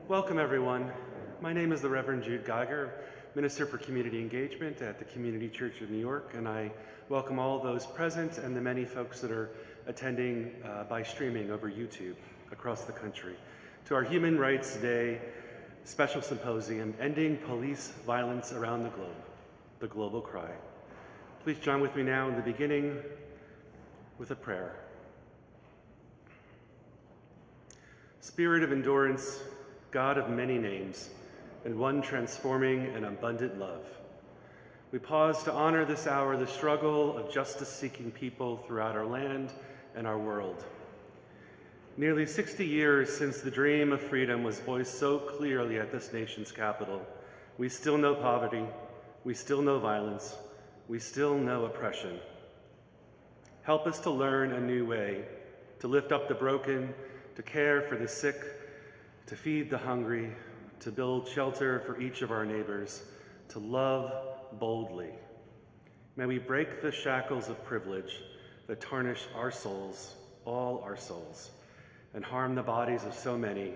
Welcome, everyone. My name is the Reverend Jude Geiger, Minister for Community Engagement at the Community Church of New York, and I welcome all those present and the many folks that are attending by streaming over YouTube across the country to our Human Rights Day special symposium, Ending Police Violence Around the Globe, the Global Cry. Please join with me now in the beginning with a prayer. Spirit of endurance, God of many names, and one transforming and abundant love, we pause to honor this hour the struggle of justice-seeking people throughout our land and our world. Nearly 60 years since the dream of freedom was voiced so clearly at this nation's capital, we still know poverty, we still know violence, we still know oppression. Help us to learn a new way, to lift up the broken, to care for the sick, to feed the hungry, to build shelter for each of our neighbors, to love boldly. May we break the shackles of privilege that tarnish our souls, all our souls, and harm the bodies of so many.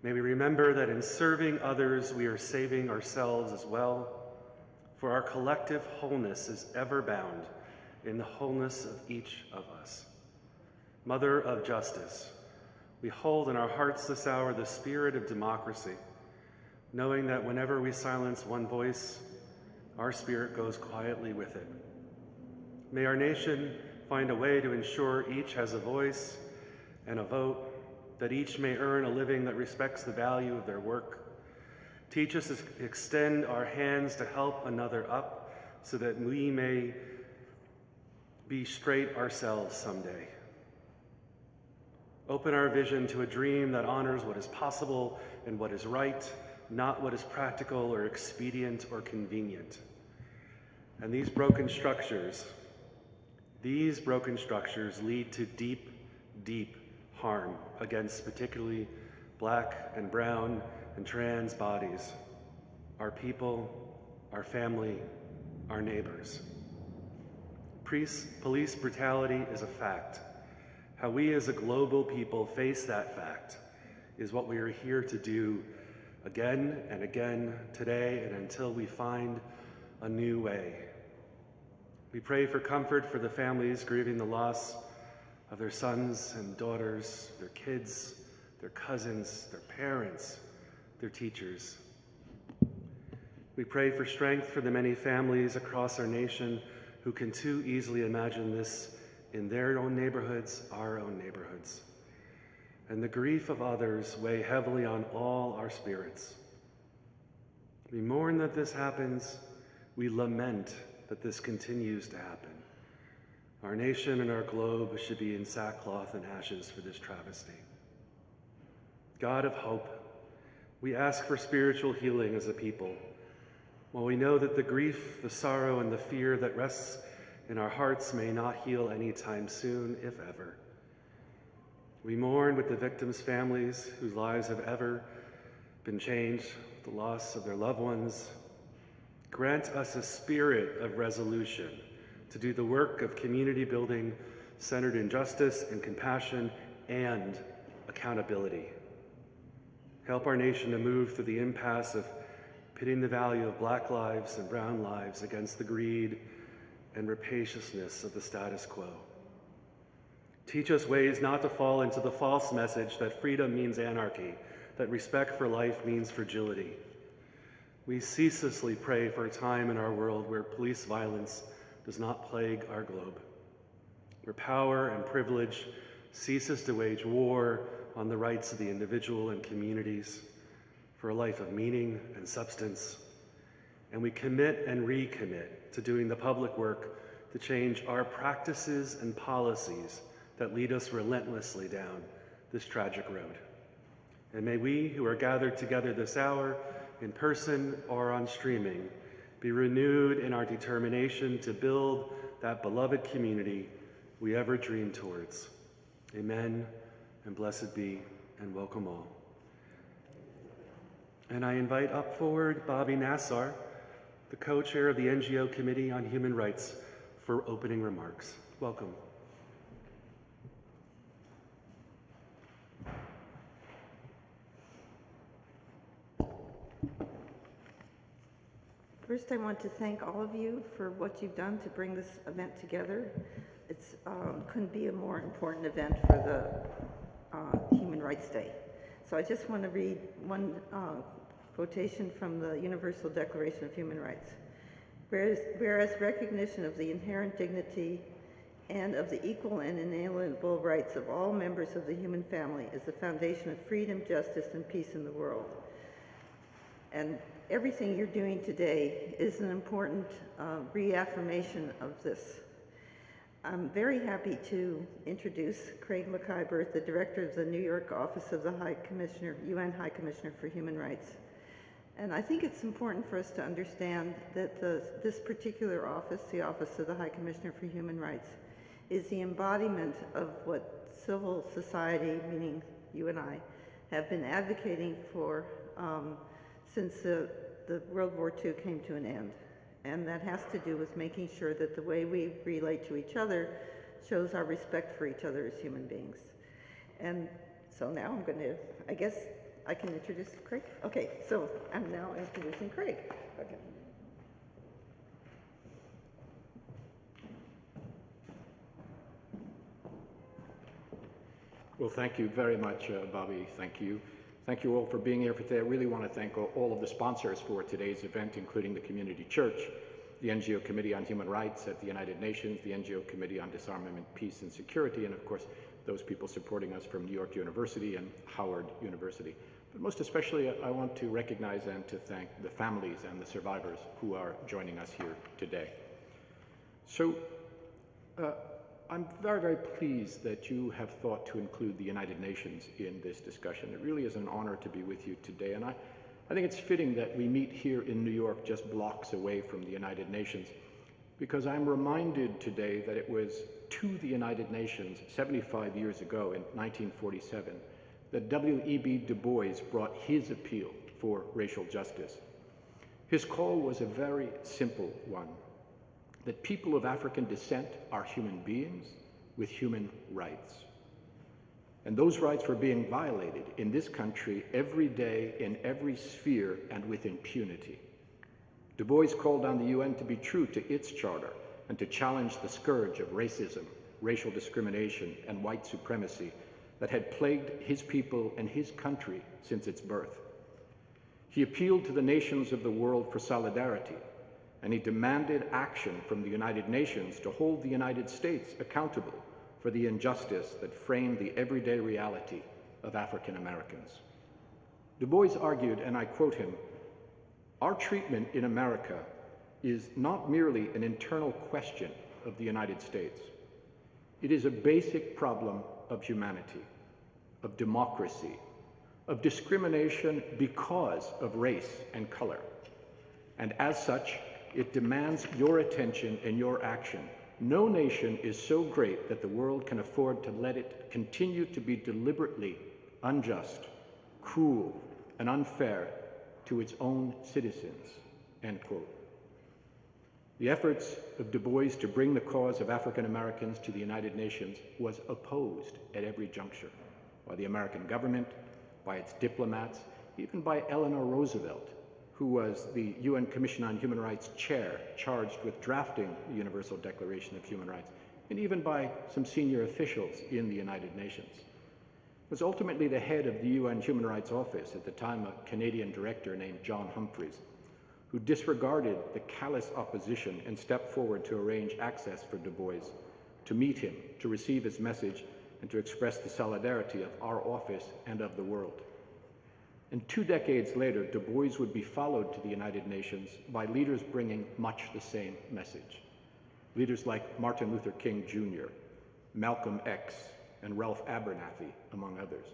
May we remember that in serving others, we are saving ourselves as well, for our collective wholeness is ever bound in the wholeness of each of us. Mother of justice, we hold in our hearts this hour the spirit of democracy, knowing that whenever we silence one voice, our spirit goes quietly with it. May our nation find a way to ensure each has a voice and a vote, that each may earn a living that respects the value of their work. Teach us to extend our hands to help another up so that we may be straight ourselves someday. Open our vision to a dream that honors what is possible and what is right, not what is practical or expedient or convenient. And these broken structures lead to deep, deep harm against particularly Black and brown and trans bodies, our people, our family, our neighbors. Police brutality is a fact. How we as a global people face that fact is what we are here to do again and again today and until we find a new way. We pray for comfort for the families grieving the loss of their sons and daughters, their kids, their cousins, their parents, their teachers. We pray for strength for the many families across our nation who can too easily imagine this in their own neighborhoods, our own neighborhoods. And the grief of others weigh heavily on all our spirits. We mourn that this happens. We lament that this continues to happen. Our nation and our globe should be in sackcloth and ashes for this travesty. God of hope, we ask for spiritual healing as a people. While we know that the grief, the sorrow, and the fear that rests in our hearts may not heal anytime soon, if ever. We mourn with the victims' families whose lives have ever been changed with the loss of their loved ones. Grant us a spirit of resolution to do the work of community building centered in justice and compassion and accountability. Help our nation to move through the impasse of pitting the value of Black lives and brown lives against the greed and rapaciousness of the status quo. Teach us ways not to fall into the false message that freedom means anarchy, that respect for life means fragility. We ceaselessly pray for a time in our world where police violence does not plague our globe, where power and privilege ceases to wage war on the rights of the individual and communities, for a life of meaning and substance. And we commit and recommit to doing the public work to change our practices and policies that lead us relentlessly down this tragic road. And may we who are gathered together this hour, in person or on streaming, be renewed in our determination to build that beloved community we ever dreamed towards. Amen, and blessed be, and welcome all. And I invite up forward Bobby Nassar, the co-chair of the NGO Committee on Human Rights, for opening remarks. Welcome. First, I want to thank all of you for what you've done to bring this event together. It's couldn't be a more important event for the Human Rights Day. So I just want to read one quotation from the Universal Declaration of Human Rights. Whereas recognition of the inherent dignity and of the equal and inalienable rights of all members of the human family is the foundation of freedom, justice, and peace in the world. And everything you're doing today is an important reaffirmation of this. I'm very happy to introduce Craig Mokhiber, the director of the New York office of the UN High Commissioner for Human Rights. And I think it's important for us to understand that this particular office, the Office of the High Commissioner for Human Rights, is the embodiment of what civil society, meaning you and I, have been advocating for since the World War II came to an end. And that has to do with making sure that the way we relate to each other shows our respect for each other as human beings. And so now I'm going to, I guess I can introduce Craig? Okay, so I'm now introducing Craig. Okay. Well, thank you very much, Bobby. Thank you. Thank you all for being here for today. I really want to thank all of the sponsors for today's event, including the Community Church, the NGO Committee on Human Rights at the United Nations, the NGO Committee on Disarmament, Peace, and Security, and of course, those people supporting us from New York University and Howard University. But most especially, I want to recognize and to thank the families and the survivors who are joining us here today. So, I'm very, very pleased that you have thought to include the United Nations in this discussion. It really is an honor to be with you today, and I think it's fitting that we meet here in New York just blocks away from the United Nations, because I'm reminded today that it was to the United Nations 75 years ago in 1947 that W.E.B. Du Bois brought his appeal for racial justice. His call was a very simple one: that people of African descent are human beings with human rights. And those rights were being violated in this country every day, in every sphere, and with impunity. Du Bois called on the UN to be true to its charter and to challenge the scourge of racism, racial discrimination, and white supremacy that had plagued his people and his country since its birth. He appealed to the nations of the world for solidarity, and he demanded action from the United Nations to hold the United States accountable for the injustice that framed the everyday reality of African Americans. Du Bois argued, and I quote him, "Our treatment in America is not merely an internal question of the United States. It is a basic problem of humanity, of democracy, of discrimination because of race and color. And as such, it demands your attention and your action. No nation is so great that the world can afford to let it continue to be deliberately unjust, cruel, and unfair to its own citizens," end quote. The efforts of Du Bois to bring the cause of African Americans to the United Nations was opposed at every juncture by the American government, by its diplomats, even by Eleanor Roosevelt, who was the UN Commission on Human Rights chair charged with drafting the Universal Declaration of Human Rights, and even by some senior officials in the United Nations. It was ultimately the head of the UN Human Rights Office, at the time a Canadian director named John Humphreys, who disregarded the callous opposition and stepped forward to arrange access for Du Bois, to meet him, to receive his message, and to express the solidarity of our office and of the world. And 2 decades later, Du Bois would be followed to the United Nations by leaders bringing much the same message. Leaders like Martin Luther King Jr., Malcolm X, and Ralph Abernathy, among others.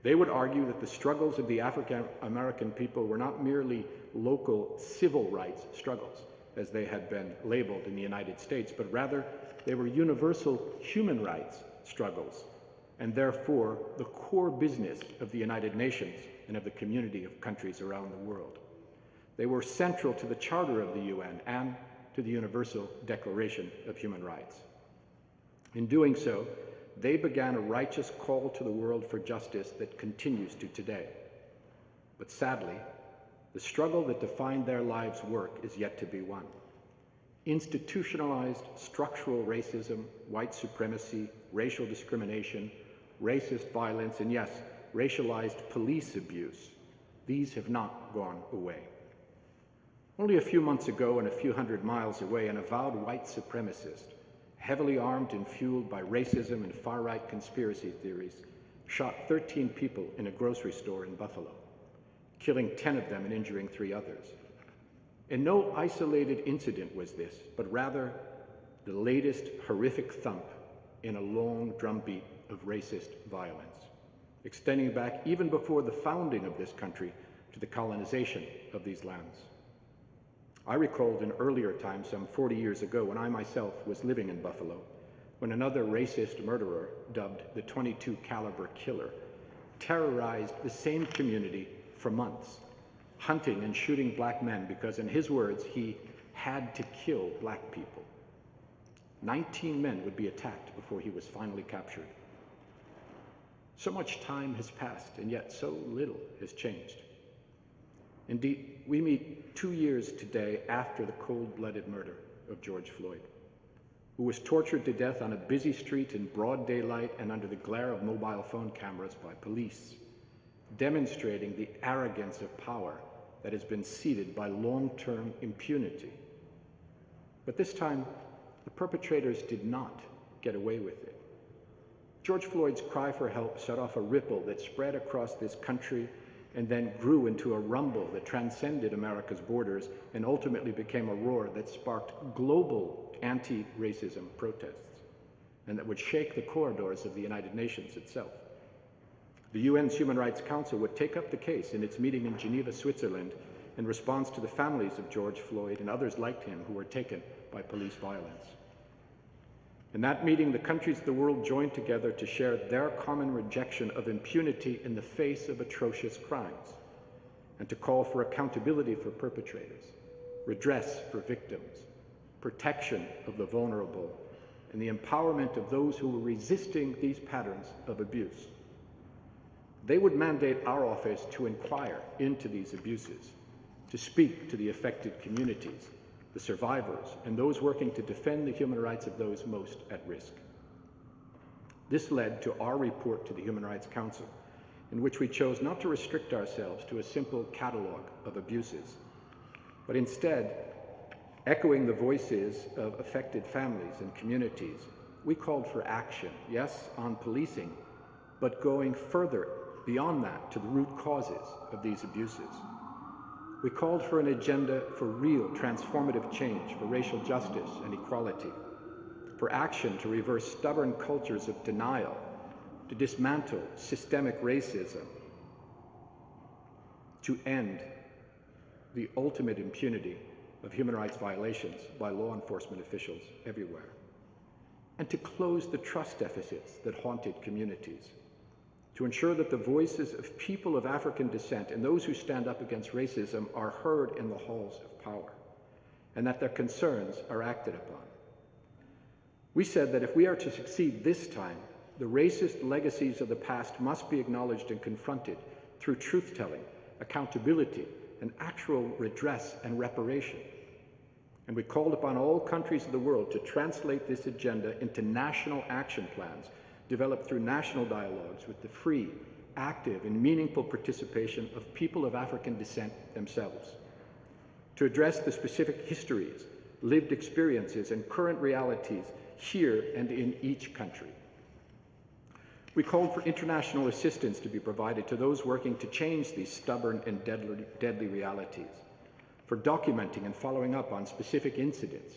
They would argue that the struggles of the African American people were not merely local civil rights struggles, as they had been labeled in the United States, but rather they were universal human rights struggles, and therefore the core business of the United Nations and of the community of countries around the world. They were central to the Charter of the UN and to the Universal Declaration of Human Rights. In doing so, they began a righteous call to the world for justice that continues to today. But sadly, The struggle that defined their lives' work is yet to be won. Institutionalized structural racism, white supremacy, racial discrimination, racist violence, and yes, racialized police abuse, these have not gone away. Only a few months ago and a few hundred miles away, an avowed white supremacist, heavily armed and fueled by racism and far-right conspiracy theories, shot 13 people in a grocery store in Buffalo, killing 10 of them and injuring 3 others. And no isolated incident was this, but rather the latest horrific thump in a long drumbeat of racist violence, extending back even before the founding of this country to the colonization of these lands. I recalled an earlier time, some 40 years ago, when I myself was living in Buffalo, when another racist murderer, dubbed the .22 caliber killer, terrorized the same community for months, hunting and shooting black men because, in his words, he had to kill black people. 19 men would be attacked before he was finally captured. So much time has passed, and yet so little has changed. Indeed, we meet 2 years today after the cold-blooded murder of George Floyd, who was tortured to death on a busy street in broad daylight and under the glare of mobile phone cameras by police, demonstrating the arrogance of power that has been seeded by long-term impunity. But this time, the perpetrators did not get away with it. George Floyd's cry for help set off a ripple that spread across this country and then grew into a rumble that transcended America's borders and ultimately became a roar that sparked global anti-racism protests and that would shake the corridors of the United Nations itself. The UN's Human Rights Council would take up the case in its meeting in Geneva, Switzerland, in response to the families of George Floyd and others like him who were taken by police violence. In that meeting, the countries of the world joined together to share their common rejection of impunity in the face of atrocious crimes, and to call for accountability for perpetrators, redress for victims, protection of the vulnerable, and the empowerment of those who were resisting these patterns of abuse. They would mandate our office to inquire into these abuses, to speak to the affected communities, the survivors, and those working to defend the human rights of those most at risk. This led to our report to the Human Rights Council, in which we chose not to restrict ourselves to a simple catalog of abuses, but instead, echoing the voices of affected families and communities, we called for action, yes, on policing, but going further beyond that to the root causes of these abuses. We called for an agenda for real transformative change, for racial justice and equality, for action to reverse stubborn cultures of denial, to dismantle systemic racism, to end the ultimate impunity of human rights violations by law enforcement officials everywhere, and to close the trust deficits that haunted communities, to ensure that the voices of people of African descent and those who stand up against racism are heard in the halls of power, and that their concerns are acted upon. We said that if we are to succeed this time, the racist legacies of the past must be acknowledged and confronted through truth-telling, accountability, and actual redress and reparation. And we called upon all countries of the world to translate this agenda into national action plans developed through national dialogues with the free, active, and meaningful participation of people of African descent themselves, to address the specific histories, lived experiences, and current realities here and in each country. We called for international assistance to be provided to those working to change these stubborn and deadly realities, for documenting and following up on specific incidents,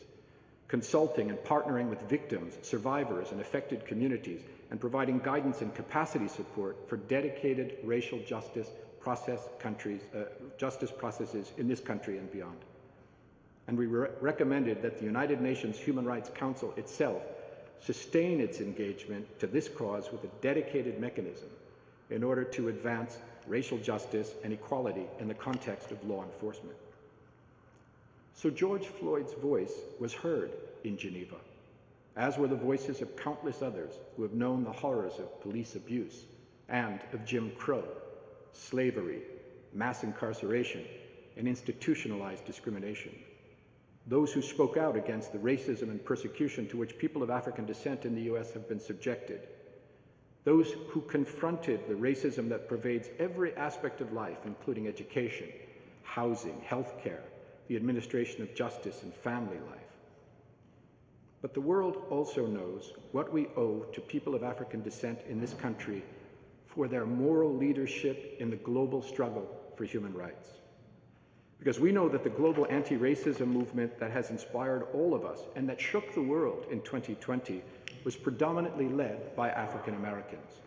consulting and partnering with victims, survivors, and affected communities, and providing guidance and capacity support for dedicated racial justice processes in this country and beyond. And we recommended that the United Nations Human Rights Council itself sustain its engagement to this cause with a dedicated mechanism in order to advance racial justice and equality in the context of law enforcement. So George Floyd's voice was heard in Geneva, as were the voices of countless others who have known the horrors of police abuse and of Jim Crow, slavery, mass incarceration, and institutionalized discrimination. Those who spoke out against the racism and persecution to which people of African descent in the US have been subjected. Those who confronted the racism that pervades every aspect of life, including education, housing, healthcare, the administration of justice, and family life. But the world also knows what we owe to people of African descent in this country for their moral leadership in the global struggle for human rights. Because we know that the global anti-racism movement that has inspired all of us and that shook the world in 2020 was predominantly led by African Americans,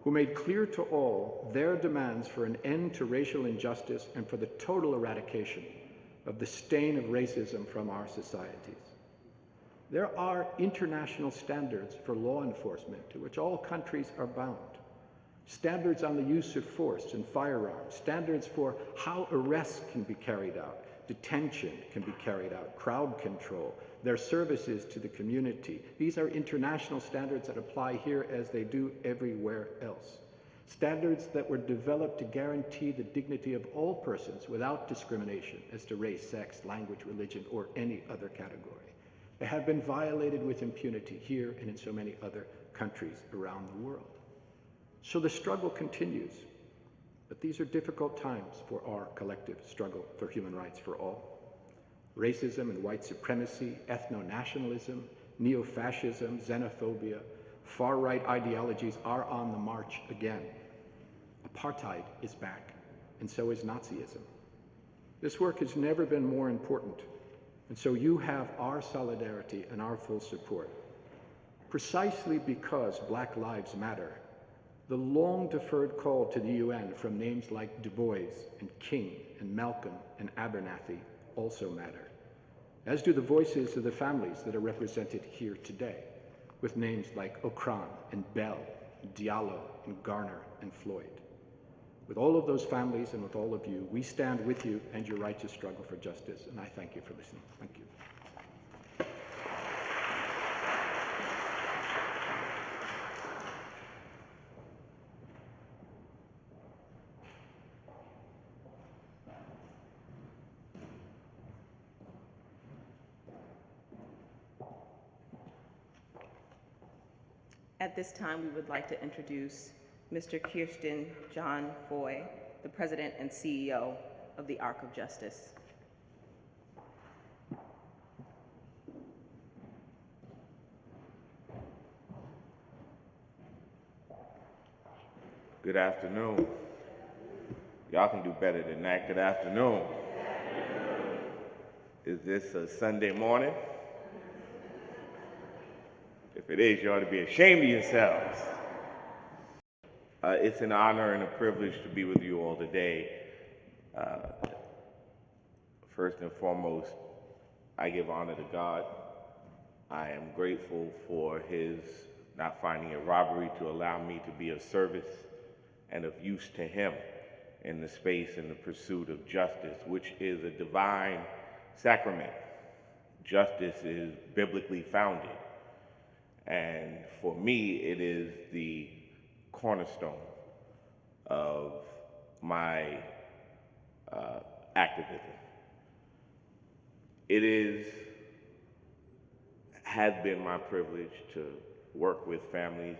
who made clear to all their demands for an end to racial injustice and for the total eradication of the stain of racism from our societies. There are international standards for law enforcement to which all countries are bound. Standards on the use of force and firearms, standards for how arrests can be carried out, detention can be carried out, crowd control, their services to the community. These are international standards that apply here as they do everywhere else. Standards that were developed to guarantee the dignity of all persons without discrimination as to race, sex, language, religion, or any other category. They have been violated with impunity here and in so many other countries around the world. So the struggle continues, but these are difficult times for our collective struggle for human rights for all. Racism and white supremacy, ethno-nationalism, neo-fascism, xenophobia, far-right ideologies are on the march again. Apartheid is back, and so is Nazism. This work has never been more important, and so you have our solidarity and our full support. Precisely because Black Lives Matter, the long-deferred call to the UN from names like Du Bois and King and Malcolm and Abernathy also matter, as do the voices of the families that are represented here today, with names like Okran and Bell, Diallo and Garner and Floyd. With all of those families and with all of you, we stand with you and your righteous struggle for justice, and I thank you for listening. Thank you. At this time, we would like to introduce Mr. Kirsten John Foy, the President and CEO of the Arc of Justice. Good afternoon. Y'all can do better than that. Good afternoon. Is this a Sunday morning? If it is, you ought to be ashamed of yourselves. It's an honor and a privilege to be with you all today. First and foremost, I give honor to God. I am grateful for His not finding it robbery to allow me to be of service and of use to Him in the space and the pursuit of justice, which is a divine sacrament. Justice is biblically founded. And for me, it is the cornerstone of my activism. It has been my privilege to work with families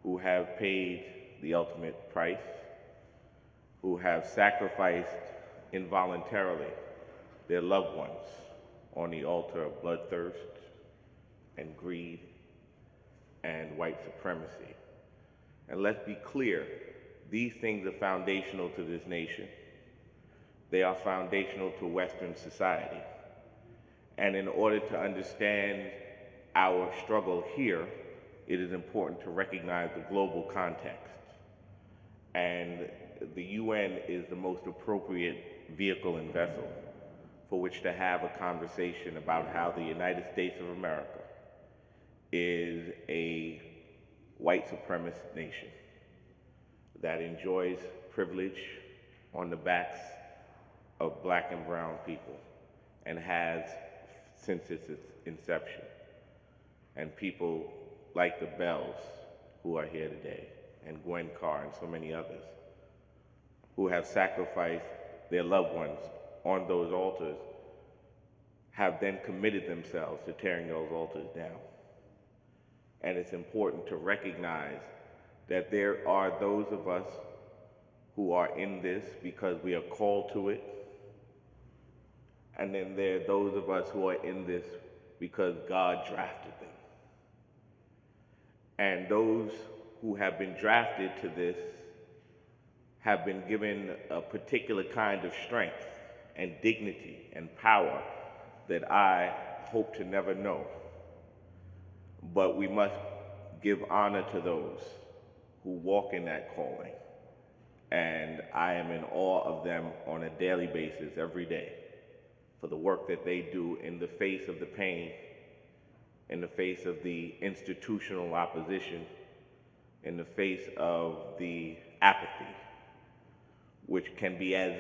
who have paid the ultimate price, who have sacrificed involuntarily their loved ones on the altar of bloodthirst and greed and white supremacy. And let's be clear, these things are foundational to this nation. They are foundational to Western society. And in order to understand our struggle here, it is important to recognize the global context. And the UN is the most appropriate vehicle and vessel for which to have a conversation about how the United States of America is a white supremacist nation that enjoys privilege on the backs of Black and brown people and has since its inception. And people like the Bells, who are here today, and Gwen Carr and so many others, who have sacrificed their loved ones on those altars have then committed themselves to tearing those altars down. And it's important to recognize that there are those of us who are in this because we are called to it, and then there are those of us who are in this because God drafted them. And those who have been drafted to this have been given a particular kind of strength and dignity and power that I hope to never know. But we must give honor to those who walk in that calling. And I am in awe of them on a daily basis, every day, for the work that they do in the face of the pain, in the face of the institutional opposition, in the face of the apathy, which can be as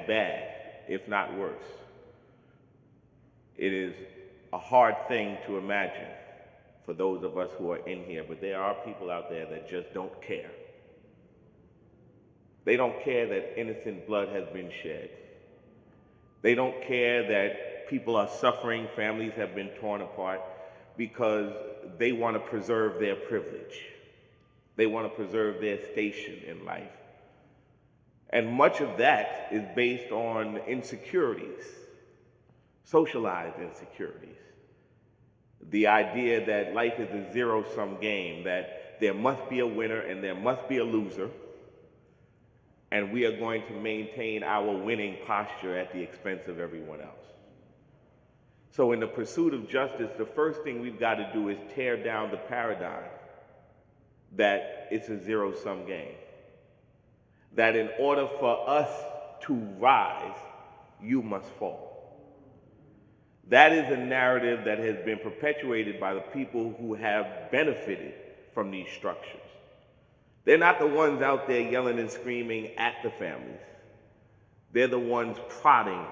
bad, if not worse. It is a hard thing to imagine for those of us who are in here, but there are people out there that just don't care. They don't care that innocent blood has been shed. They don't care that people are suffering, families have been torn apart, because they want to preserve their privilege. They want to preserve their station in life. And much of that is based on insecurities, socialized insecurities. The idea that life is a zero-sum game, that there must be a winner and there must be a loser, and we are going to maintain our winning posture at the expense of everyone else. So in the pursuit of justice, the first thing we've got to do is tear down the paradigm that it's a zero-sum game. That in order for us to rise, you must fall. That is a narrative that has been perpetuated by the people who have benefited from these structures. They're not the ones out there yelling and screaming at the families. They're the ones prodding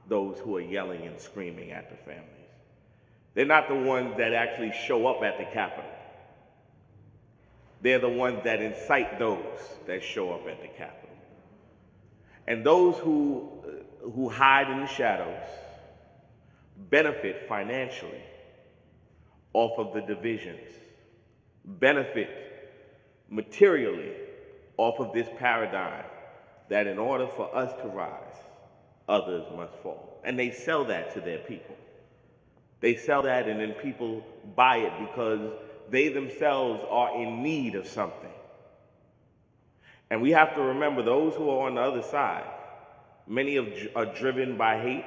those who are yelling and screaming at the families. They're not the ones that actually show up at the Capitol. They're the ones that incite those that show up at the Capitol. And those who hide in the shadows benefit financially off of the divisions, benefit materially off of this paradigm that in order for us to rise, others must fall. And they sell that to their people. They sell that, and then people buy it because they themselves are in need of something. And we have to remember those who are on the other side, many are driven by hate,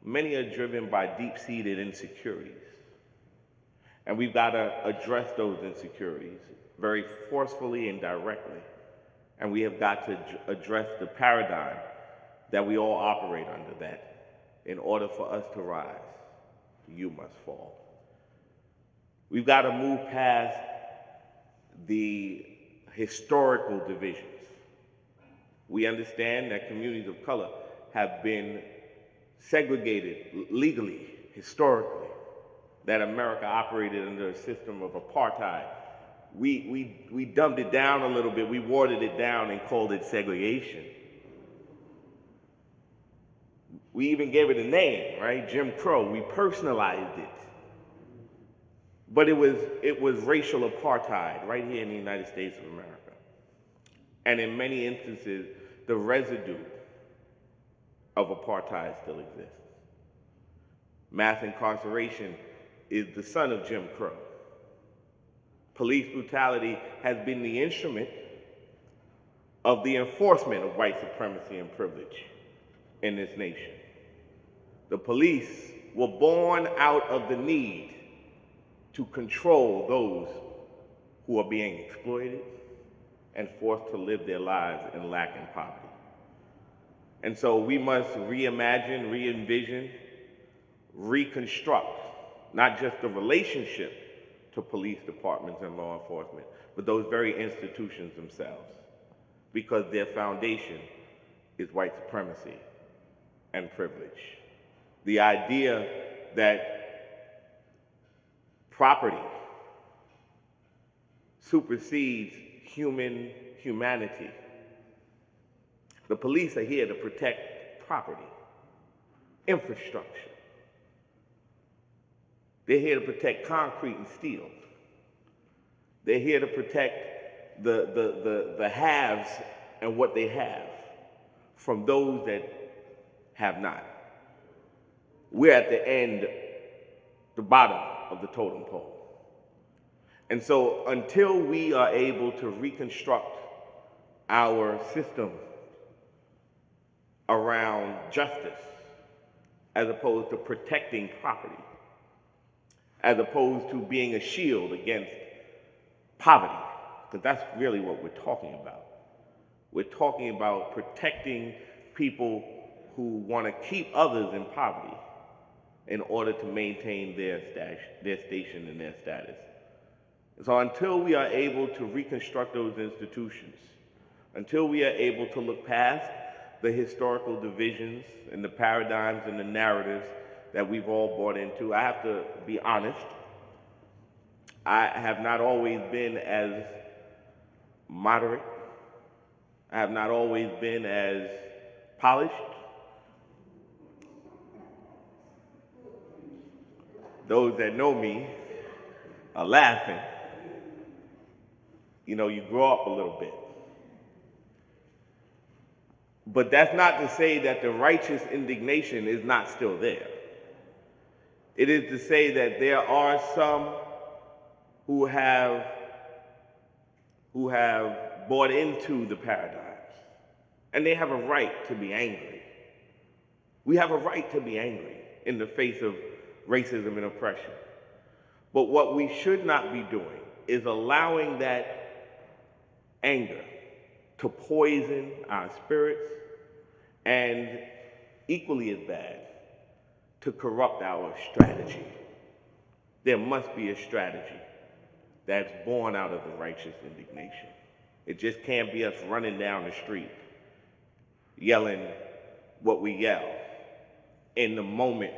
many are driven by deep-seated insecurities. And we've got to address those insecurities very forcefully and directly. And we have got to address the paradigm that we all operate under, that in order for us to rise, you must fall. We've got to move past the historical divisions. We understand that communities of color have been segregated legally, historically, that America operated under a system of apartheid. We dumbed it down a little bit, we watered it down and called it segregation. We even gave it a name, right? Jim Crow. We personalized it. But it was racial apartheid right here in the United States of America. And in many instances, the residue of apartheid still exists. Mass incarceration is the son of Jim Crow. Police brutality has been the instrument of the enforcement of white supremacy and privilege in this nation. The police were born out of the need to control those who are being exploited and forced to live their lives in lack and poverty. And so we must reimagine, re-envision, reconstruct, not just the relationship to police departments and law enforcement, but those very institutions themselves, because their foundation is white supremacy and privilege. The idea that property supersedes humanity, The police are here to protect property, infrastructure. They're here to protect concrete and steel. They're here to protect the haves and what they have from those that have not. We're at the end, the bottom of the totem pole. And so until we are able to reconstruct our system around justice, as opposed to protecting property, as opposed to being a shield against poverty, because that's really what we're talking about. We're talking about protecting people who want to keep others in poverty in order to maintain their station and their status. So until we are able to reconstruct those institutions, until we are able to look past the historical divisions and the paradigms and the narratives that we've all bought into, I have to be honest, I have not always been as moderate. I have not always been as polished. Those that know me are laughing. You know, you grow up a little bit. But that's not to say that the righteous indignation is not still there. It is to say that there are some who have bought into the paradigms, and they have a right to be angry. We have a right to be angry in the face of racism and oppression. But what we should not be doing is allowing that anger to poison our spirits, and equally as bad, to corrupt our strategy. There must be a strategy that's born out of the righteous indignation. It just can't be us running down the street yelling what we yell in the moment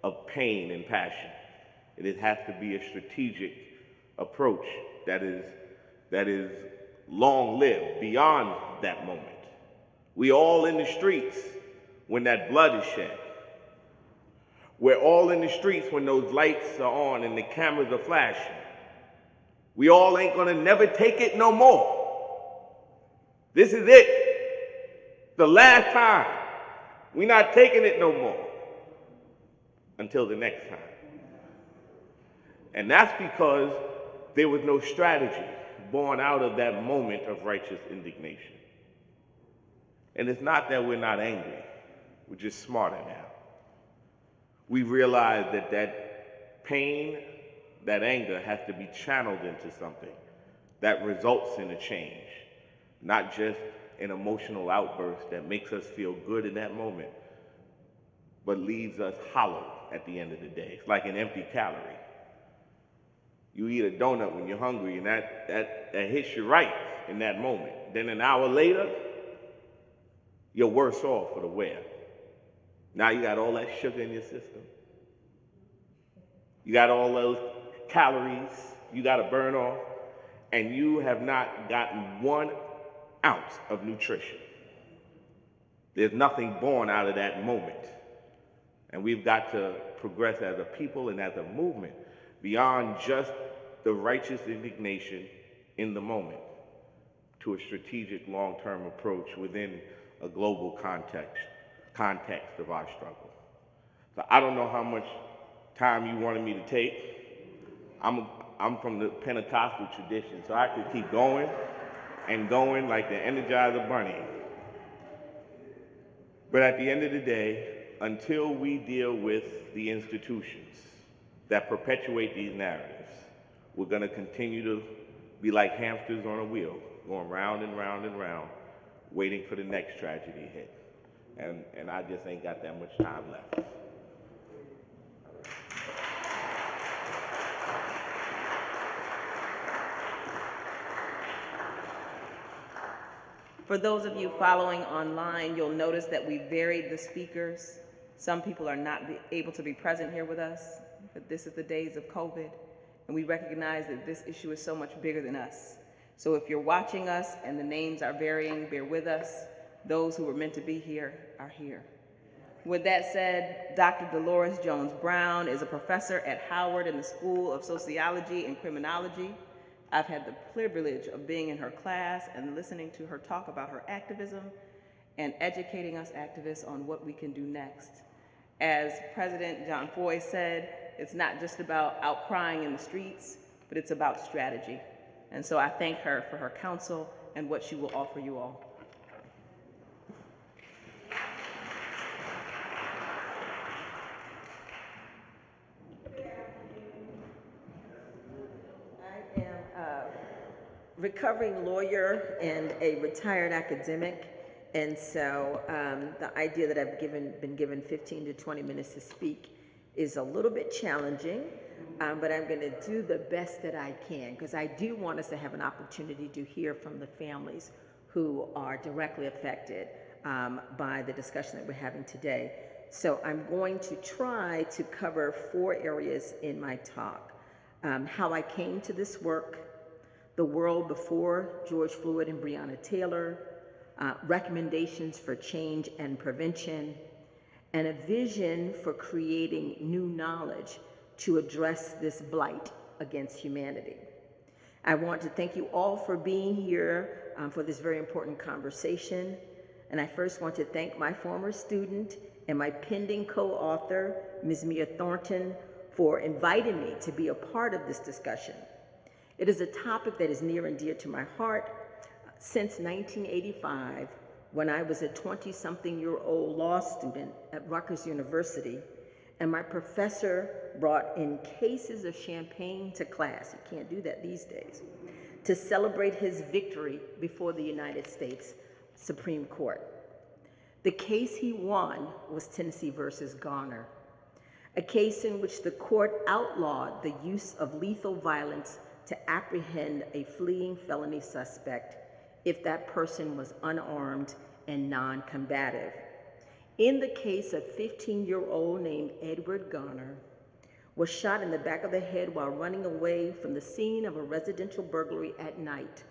of pain and passion. It has to be a strategic approach that is long-lived beyond that moment. We all in the streets when that blood is shed. We're all in the streets when those lights are on and the cameras are flashing. We all ain't gonna never take it no more. This is it. The last time. We're not taking it no more. Until the next time. And that's because there was no strategy born out of that moment of righteous indignation. And it's not that we're not angry. We're just smarter now. We realize that that pain, that anger has to be channeled into something that results in a change, not just an emotional outburst that makes us feel good in that moment, but leaves us hollow at the end of the day. It's like an empty calorie. You eat a donut when you're hungry, and that hits you right in that moment. Then an hour later, you're worse off for the wear. Now you got all that sugar in your system. You got all those calories you got to burn off, and you have not gotten 1 ounce of nutrition. There's nothing born out of that moment. And we've got to progress as a people and as a movement beyond just the righteous indignation in the moment to a strategic long-term approach within a global context of our struggle. So I don't know how much time you wanted me to take. I'm from the Pentecostal tradition, so I could keep going and going like the Energizer Bunny. But at the end of the day, until we deal with the institutions that perpetuate these narratives, we're going to continue to be like hamsters on a wheel, going round and round and round, waiting for the next tragedy to hit. And I just ain't got that much time left. For those of you following online, you'll notice that we varied the speakers. Some people are not able to be present here with us, but this is the days of COVID, and we recognize that this issue is so much bigger than us. So if you're watching us and the names are varying, bear with us. those who were meant to be here are here. With that said, Dr. Delores Jones-Brown is a professor at Howard in the School of Sociology and Criminology. I've had the privilege of being in her class and listening to her talk about her activism and educating us activists on what we can do next. As President John Foy said, it's not just about outcrying in the streets, but it's about strategy. And so I thank her for her counsel and what she will offer you all. I am a recovering lawyer and a retired academic, and so the idea that I've been given 15 to 20 minutes to speak is a little bit challenging, but I'm going to do the best that I can, because I do want us to have an opportunity to hear from the families who are directly affected by the discussion that we're having today. So I'm going to try to cover 4 areas in my talk. How I came to this work, the world before George Floyd and Breonna Taylor, recommendations for change and prevention, and a vision for creating new knowledge to address this blight against humanity. I want to thank you all for being here for this very important conversation. And I first want to thank my former student and my pending co-author, Ms. Mia Thornton, for inviting me to be a part of this discussion. It is a topic that is near and dear to my heart. Since 1985, when I was a 20-something-year-old law student at Rutgers University, and my professor brought in cases of champagne to class, you can't do that these days, to celebrate his victory before the United States Supreme Court. The case he won was Tennessee versus Garner, a case in which the court outlawed the use of lethal violence to apprehend a fleeing felony suspect if that person was unarmed and non-combative. In the case, a 15-year-old named Edward Garner was shot in the back of the head while running away from the scene of a residential burglary at night.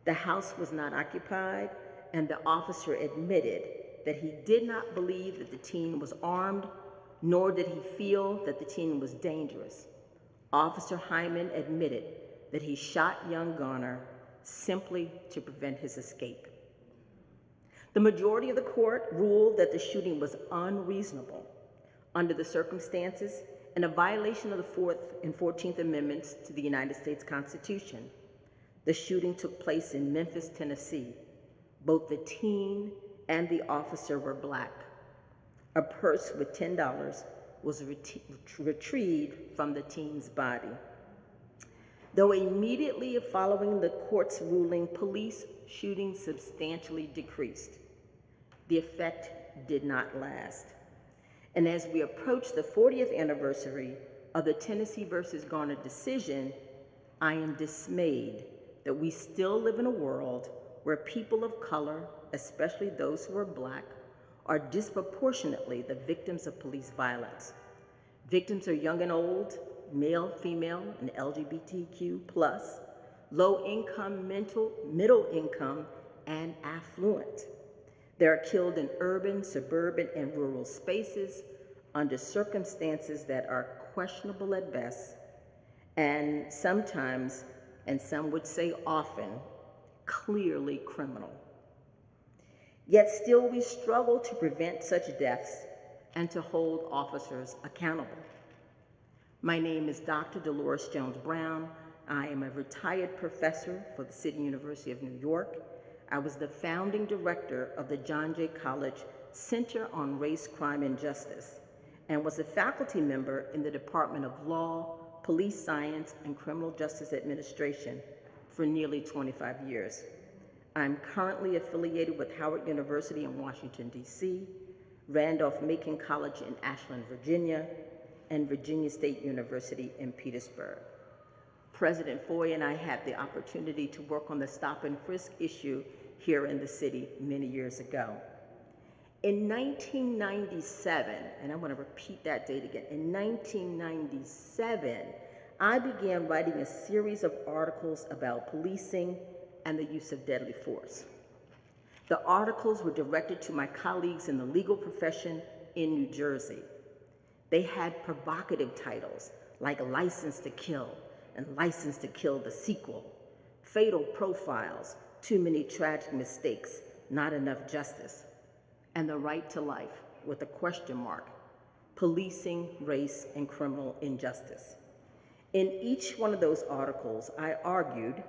The house was not occupied, and the officer admitted that he did not believe that the teen was armed, nor did he feel that the teen was dangerous. Officer Hyman admitted that he shot young Garner simply to prevent his escape. The majority of the court ruled that the shooting was unreasonable under the circumstances and a violation of the 4th and 14th Amendments to the United States Constitution. The shooting took place in Memphis, Tennessee. Both the teen and the officer were Black. A purse with $10 was retrieved from the teen's body. Though immediately following the court's ruling, police shootings substantially decreased. The effect did not last. And as we approach the 40th anniversary of the Tennessee versus Garner decision, I am dismayed that we still live in a world where people of color, especially those who are Black, are disproportionately the victims of police violence. Victims are young and old, male, female, and LGBTQ+, low income, middle income, and affluent. They are killed in urban, suburban, and rural spaces under circumstances that are questionable at best, and sometimes, and some would say often, clearly criminal. Yet still we struggle to prevent such deaths and to hold officers accountable. My name is Dr. Delores Jones-Brown. I am a retired professor for the City University of New York. I was the founding director of the John Jay College Center on Race, Crime, and Justice, and was a faculty member in the Department of Law, Police Science, and Criminal Justice Administration for nearly 25 years. I'm currently affiliated with Howard University in Washington, D.C., Randolph-Macon College in Ashland, Virginia, and Virginia State University in Petersburg. President Foy and I had the opportunity to work on the stop and frisk issue here in the city many years ago. In 1997, and I want to repeat that date again, in 1997, I began writing a series of articles about policing and the use of deadly force. The articles were directed to my colleagues in the legal profession in New Jersey. They had provocative titles like License to Kill and License to Kill the sequel, Fatal Profiles, Too Many Tragic Mistakes, Not Enough Justice, and The Right to Life with a question mark, Policing, Race, and Criminal Injustice. In each one of those articles, I argued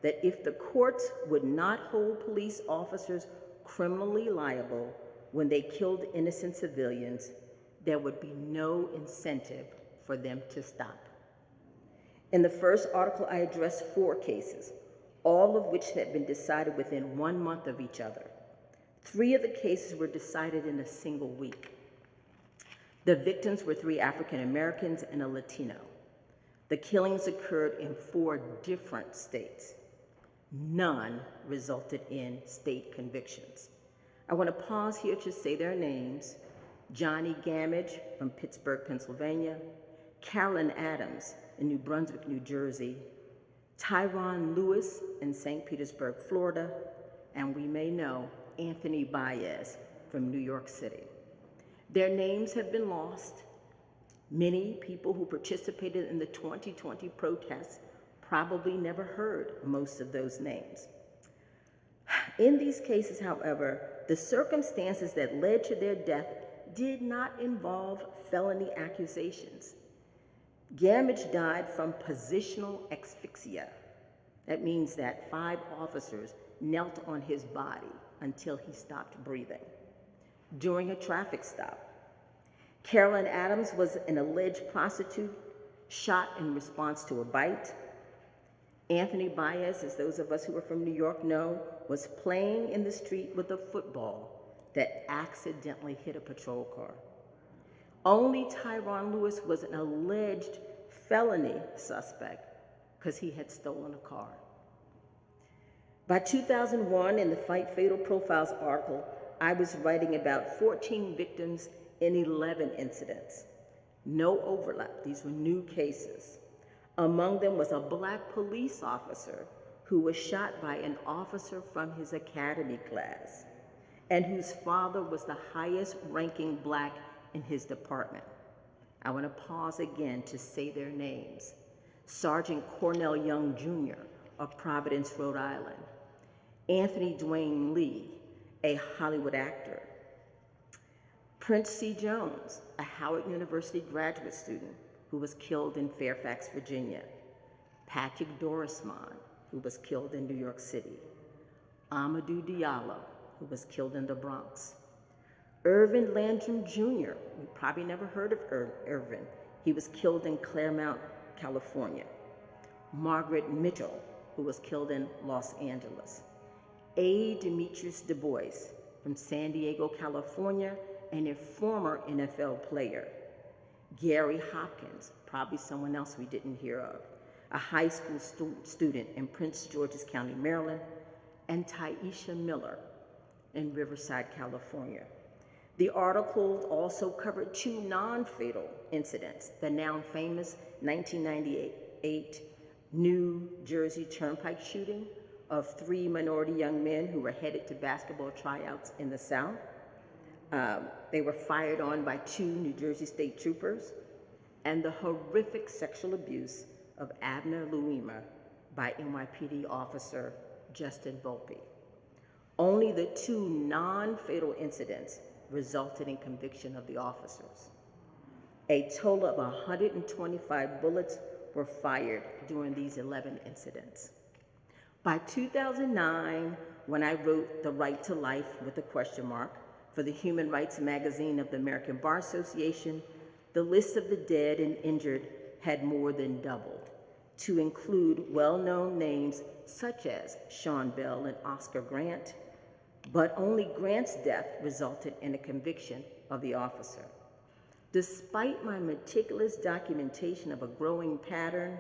that if the courts would not hold police officers criminally liable when they killed innocent civilians, there would be no incentive for them to stop. In the first article, I addressed 4 cases, all of which had been decided within 1 month of each other. 3 of the cases were decided in a single week. The victims were 3 African Americans and a Latino. The killings occurred in 4 different states. None resulted in state convictions. I want to pause here to say their names: Johnny Gamage from Pittsburgh, Pennsylvania, Carolyn Adams in New Brunswick, New Jersey, Tyron Lewis in St. Petersburg, Florida, and we may know Anthony Baez from New York City. Their names have been lost. Many people who participated in the 2020 protests probably never heard most of those names. In these cases, however, the circumstances that led to their death did not involve felony accusations. Gamage died from positional asphyxia. That means that 5 officers knelt on his body until he stopped breathing during a traffic stop. Carolyn Adams was an alleged prostitute shot in response to a bite. Anthony Baez, as those of us who are from New York know, was playing in the street with a football that accidentally hit a patrol car. Only Tyron Lewis was an alleged felony suspect because he had stolen a car. By 2001, in the Fight Fatal Profiles article, I was writing about 14 victims in 11 incidents. No overlap, these were new cases. Among them was a Black police officer who was shot by an officer from his academy class and whose father was the highest ranking Black in his department. I want to pause again to say their names: Sergeant Cornell Young Jr. of Providence, Rhode Island, Anthony Dwayne Lee, a Hollywood actor, Prince C. Jones, a Howard University graduate student who was killed in Fairfax, Virginia, Patrick Dorisman, who was killed in New York City, Amadou Diallo, who was killed in the Bronx, Irvin Landrum Jr., we probably never heard of Irvin. He was killed in Claremont, California, Margaret Mitchell, who was killed in Los Angeles, A. Demetrius Du Bois from San Diego, California, and a former NFL player, Gray-Hopkins, probably someone else we didn't hear of, a high school student in Prince George's County, Maryland, and Tyesha Miller in Riverside, California. The article also covered 2 non-fatal incidents: the now famous 1998 New Jersey Turnpike shooting of 3 minority young men who were headed to basketball tryouts in the South. They were fired on by 2 New Jersey state troopers, and the horrific sexual abuse of Abner Louima by NYPD officer Justin Volpe. Only the 2 non-fatal incidents resulted in conviction of the officers. A total of 125 bullets were fired during these 11 incidents. By 2009, when I wrote The Right to Life with a question mark for the Human Rights magazine of the American Bar Association, the list of the dead and injured had more than doubled to include well-known names such as Sean Bell and Oscar Grant, but only Grant's death resulted in a conviction of the officer. Despite my meticulous documentation of a growing pattern,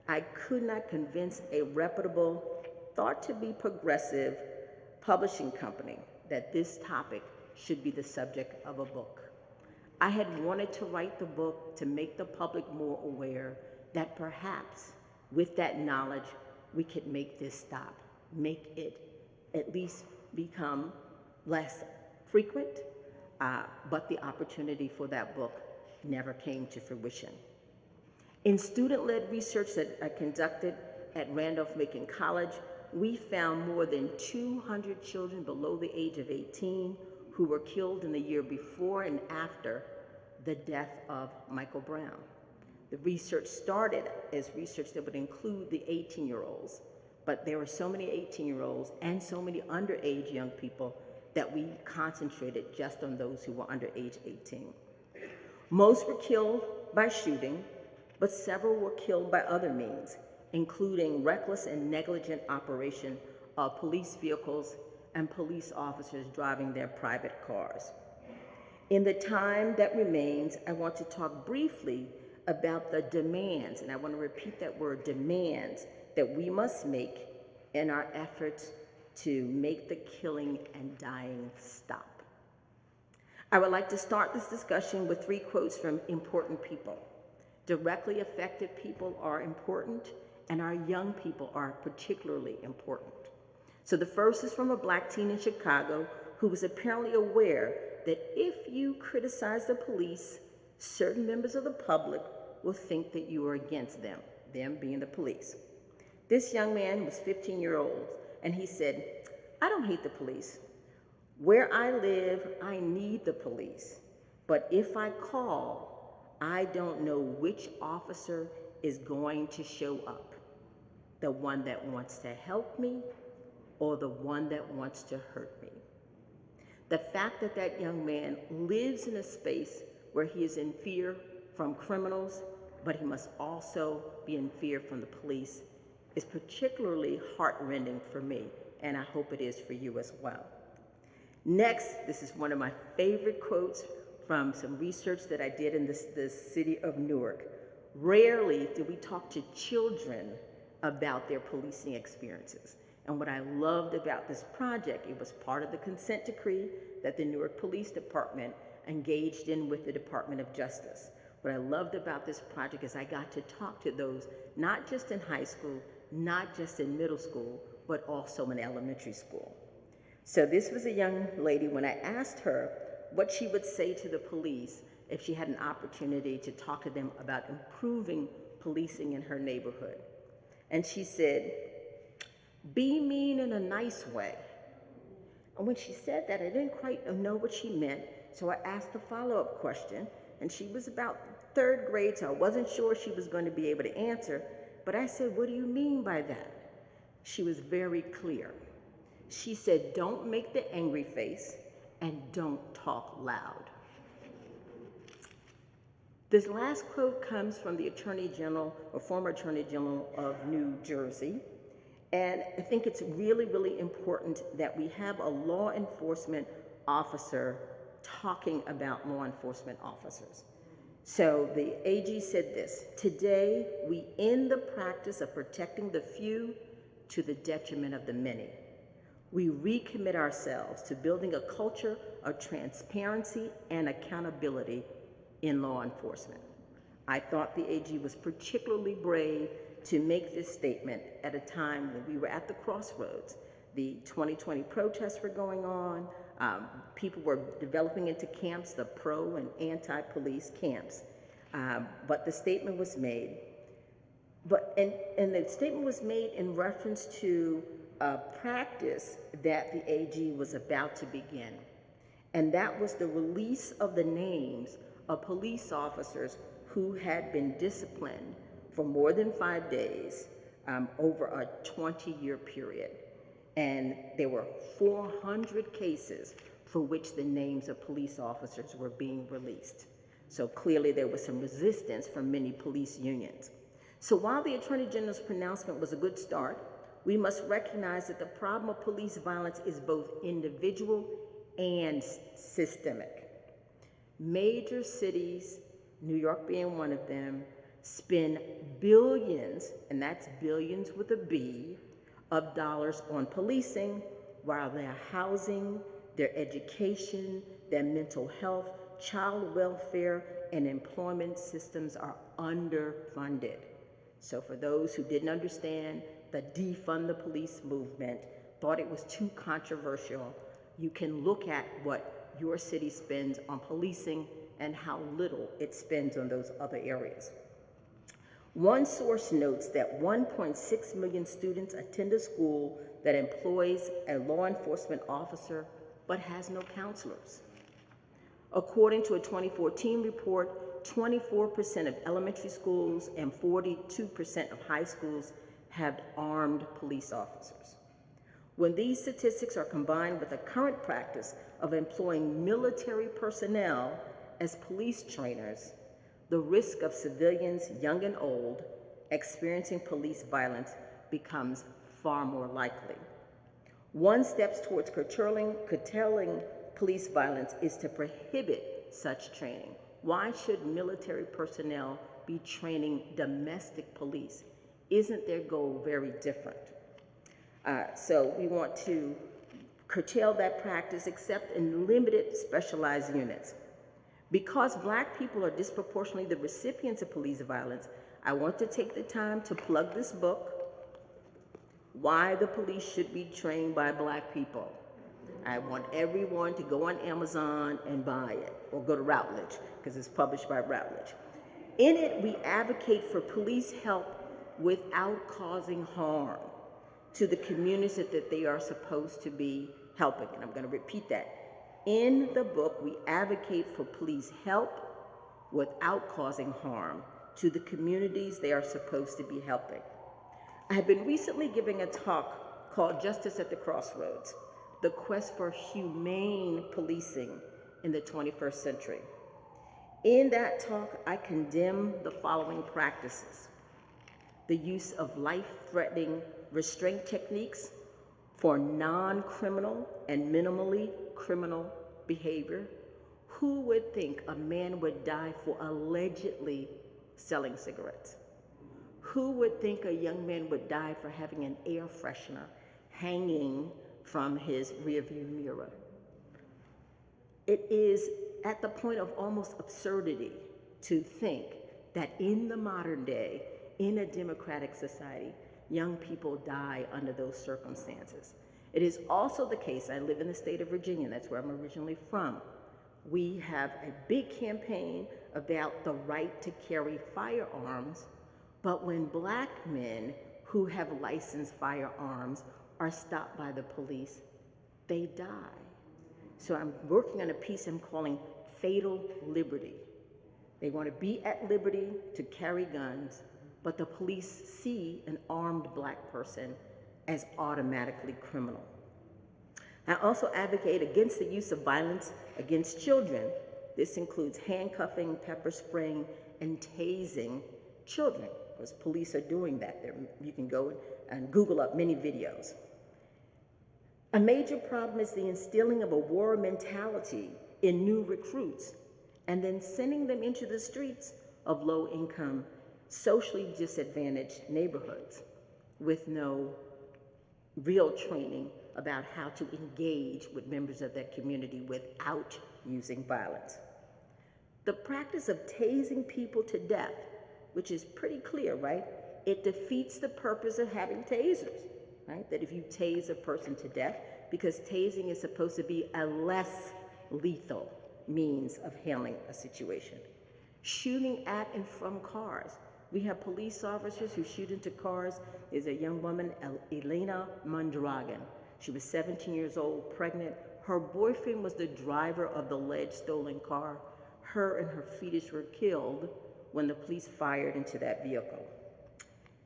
I could not convince a reputable, thought to be progressive publishing company that this topic should be the subject of a book. I had wanted to write the book to make the public more aware that perhaps with that knowledge, we could make this stop, make it at least become less frequent, but the opportunity for that book never came to fruition. In student-led research that I conducted at Randolph-Macon College, we found more than 200 children below the age of 18 who were killed in the year before and after the death of Michael Brown. The research started as research that would include the 18-year-olds, but there were so many 18-year-olds and so many underage young people that we concentrated just on those who were under age 18. Most were killed by shooting, but several were killed by other means, including reckless and negligent operation of police vehicles and police officers driving their private cars. In the time that remains, I want to talk briefly about the demands, and I want to repeat that word, demands, that we must make in our efforts to make the killing and dying stop. I would like to start this discussion with 3 quotes from important people. Directly affected people are important, and our young people are particularly important. So the first is from a Black teen in Chicago who was apparently aware that if you criticize the police, certain members of the public will think that you are against them being the police. This young man was 15 years old, and he said, "I don't hate the police. Where I live, I need the police. But if I call, I don't know which officer is going to show up. The one that wants to help me or the one that wants to hurt me." The fact that that young man lives in a space where he is in fear from criminals, but he must also be in fear from the police, is particularly heartrending for me, and I hope it is for you as well. Next, this is one of my favorite quotes from some research that I did in the city of Newark. Rarely do we talk to children about their policing experiences. And what I loved about this project, it was part of the consent decree that the Newark Police Department engaged in with the Department of Justice. What I loved about this project is I got to talk to those, not just in high school, not just in middle school, but also in elementary school. So this was a young lady, when I asked her what she would say to the police if she had an opportunity to talk to them about improving policing in her neighborhood. And she said, "Be mean in a nice way." And when she said that, I didn't quite know what she meant, so I asked a follow-up question, and she was about 3rd grade, so I wasn't sure she was going to be able to answer, but I said, "What do you mean by that?" She was very clear. She said, "Don't make the angry face and don't talk loud." This last quote comes from the Attorney General, or former Attorney General of New Jersey. And I think it's really, really important that we have a law enforcement officer talking about law enforcement officers. So the AG said this: "Today, we end the practice of protecting the few to the detriment of the many. We recommit ourselves to building a culture of transparency and accountability in law enforcement." I thought the AG was particularly brave to make this statement at a time when we were at the crossroads. The 2020 protests were going on. People were developing into camps, the pro and anti-police camps. But the statement was made. And the statement was made in reference to a practice that the AG was about to begin. And that was the release of the names of police officers who had been disciplined for more than 5 days over a 20-year period. And there were 400 cases for which the names of police officers were being released. So clearly there was some resistance from many police unions. So while the Attorney General's pronouncement was a good start, we must recognize that the problem of police violence is both individual and systemic. Major cities, New York being one of them, spend billions, and that's billions with a B, of dollars on policing, while their housing, their education, their mental health, child welfare, and employment systems are underfunded. So for those who didn't understand the defund the police movement, thought it was too controversial, you can look at what your city spends on policing and how little it spends on those other areas. One source notes that 1.6 million students attend a school that employs a law enforcement officer but has no counselors. According to a 2014 report, 24% of elementary schools and 42% of high schools have armed police officers. When these statistics are combined with the current practice of employing military personnel as police trainers, the risk of civilians, young and old, experiencing police violence becomes far more likely. One step towards curtailing police violence is to prohibit such training. Why should military personnel be training domestic police? Isn't their goal very different? So we want to curtail that practice except in limited specialized units. Because Black people are disproportionately the recipients of police violence, I want to take the time to plug this book, Why the Police Should Be Trained by Black People. I want everyone to go on Amazon and buy it, or go to Routledge, because it's published by Routledge. In it, we advocate for police help without causing harm to the communities that they are supposed to be helping. And I'm going to repeat that. In the book, we advocate for police help without causing harm to the communities they are supposed to be helping. I have been recently giving a talk called Justice at the Crossroads, the quest for humane policing in the 21st century. In that talk, I condemn the following practices: the use of life-threatening restraint techniques for non-criminal and minimally criminal behavior. Who would think a man would die for allegedly selling cigarettes? Who would think a young man would die for having an air freshener hanging from his rearview mirror? It is at the point of almost absurdity to think that in the modern day, in a democratic society, young people die under those circumstances. It is also the case, I live in the state of Virginia, that's where I'm originally from. We have a big campaign about the right to carry firearms, but when Black men who have licensed firearms are stopped by the police, they die. So I'm working on a piece I'm calling Fatal Liberty. They want to be at liberty to carry guns, but the police see an armed Black person as automatically criminal. I also advocate against the use of violence against children. This includes handcuffing, pepper spraying, and tasing children, because police are doing that. You can go and Google up many videos. A major problem is the instilling of a war mentality in new recruits and then sending them into the streets of low-income, socially disadvantaged neighborhoods with no real training about how to engage with members of that community without using violence. The practice of tasing people to death, which is pretty clear, right? It defeats the purpose of having tasers, right? That if you tase a person to death, because tasing is supposed to be a less lethal means of handling a situation. Shooting at and from cars. We have police officers who shoot into cars. There's a young woman, Elena Mondragon. She was 17 years old, pregnant. Her boyfriend was the driver of the alleged stolen car. Her and her fetus were killed when the police fired into that vehicle.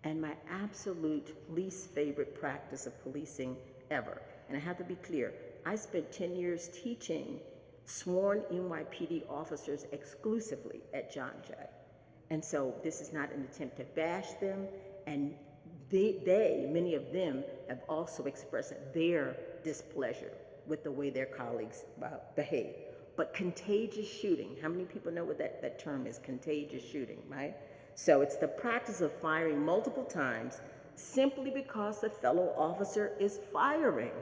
And my absolute least favorite practice of policing ever, and I have to be clear, I spent 10 years teaching sworn NYPD officers exclusively at John Jay. And so this is not an attempt to bash them, and many of them have also expressed their displeasure with the way their colleagues behave. But contagious shooting, how many people know what that term is, contagious shooting, right? So it's the practice of firing multiple times simply because the fellow officer is firing,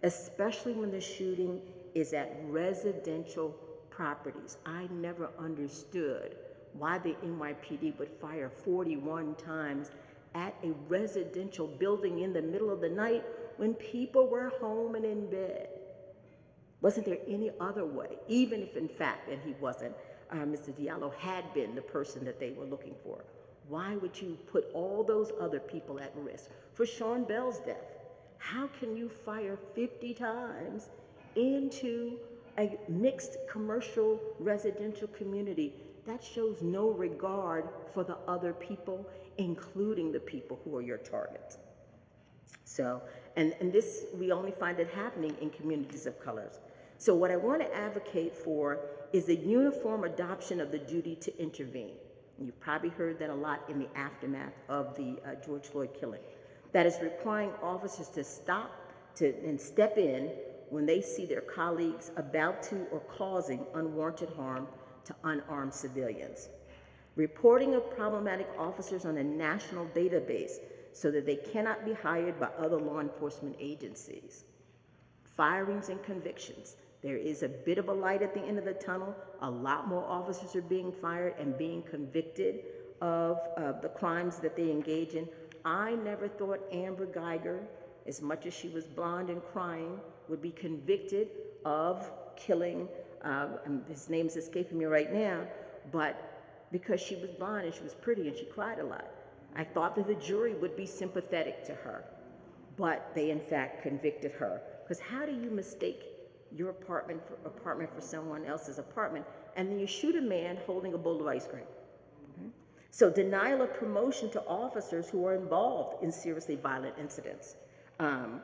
especially when the shooting is at residential properties. I never understood why the NYPD would fire 41 times at a residential building in the middle of the night when people were home and in bed? Wasn't there any other way, even if in fact, and he wasn't, Mr. Diallo had been the person that they were looking for? Why would you put all those other people at risk? For Sean Bell's death, how can you fire 50 times into a mixed commercial residential community? That shows no regard for the other people, including the people who are your targets. So, and this, we only find it happening in communities of colors. So what I want to advocate for is the uniform adoption of the duty to intervene. And you've probably heard that a lot in the aftermath of the George Floyd killing. That is requiring officers to stop and step in when they see their colleagues about to or causing unwarranted harm to unarmed civilians. Reporting of problematic officers on a national database so that they cannot be hired by other law enforcement agencies. Firings and convictions. There is a bit of a light at the end of the tunnel. A lot more officers are being fired and being convicted of the crimes that they engage in. I never thought Amber Geiger, as much as she was blonde and crying, would be convicted of killing, his name's escaping me right now, but because she was blonde and she was pretty and she cried a lot. I thought that the jury would be sympathetic to her, but they in fact convicted her. Because how do you mistake your apartment for someone else's apartment, and then you shoot a man holding a bowl of ice cream? So denial of promotion to officers who are involved in seriously violent incidents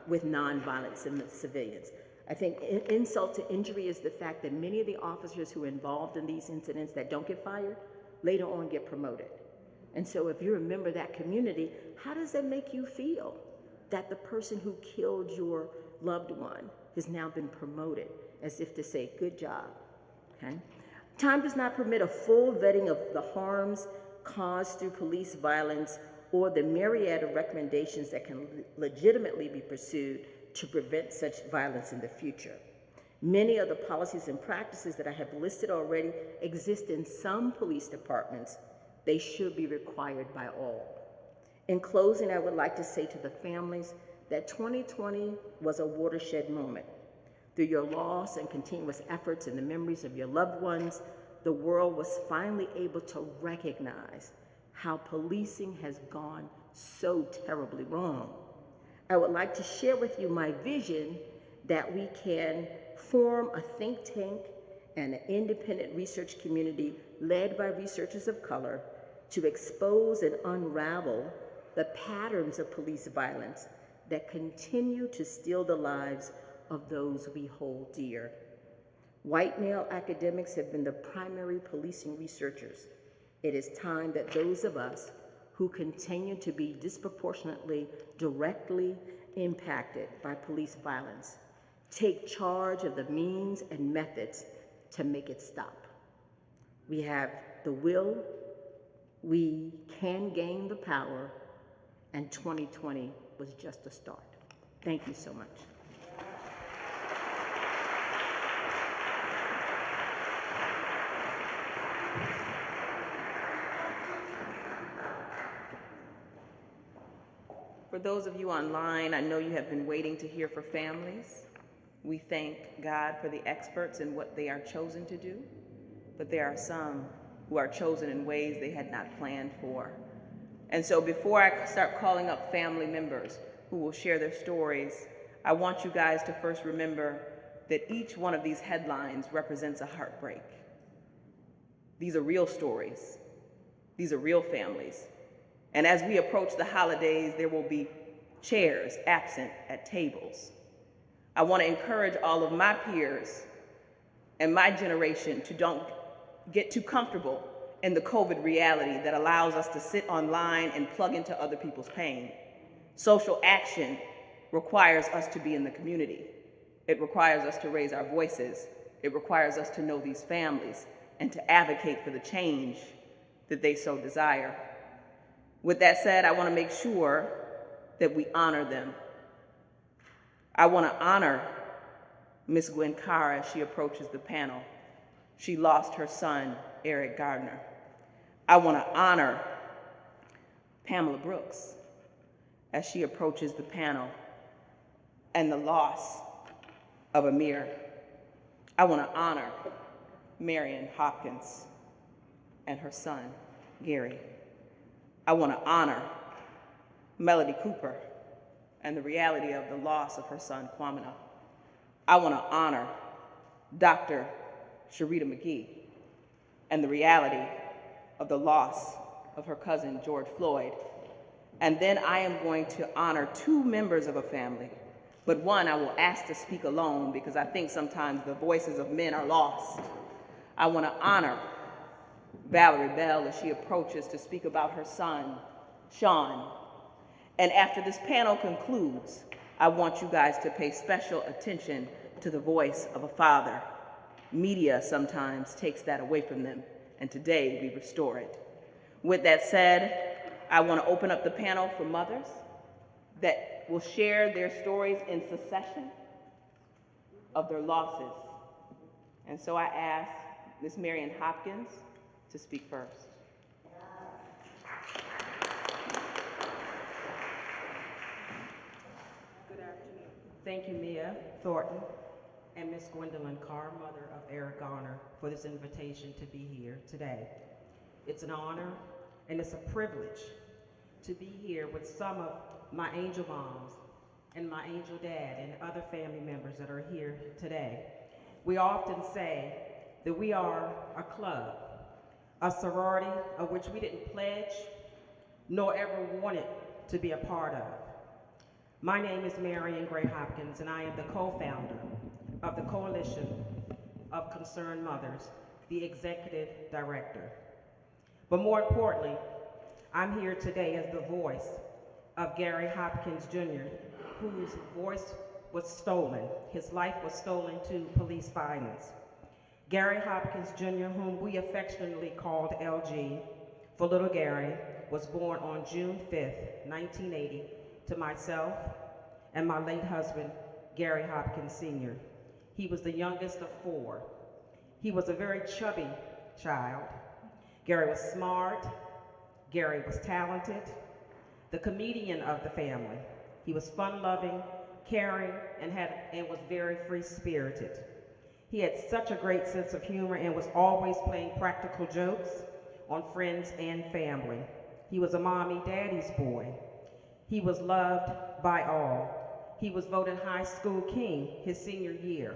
with nonviolent civilians. I think insult to injury is the fact that many of the officers who are involved in these incidents that don't get fired, later on get promoted. And so if you're a member of that community, how does that make you feel that the person who killed your loved one has now been promoted, as if to say, good job, okay? Time does not permit a full vetting of the harms caused through police violence or the myriad of recommendations that can legitimately be pursued to prevent such violence in the future. Many of the policies and practices that I have listed already exist in some police departments. They should be required by all. In closing, I would like to say to the families that 2020 was a watershed moment. Through your loss and continuous efforts in the memories of your loved ones, the world was finally able to recognize how policing has gone so terribly wrong. I would like to share with you my vision that we can form a think tank and an independent research community led by researchers of color to expose and unravel the patterns of police violence that continue to steal the lives of those we hold dear. White male academics have been the primary policing researchers. It is time that those of us who continue to be disproportionately directly impacted by police violence take charge of the means and methods to make it stop. We have the will, we can gain the power, and 2020 was just a start. Thank you so much. For those of you online, I know you have been waiting to hear from families. We thank God for the experts and what they are chosen to do, but there are some who are chosen in ways they had not planned for. And so before I start calling up family members who will share their stories, I want you guys to first remember that each one of these headlines represents a heartbreak. These are real stories. These are real families. And as we approach the holidays, there will be chairs absent at tables. I want to encourage all of my peers and my generation to don't get too comfortable in the COVID reality that allows us to sit online and plug into other people's pain. Social action requires us to be in the community. It requires us to raise our voices. It requires us to know these families and to advocate for the change that they so desire. With that said, I want to make sure that we honor them. I want to honor Ms. Gwen Carr as she approaches the panel. She lost her son, Eric Gardner. I want to honor Pamela Brooks as she approaches the panel. and the loss of Amir. I want to honor Marion Hopkins and her son, Gary. I want to honor Melody Cooper and the reality of the loss of her son, Kwamina. I want to honor Dr. Sharita McGee and the reality of the loss of her cousin, George Floyd. And then I am going to honor two members of a family, but one I will ask to speak alone because I think sometimes the voices of men are lost. I want to honor Valerie Bell as she approaches to speak about her son, Sean. And after this panel concludes, I want you guys to pay special attention to the voice of a father. Media sometimes takes that away from them, and today we restore it. With that said, I want to open up the panel for mothers that will share their stories in succession of their losses. And so I ask Ms. Marion Hopkins to speak first. Good afternoon. Thank you, Mia Thornton and Ms. Gwendolyn Carr, mother of Eric Garner, for this invitation to be here today. It's an honor and it's a privilege to be here with some of my angel moms and my angel dad and other family members that are here today. We often say that we are a club, a sorority of which we didn't pledge nor ever wanted to be a part of. My name is Marion Gray-Hopkins, and I am the co-founder of the Coalition of Concerned Mothers, the executive director. But more importantly, I'm here today as the voice of Gary Hopkins Jr., whose voice was stolen. His life was stolen to police violence. Gary Hopkins Jr., whom we affectionately called LG for little Gary, was born on June 5th, 1980, to myself and my late husband, Gary Hopkins Sr. He was the youngest of four. He was a very chubby child. Gary was smart. Gary was talented, the comedian of the family. He was fun-loving, caring, and was very free-spirited. He had such a great sense of humor and was always playing practical jokes on friends and family. He was a mommy-daddy's boy. He was loved by all. He was voted high school king his senior year.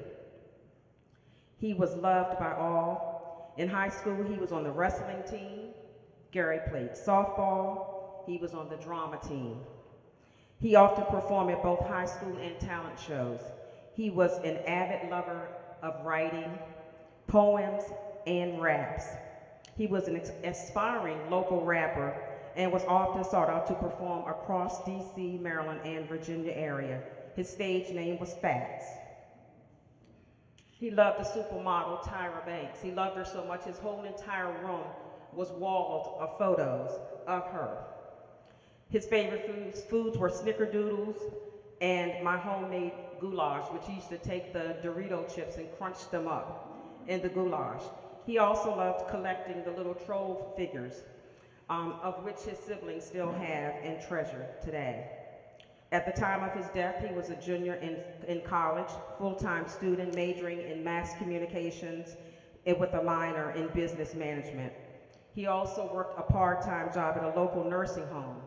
He was loved by all. In high school, he was on the wrestling team. Gary played softball. He was on the drama team. He often performed at both high school and talent shows. He was an avid lover of writing, poems, and raps. He was an aspiring local rapper and was often sought out to perform across DC, Maryland, and Virginia area. His stage name was Fats. He loved the supermodel Tyra Banks. He loved her so much his whole entire room was walled of photos of her. His favorite foods were snickerdoodles and my homemade goulash, which he used to take the Dorito chips and crunch them up in the goulash. He also loved collecting the little troll figures, of which his siblings still have and treasure today. At the time of his death, he was a junior in college, full-time student majoring in mass communications and with a minor in business management. He also worked a part-time job at a local nursing home.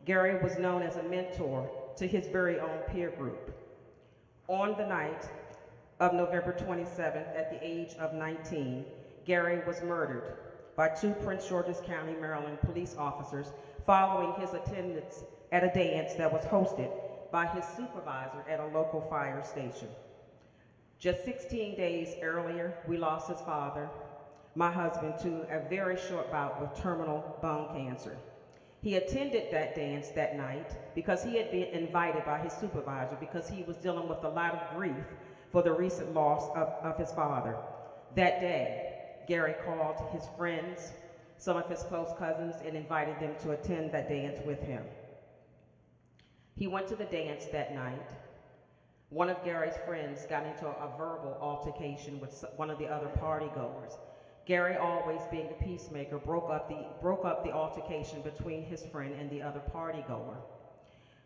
Gary was known as a mentor to his very own peer group. On the night of November 27th, at the age of 19, Gary was murdered by two Prince George's County, Maryland police officers following his attendance at a dance that was hosted by his supervisor at a local fire station. Just 16 days earlier, we lost his father, my husband, to a very short bout with terminal bone cancer. He attended that dance that night because he had been invited by his supervisor because he was dealing with a lot of grief for the recent loss of his father. That day, Gary called his friends, some of his close cousins, and invited them to attend that dance with him. He went to the dance that night. One of Gary's friends got into a verbal altercation with one of the other party goers. Gary, always being the peacemaker, broke up the altercation between his friend and the other party goer.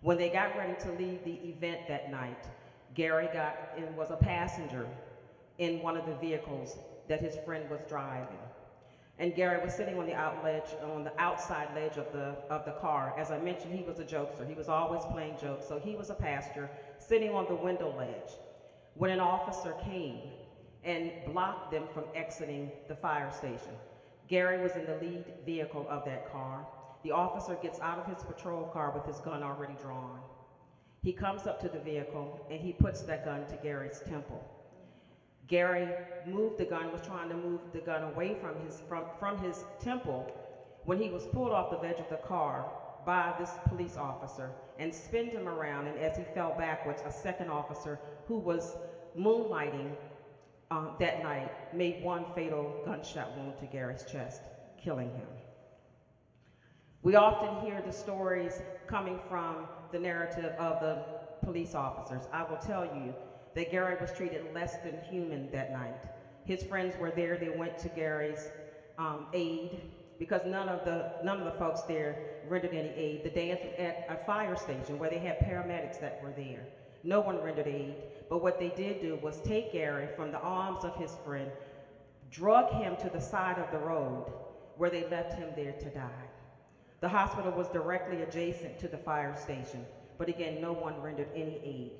When they got ready to leave the event that night, Gary was a passenger in one of the vehicles that his friend was driving. And Gary was sitting on the outside ledge of the car. As I mentioned, he was a jokester. He was always playing jokes. So he was a passenger sitting on the window ledge when an officer came and blocked them from exiting the fire station. Gary was in the lead vehicle of that car. The officer gets out of his patrol car with his gun already drawn. He comes up to the vehicle and he puts that gun to Gary's temple. Gary moved the gun, was trying to move the gun away from his temple when he was pulled off the ledge of the car by this police officer and spinned him around, and as he fell backwards, a second officer who was moonlighting that night made one fatal gunshot wound to Gary's chest, killing him. We often hear the stories coming from the narrative of the police officers. I will tell you that Gary was treated less than human that night. His friends were there. They went to Gary's aid because none of the folks there rendered any aid. The dance was at a fire station where they had paramedics that were there. No one rendered aid, but what they did do was take Gary from the arms of his friend, drug him to the side of the road where they left him there to die. The hospital was directly adjacent to the fire station, but again, no one rendered any aid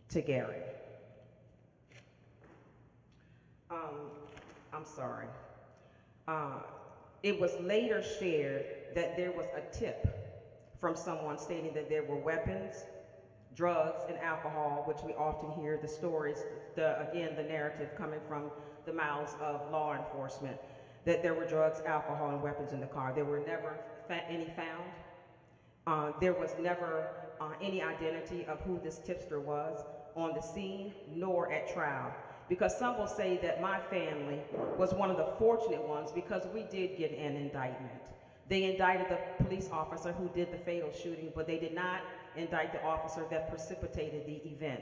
to Gary. I'm sorry. It was later shared that there was a tip from someone stating that there were weapons, drugs, and alcohol, which we often hear the stories, the narrative coming from the mouths of law enforcement, that there were drugs, alcohol, and weapons in the car. There were never any found. There was never any identity of who this tipster was on the scene, nor at trial. Because some will say that my family was one of the fortunate ones because we did get an indictment. They indicted the police officer who did the fatal shooting, but they did not indict the officer that precipitated the event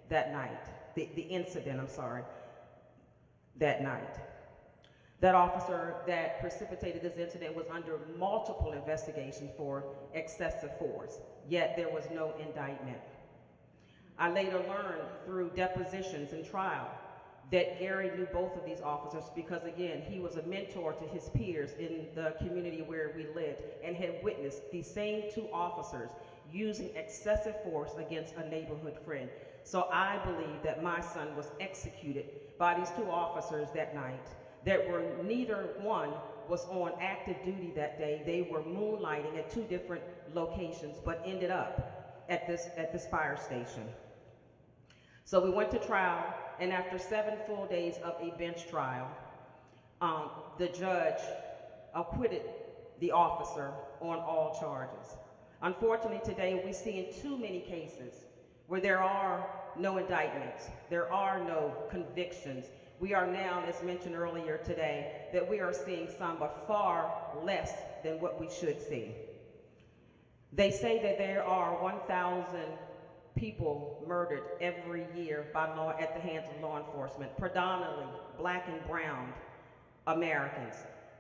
that night, the incident, that night. That officer that precipitated this incident was under multiple investigations for excessive force, yet there was no indictment. I later learned through depositions and trial that Gary knew both of these officers because, again, he was a mentor to his peers in the community where we lived and had witnessed these same two officers using excessive force against a neighborhood friend. So I believe that my son was executed by these two officers that night that were neither one was on active duty that day. They were moonlighting at two different locations, but ended up at this fire station. So we went to trial, and after 7 full days of a bench trial, the judge acquitted the officer on all charges. Unfortunately, today we see in too many cases where there are no indictments, there are no convictions. We are now, as mentioned earlier today, that we are seeing some, but far less than what we should see. They say that there are 1,000 people murdered every year by law at the hands of law enforcement, predominantly Black and brown Americans.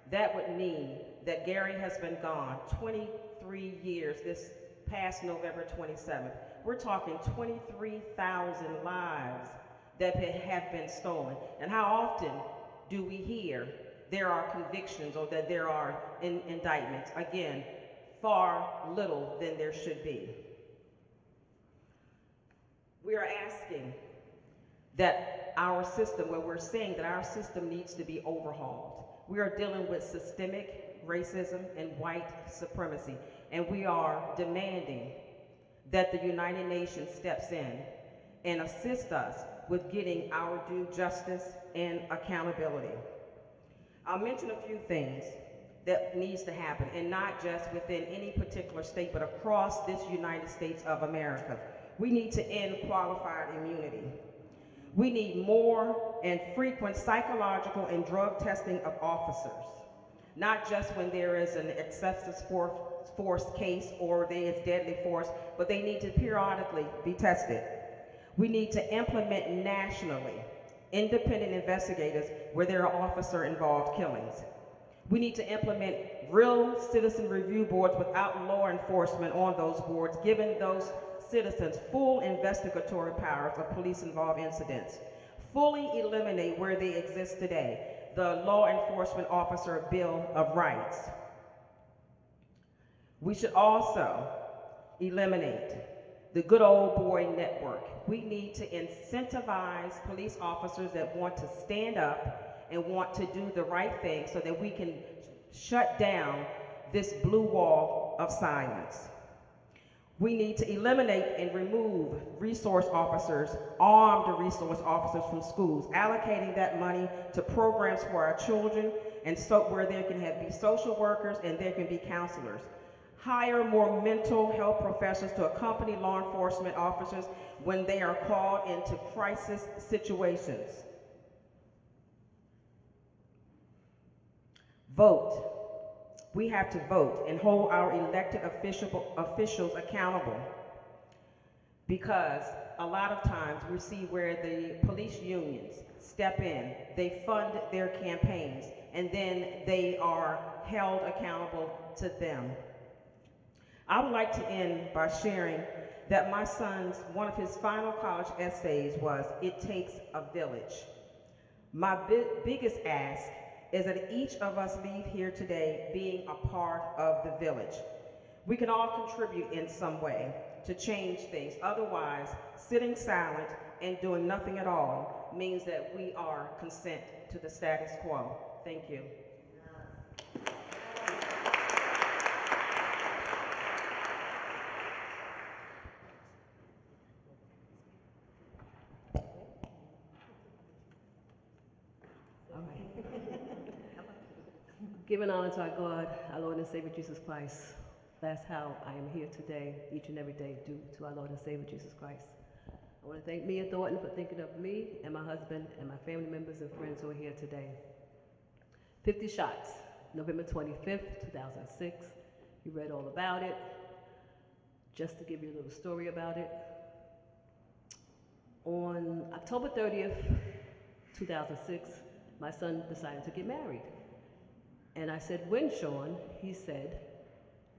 That would mean that Gary has been gone 23 years this past November 27th. We're talking 23,000 lives that have been stolen. And how often do we hear there are convictions or that there are indictments? Again, far little than there should be. We are asking that our system, where we're saying that our system needs to be overhauled. We are dealing with systemic racism and white supremacy, and we are demanding that the United Nations steps in and assist us with getting our due justice and accountability. I'll mention a few things that needs to happen, and not just within any particular state, but across this United States of America. We need to end qualified immunity. We need more and frequent psychological and drug testing of officers, not just when there is an excessive force case or there is deadly force, but they need to periodically be tested. We need to implement nationally independent investigators where there are officer-involved killings. We need to implement real citizen review boards without law enforcement on those boards, giving those citizens full investigatory powers of police-involved incidents, fully eliminate where they exist today, the Law Enforcement Officer Bill of Rights. We should also eliminate the good old boy network. We need to incentivize police officers that want to stand up and want to do the right thing so that we can shut down this blue wall of silence. We need to eliminate and remove resource officers, armed resource officers from schools, allocating that money to programs for our children and so where there can be social workers and there can be counselors. Hire more mental health professionals to accompany law enforcement officers when they are called into crisis situations. Vote. We have to vote and hold our elected officials accountable, because a lot of times we see where the police unions step in, they fund their campaigns, and then they are held accountable to them. I would like to end by sharing that my son's, one of his final college essays was, "It takes a village." My biggest ask is that each of us leave here today being a part of the village. We can all contribute in some way to change things. Otherwise, sitting silent and doing nothing at all means that we are consent to the status quo. Thank you. Giving honor to our God, our Lord and Savior Jesus Christ. That's how I am here today, each and every day, due to our Lord and Savior Jesus Christ. I want to thank Mia Thornton for thinking of me and my husband and my family members and friends who are here today. 50 shots, November 25th, 2006. You read all about it. Just to give you a little story about it. On October 30th, 2006, my son decided to get married. And I said, "When, Sean?" He said,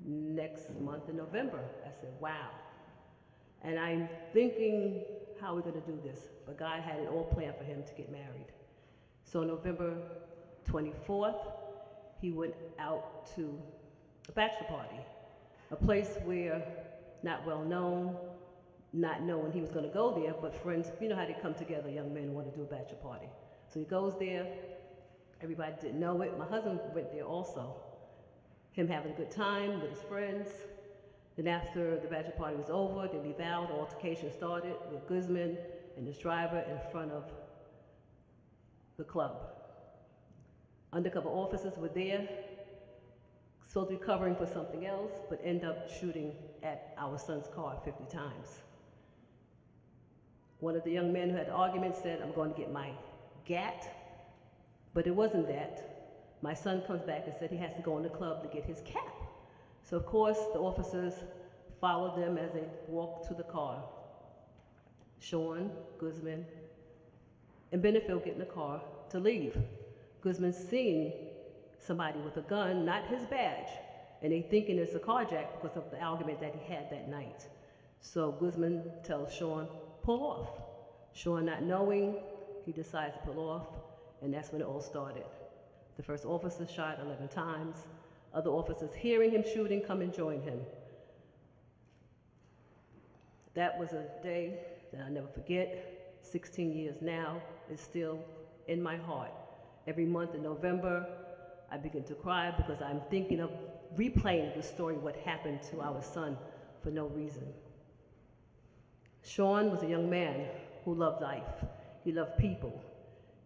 "Next month in November." I said, "Wow." And I'm thinking, how are we going to do this? But God had it all planned for him to get married. So November 24th, he went out to a bachelor party, a place where not well known, not knowing he was going to go there, but friends, you know how they come together, young men want to do a bachelor party. So he goes there. Everybody didn't know it. My husband went there also. Him having a good time with his friends. Then after the bachelor party was over, they leave out, the altercation started with Guzman and his driver in front of the club. Undercover officers were there, supposed to be covering for something else, but end up shooting at our son's car 50 times. One of the young men who had the argument said, "I'm going to get my gat." But it wasn't that. My son comes back and said he has to go in the club to get his cap. So of course, the officers followed them as they walked to the car. Sean, Guzman, and Benefield get in the car to leave. Guzman seeing somebody with a gun, not his badge, and they thinking it's a carjack because of the argument that he had that night. So Guzman tells Sean, "Pull off." Sean, not knowing, he decides to pull off. And that's when it all started. The first officer shot 11 times. Other officers hearing him shooting come and join him. That was a day that I'll never forget. 16 years now, is still in my heart. Every month in November, I begin to cry because I'm thinking of replaying the story, what happened to our son for no reason. Sean was a young man who loved life. He loved people.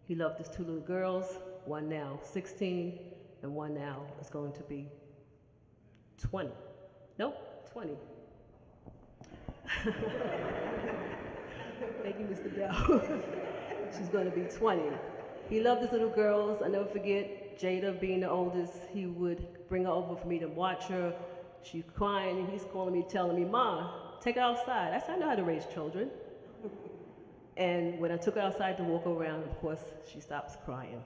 He loved his two little girls, one now 16, and one now is going to be 20. Nope, 20. Thank you, Mr. Bell. She's going to be 20. He loved his little girls. I never forget Jada being the oldest. He would bring her over for me to watch her. She's crying, and he's calling me, telling me, "Ma, take her outside." I said, "I know how to raise children." And when I took her outside to walk around, of course, she stops crying.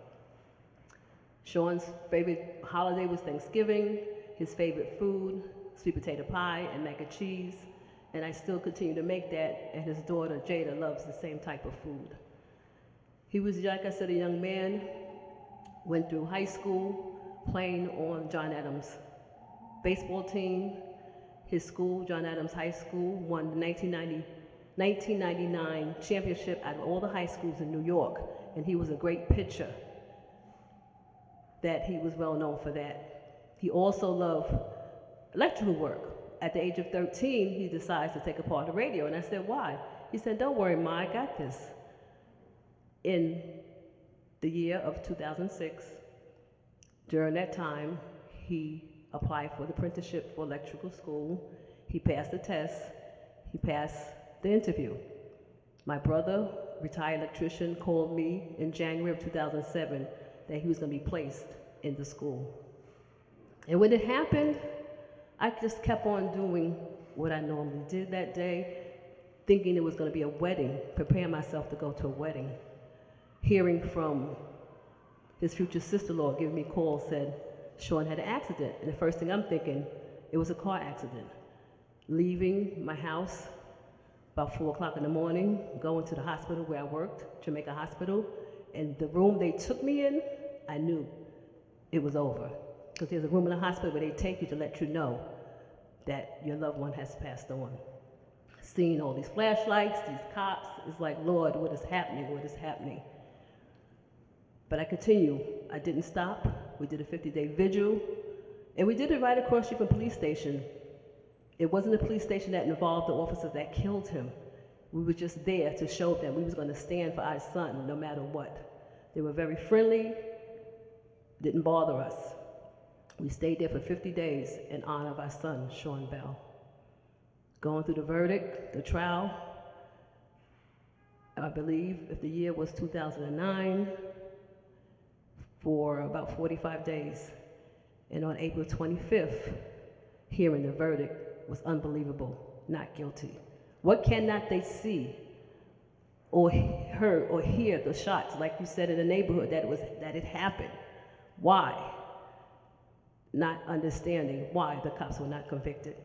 Sean's favorite holiday was Thanksgiving. His favorite food, sweet potato pie and mac and cheese. and I still continue to make that, and his daughter, Jada, loves the same type of food. He was, like I said, a young man, went through high school playing on John Adams' baseball team. His school, John Adams High School, won the 1999 championship out of all the high schools in New York, and he was a great pitcher. That he was well known for that. He also loved electrical work. At the age of 13, he decides to take apart the radio, and I said, why? He said, don't worry, Ma, I got this. In the year of 2006, during that time, he applied for the apprenticeship for electrical school. He passed the test. He passed the interview. My brother, retired electrician, called me in January of 2007 that he was going to be placed in the school. And when it happened, I just kept on doing what I normally did that day, thinking it was going to be a wedding, preparing myself to go to a wedding. Hearing from his future sister-in-law giving me a call, said Sean had an accident. And the first thing I'm thinking, it was a car accident. Leaving my house about 4 o'clock in the morning, going to the hospital where I worked, Jamaica Hospital, and the room they took me in, I knew it was over. Because there's a room in the hospital where they take you to let you know that your loved one has passed on. Seeing all these flashlights, these cops, it's like, Lord, what is happening? What is happening? But I continue. I didn't stop. We did a 50-day vigil, and we did it right across the street from the police station. It wasn't a police station that involved the officers that killed him. We were just there to show them we was going to stand for our son no matter what. They were very friendly, didn't bother us. We stayed there for 50 days in honor of our son, Sean Bell. Going through the verdict, the trial, I believe if the year was 2009, for about 45 days. And on April 25th, hearing the verdict was unbelievable, not guilty. What cannot they see or hear or hear the shots, like you said in the neighborhood, that it happened? Why? Not understanding why the cops were not convicted.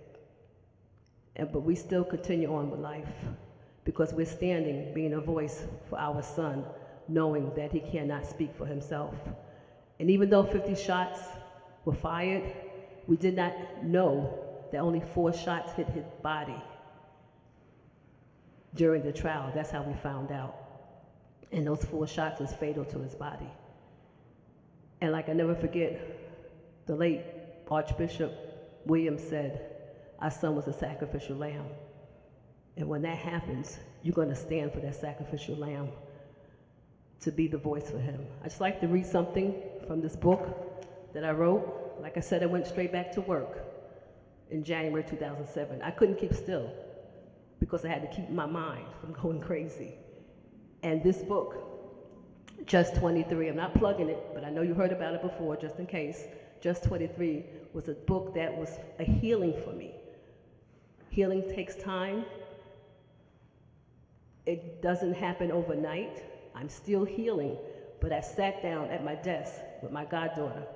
But we still continue on with life because we're standing, being a voice for our son, knowing that he cannot speak for himself. And even though 50 shots were fired, we did not know that only 4 shots hit his body during the trial. That's how we found out. And those 4 shots was fatal to his body. And like I never forget, the late Archbishop Williams said, our son was a sacrificial lamb. And when that happens, you're going to stand for that sacrificial lamb to be the voice for him. I just like to read something from this book that I wrote. Like I said, I went straight back to work in January 2007. I couldn't keep still because I had to keep my mind from going crazy. And this book, Just 23, I'm not plugging it, but I know you heard about it before, just in case. Just 23 was a book that was a healing for me. Healing takes time. It doesn't happen overnight. I'm still healing, but I sat down at my desk with my goddaughter.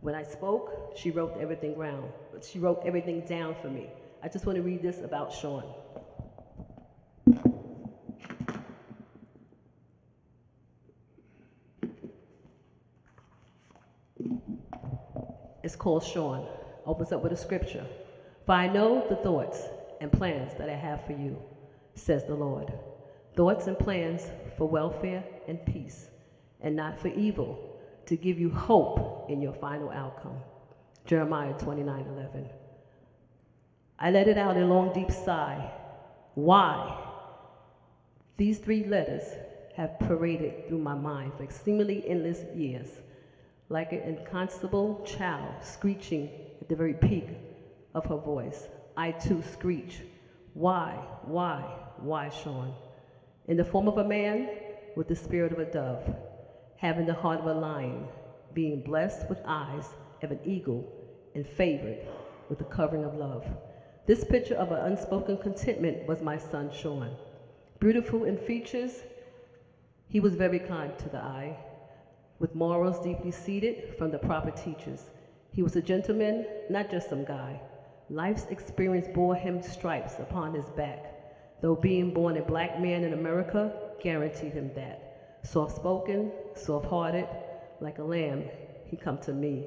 When I spoke, she wrote everything down. She wrote everything down for me. I just want to read this about Sean. It's called Sean. Opens up with a scripture. For I know the thoughts and plans that I have for you, says the Lord. Thoughts and plans for welfare and peace, and not for evil, to give you hope in your final outcome. Jeremiah 29:11. I let it out in a long, deep sigh. Why? These 3 letters have paraded through my mind for seemingly endless years, like an inconsolable child screeching at the very peak of her voice. I too screech. Why, Sean? In the form of a man with the spirit of a dove, having the heart of a lion, being blessed with eyes of an eagle and favored with the covering of love. This picture of an unspoken contentment was my son Sean. Beautiful in features, he was very kind to the eye, with morals deeply seated from the proper teachers. He was a gentleman, not just some guy, Life's experience bore him stripes upon his back, though being born a black man in America guaranteed him that. Soft-spoken, soft-hearted, like a lamb, he come to me,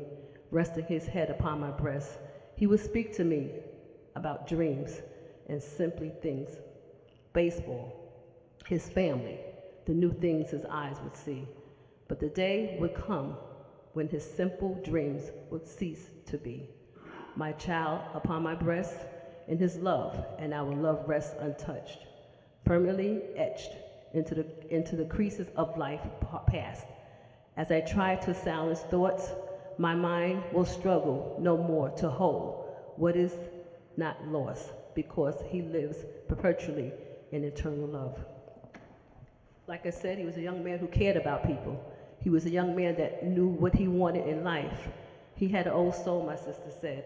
resting his head upon my breast. He would speak to me about dreams and simply things, baseball, his family, the new things his eyes would see. But the day would come when his simple dreams would cease to be. My child upon my breast, in his love, and our love rests untouched, permanently etched into the creases of life past. As I try to silence thoughts, my mind will struggle no more to hold what is not lost, because he lives perpetually in eternal love. Like I said, he was a young man who cared about people. He was a young man that knew what he wanted in life. He had an old soul, my sister said.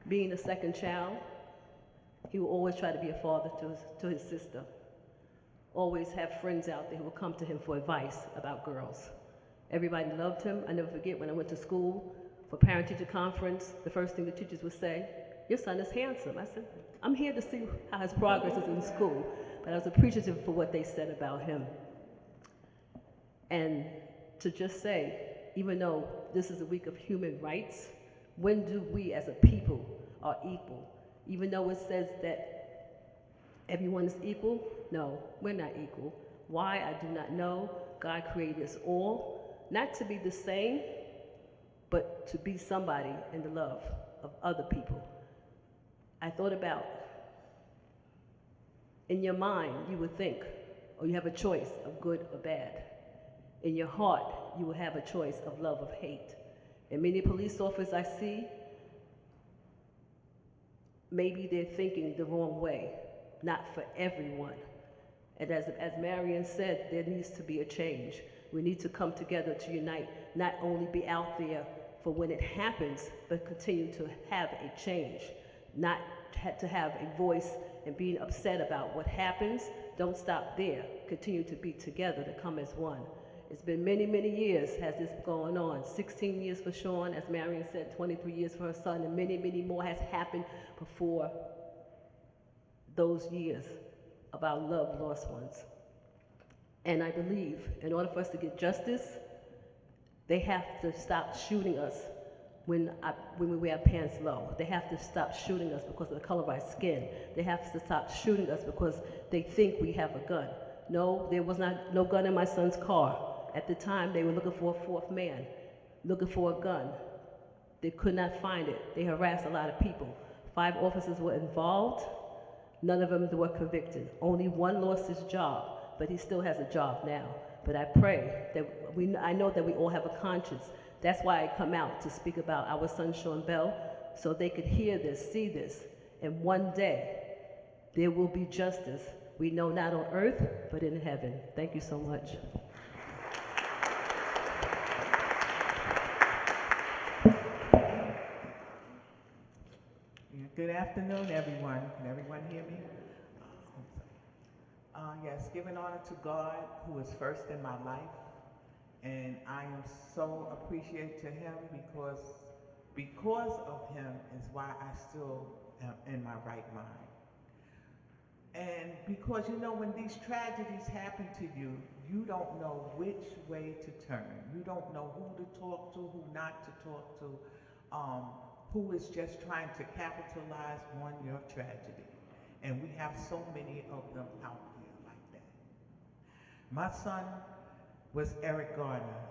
Being the second child, he would always try to be a father to his sister. Always have friends out there who would come to him for advice about girls. Everybody loved him. I never forget when I went to school for parent-teacher conference, the first thing the teachers would say, "Your son is handsome." I said, "I'm here to see how his progress is in school." But I was appreciative for what they said about him. And to just say, even though this is a week of human rights, when do we as a people are equal? Even though it says that everyone is equal, no, we're not equal. Why, I do not know. God created us all, not to be the same, but to be somebody in the love of other people. I thought about, in your mind, you would think, or you have a choice of good or bad. In your heart, you will have a choice of love or hate. And many police officers I see, maybe they're thinking the wrong way, not for everyone. And as Marion said, there needs to be a change. We need to come together to unite, not only be out there for when it happens, but continue to have a change, not to have a voice and being upset about what happens. Don't stop there. Continue to be together, to come as one. It's been many, many years has this going on. 16 years for Sean, as Marion said, 23 years for her son, and many, many more has happened before those years of our loved lost ones. And I believe in order for us to get justice, they have to stop shooting us when we wear pants low. They have to stop shooting us because of the color of our skin. They have to stop shooting us because they think we have a gun. No, there was no gun in my son's car. At the time, they were looking for a fourth man, looking for a gun. They could not find it. They harassed a lot of people. 5 officers were involved. None of them were convicted. Only one lost his job, but he still has a job now. But I pray that I know that we all have a conscience. That's why I come out to speak about our son Sean Bell, so they could hear this, see this, and one day there will be justice. We know not on earth, but in heaven. Thank you so much. Good afternoon, everyone. Can everyone hear me? Yes, giving honor to God, who is first in my life. And I am so appreciative to him because of him is why I still am in my right mind. And because, you know, when these tragedies happen to you, you don't know which way to turn. You don't know who to talk to, who not to talk to, who is just trying to capitalize on your tragedy. And we have so many of them out there like that. My son was Eric Gardner.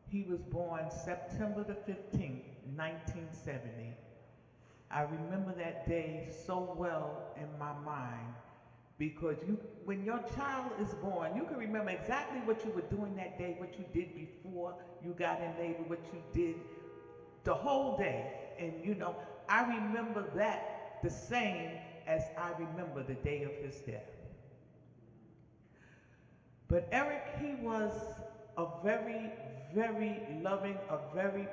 He was born September the 15th, 1970. I remember that day so well in my mind because when your child is born, you can remember exactly what you were doing that day, what you did before you got in labor, what you did the whole day. And you know, I remember that the same as I remember the day of his death. But Eric, he was a very, very loving, a very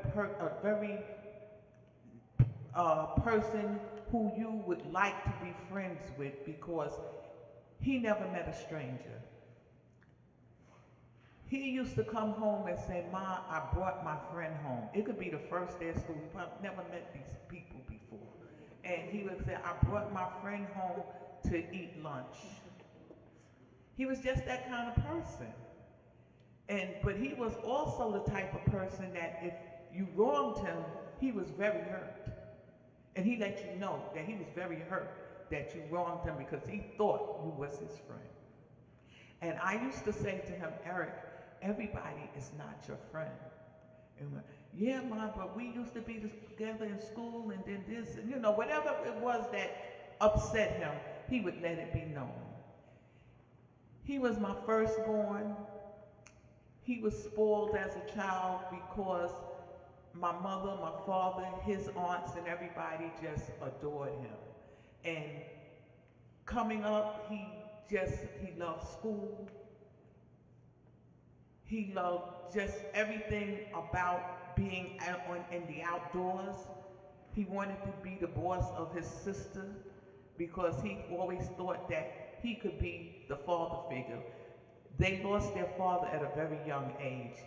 person who you would like to be friends with because he never met a stranger. He used to come home and say, "Ma, I brought my friend home." It could be the first day of school. He probably never met these people before. And he would say, I brought my friend home to eat lunch. He was just that kind of person. But he was also the type of person that if you wronged him, he was very hurt. And he let you know that he was very hurt that you wronged him because he thought you was his friend. And I used to say to him, Eric, everybody is not your friend. And went, yeah, Mom, but we used to be together in school and then this, and whatever it was that upset him, he would let it be known. He was my firstborn. He was spoiled as a child because my mother, my father, his aunts, and everybody just adored him. And coming up, he loved school. He loved just everything about being out in the outdoors. He wanted to be the boss of his sister because he always thought that he could be the father figure. They lost their father at a very young age.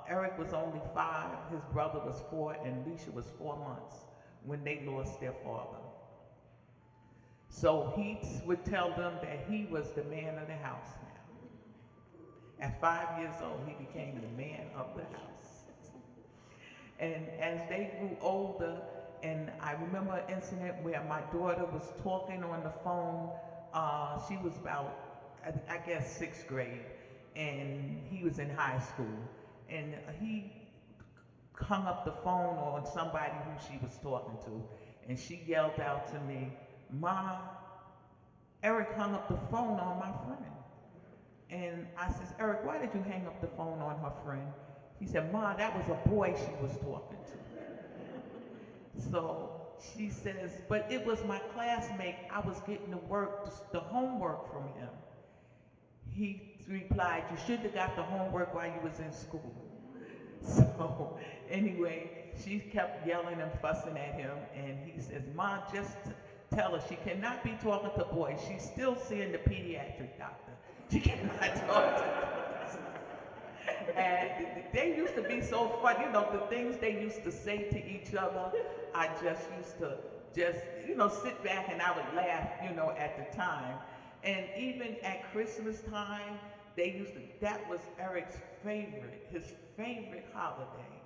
Eric was only 5, his brother was 4, and Leisha was 4 months when they lost their father. So he would tell them that he was the man of the house now. At 5 years old, he became the man of the house. And as they grew older, and I remember an incident where my daughter was talking on the phone. She was about, I guess, 6th grade, and he was in high school. And he hung up the phone on somebody who she was talking to, and she yelled out to me, Ma, Eric hung up the phone on my friend. And I says, Eric, why did you hang up the phone on her friend? He said, Ma, that was a boy she was talking to. So she says, but it was my classmate. I was getting the homework from him. He replied, you should have got the homework while you was in school. So anyway, she kept yelling and fussing at him, and he says, Ma, just tell her she cannot be talking to boys. She's still seeing the pediatric doctor. She cannot talk to boys. And they used to be so fun, the things they used to say to each other. I just used to sit back and I would laugh, at the time. And even at Christmas time, that was Eric's his favorite holiday.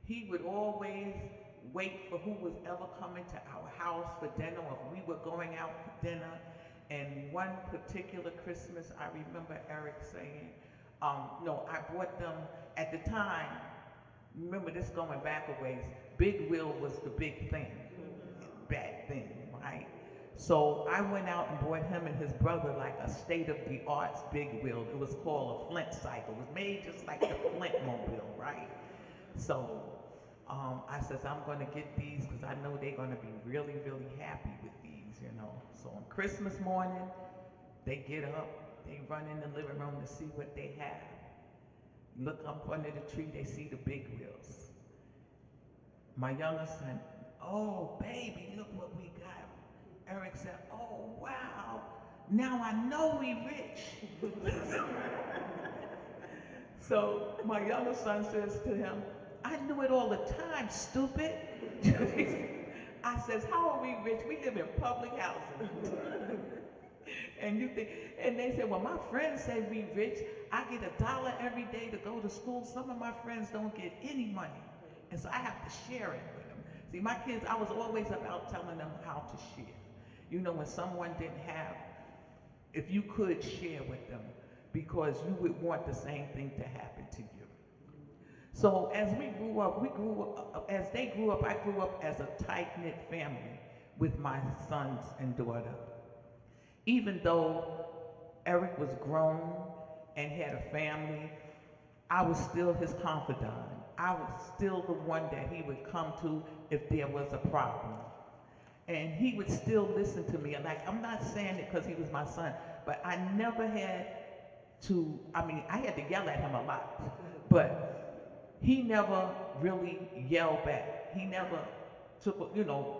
He would always wait for who was ever coming to our house for dinner, or if we were going out for dinner. And one particular Christmas, I remember Eric saying, I bought them, at the time, remember this going back a ways, Big Wheel was the big thing back then, right? So I went out and bought him and his brother like a state-of-the-art big wheel. It was called a Flint cycle. It was made just like the Flint mobile, right? So I says, I'm gonna get these because I know they're gonna be really, really happy with these, So on Christmas morning, they get up, they run in the living room to see what they have. Look up under the tree, they see the big wheels. My younger son, oh baby, look what we got. Eric said, oh wow, now I know we rich. So my younger son says to him, I knew it all the time, stupid. I says, how are we rich? We live in public housing. And they said, well, my friends say we rich. I get $1 every day to go to school. Some of my friends don't get any money. And so I have to share it with them. See, my kids, I was always about telling them how to share. When someone didn't have, if you could share with them, because you would want the same thing to happen to you. So as they grew up, I grew up as a tight-knit family with my sons and daughter. Even though Eric was grown and had a family, I was still his confidant. I was still the one that he would come to if there was a problem. And he would still listen to me. Like, I'm not saying it because he was my son, but I never had to, I had to yell at him a lot, but he never really yelled back. He never took,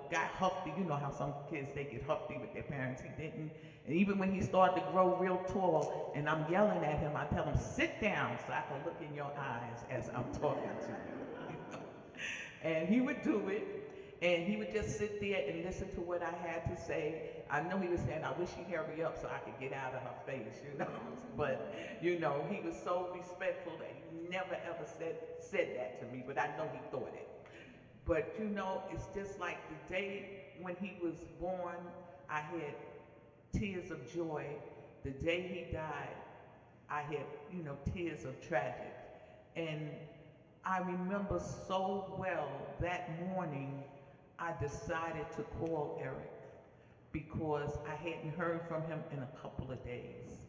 got huffy. You know how some kids, they get huffy with their parents. He didn't. And even when he started to grow real tall and I'm yelling at him, I tell him, sit down so I can look in your eyes as I'm talking to you. And he would do it. And he would just sit there and listen to what I had to say. I know he was saying, I wish she'd hurry up so I could get out of her face, you know. But, you know, he was so respectful that he never ever said that to me, but I know he thought it. But, you know, it's just like the day when he was born, I had tears of joy. The day he died, I had, you know, tears of tragic. And I remember so well that morning, I decided to call Eric because I hadn't heard from him in a couple of days.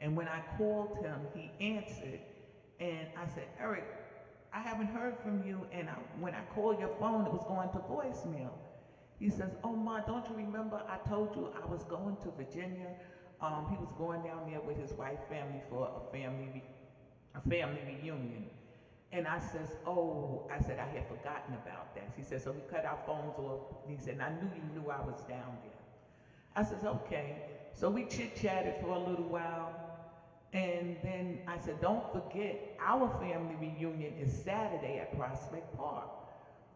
And when I called him, he answered, and I said, Eric, I haven't heard from you, and when I called your phone, it was going to voicemail. He says, oh, Ma, don't you remember I told you I was going to Virginia? He was going down there with his wife family for a family reunion. And I says, oh, I said, I had forgotten about that. He said, so we cut our phones off. He said, I knew you knew I was down there. I says, okay. So we chit-chatted for a little while. And then I said, don't forget, our family reunion is Saturday at Prospect Park.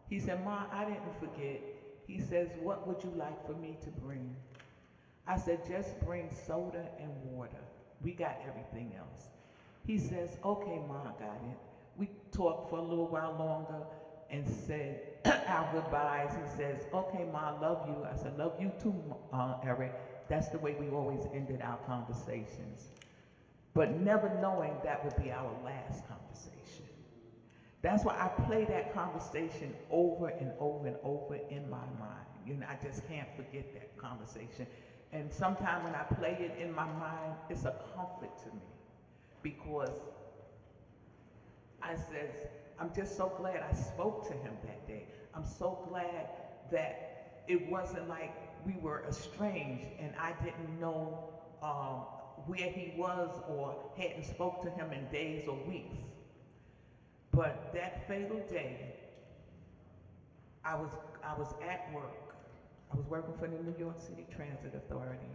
He said, Ma, I didn't forget. He says, what would you like for me to bring? I said, just bring soda and water. We got everything else. He says, okay, Ma, I got it. We talked for a little while longer and said our goodbyes. He says, okay, Ma, I love you. I said, love you too, Eric. That's the way we always ended our conversations. But never knowing that would be our last conversation. That's why I play that conversation over and over and over in my mind. You know, I just can't forget that conversation. And sometimes when I play it in my mind, it's a comfort to me because I says, I'm just so glad I spoke to him that day. I'm so glad that it wasn't like we were estranged and I didn't know where he was or hadn't spoke to him in days or weeks. But that fatal day, I was at work. I was working for the New York City Transit Authority.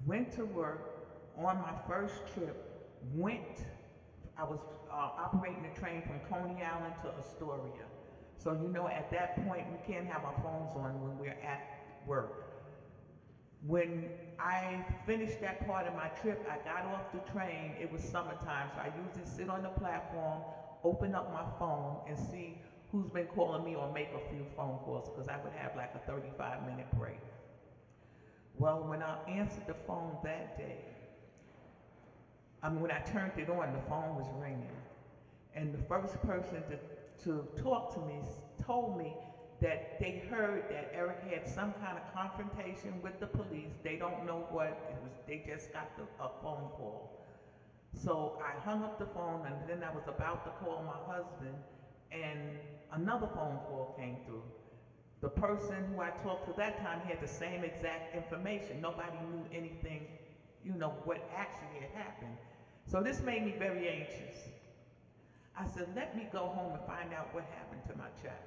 Went to work on my first trip, I was operating a train from Coney Island to Astoria. So you know at that point we can't have our phones on when we're at work. When I finished that part of my trip, I got off the train, it was summertime, so I usually sit on the platform, open up my phone and see who's been calling me or make a few phone calls because I would have like a 35-minute break. Well, when I answered the phone that day, when I turned it on, the phone was ringing. And the first person to talk to me told me that they heard that Eric had some kind of confrontation with the police. They don't know what it was. They just got a phone call. So I hung up the phone and then I was about to call my husband and another phone call came through. The person who I talked to that time had the same exact information. Nobody knew anything, you know, what actually had happened. So this made me very anxious. I said, let me go home and find out what happened to my child.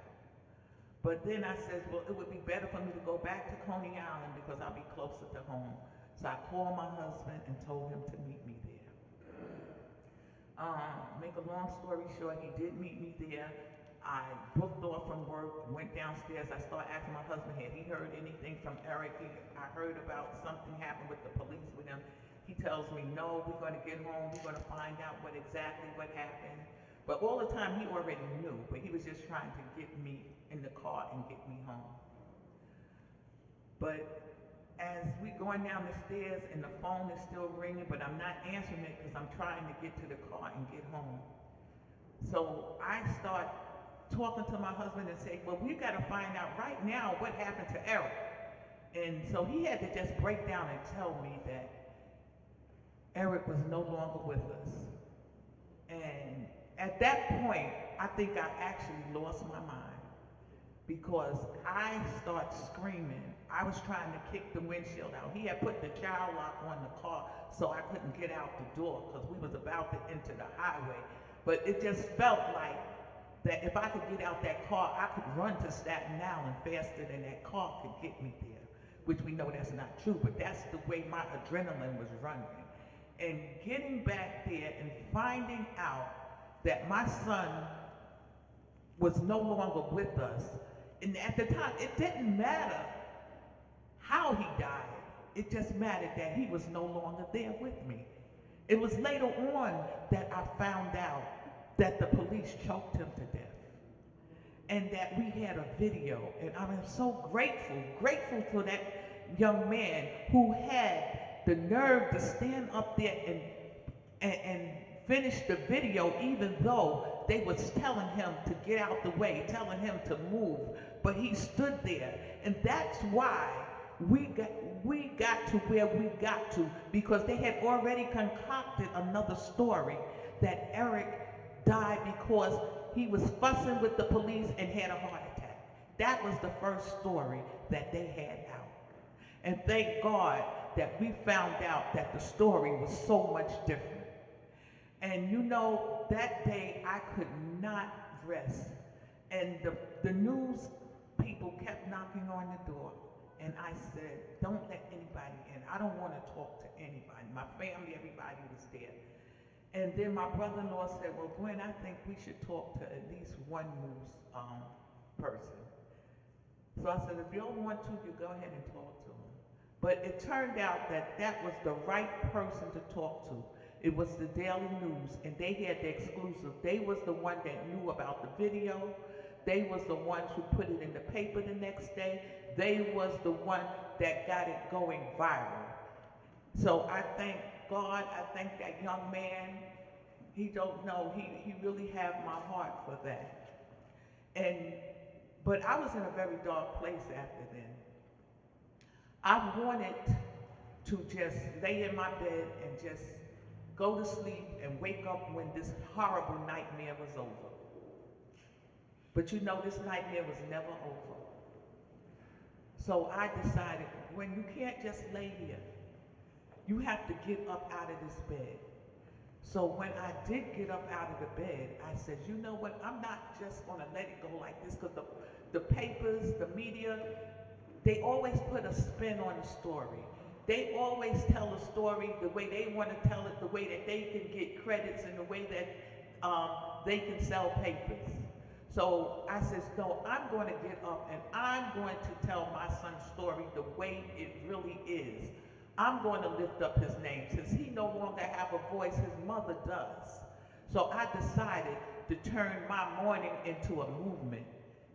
But then I said, well, it would be better for me to go back to Coney Island because I'll be closer to home. So I called my husband and told him to meet me there. Make a long story short, he did meet me there. I booked off from work, went downstairs. I started asking my husband, had he heard anything from Eric? I heard about something happened with the police with him. He tells me, no, we're going to get home. We're going to find out what happened. But all the time he already knew, but he was just trying to get me in the car and get me home. But as we going down the stairs and the phone is still ringing, but I'm not answering it because I'm trying to get to the car and get home. So I start talking to my husband and say, well, we got to find out right now what happened to Eric. And so he had to just break down and tell me that Eric was no longer with us. And at that point, I think I actually lost my mind because I started screaming. I was trying to kick the windshield out. He had put the child lock on the car so I couldn't get out the door because we was about to enter the highway. But it just felt like that if I could get out that car, I could run to Staten Island faster than that car could get me there, which we know that's not true, but that's the way my adrenaline was running. And getting back there and finding out that my son was no longer with us, And at the time, it didn't matter how he died. It just mattered that he was no longer there with me. It was later on that I found out that the police choked him to death and that we had a video. And I'm so grateful for that young man who had the nerve to stand up there and finish the video, even though they was telling him to get out the way, telling him to move, but he stood there. And that's why we got to where we got to, because they had already concocted another story that Eric died because he was fussing with the police and had a heart attack. That was the first story that they had out. And thank God that we found out that the story was so much different. And you know, that day I could not rest. And the news people kept knocking on the door. And I said, don't let anybody in. I don't want to talk to anybody. My family, everybody was there. And then my brother-in-law said, well, Gwen, I think we should talk to at least one news person. So I said, if you don't want to, you go ahead and talk to him. But it turned out that that was the right person to talk to. It was the Daily News, and they had the exclusive. They was the one that knew about the video. They was the ones who put it in the paper the next day. They was the one that got it going viral. So I thank God, I thank that young man. He don't know, he really have my heart for that. But I was in a very dark place after then. I wanted to just lay in my bed and just go to sleep and wake up when this horrible nightmare was over. But you know, this nightmare was never over. So I decided, when you can't just lay here, you have to get up out of this bed. So when I did get up out of the bed, I said, you know what, I'm not just gonna let it go like this, because the papers, the media, they always put a spin on the story. They always tell a story the way they want to tell it, the way that they can get credits, and the way that they can sell papers. So I said, no, I'm going to get up and I'm going to tell my son's story the way it really is. I'm going to lift up his name. Since he no longer have a voice, his mother does. So I decided to turn my mourning into a movement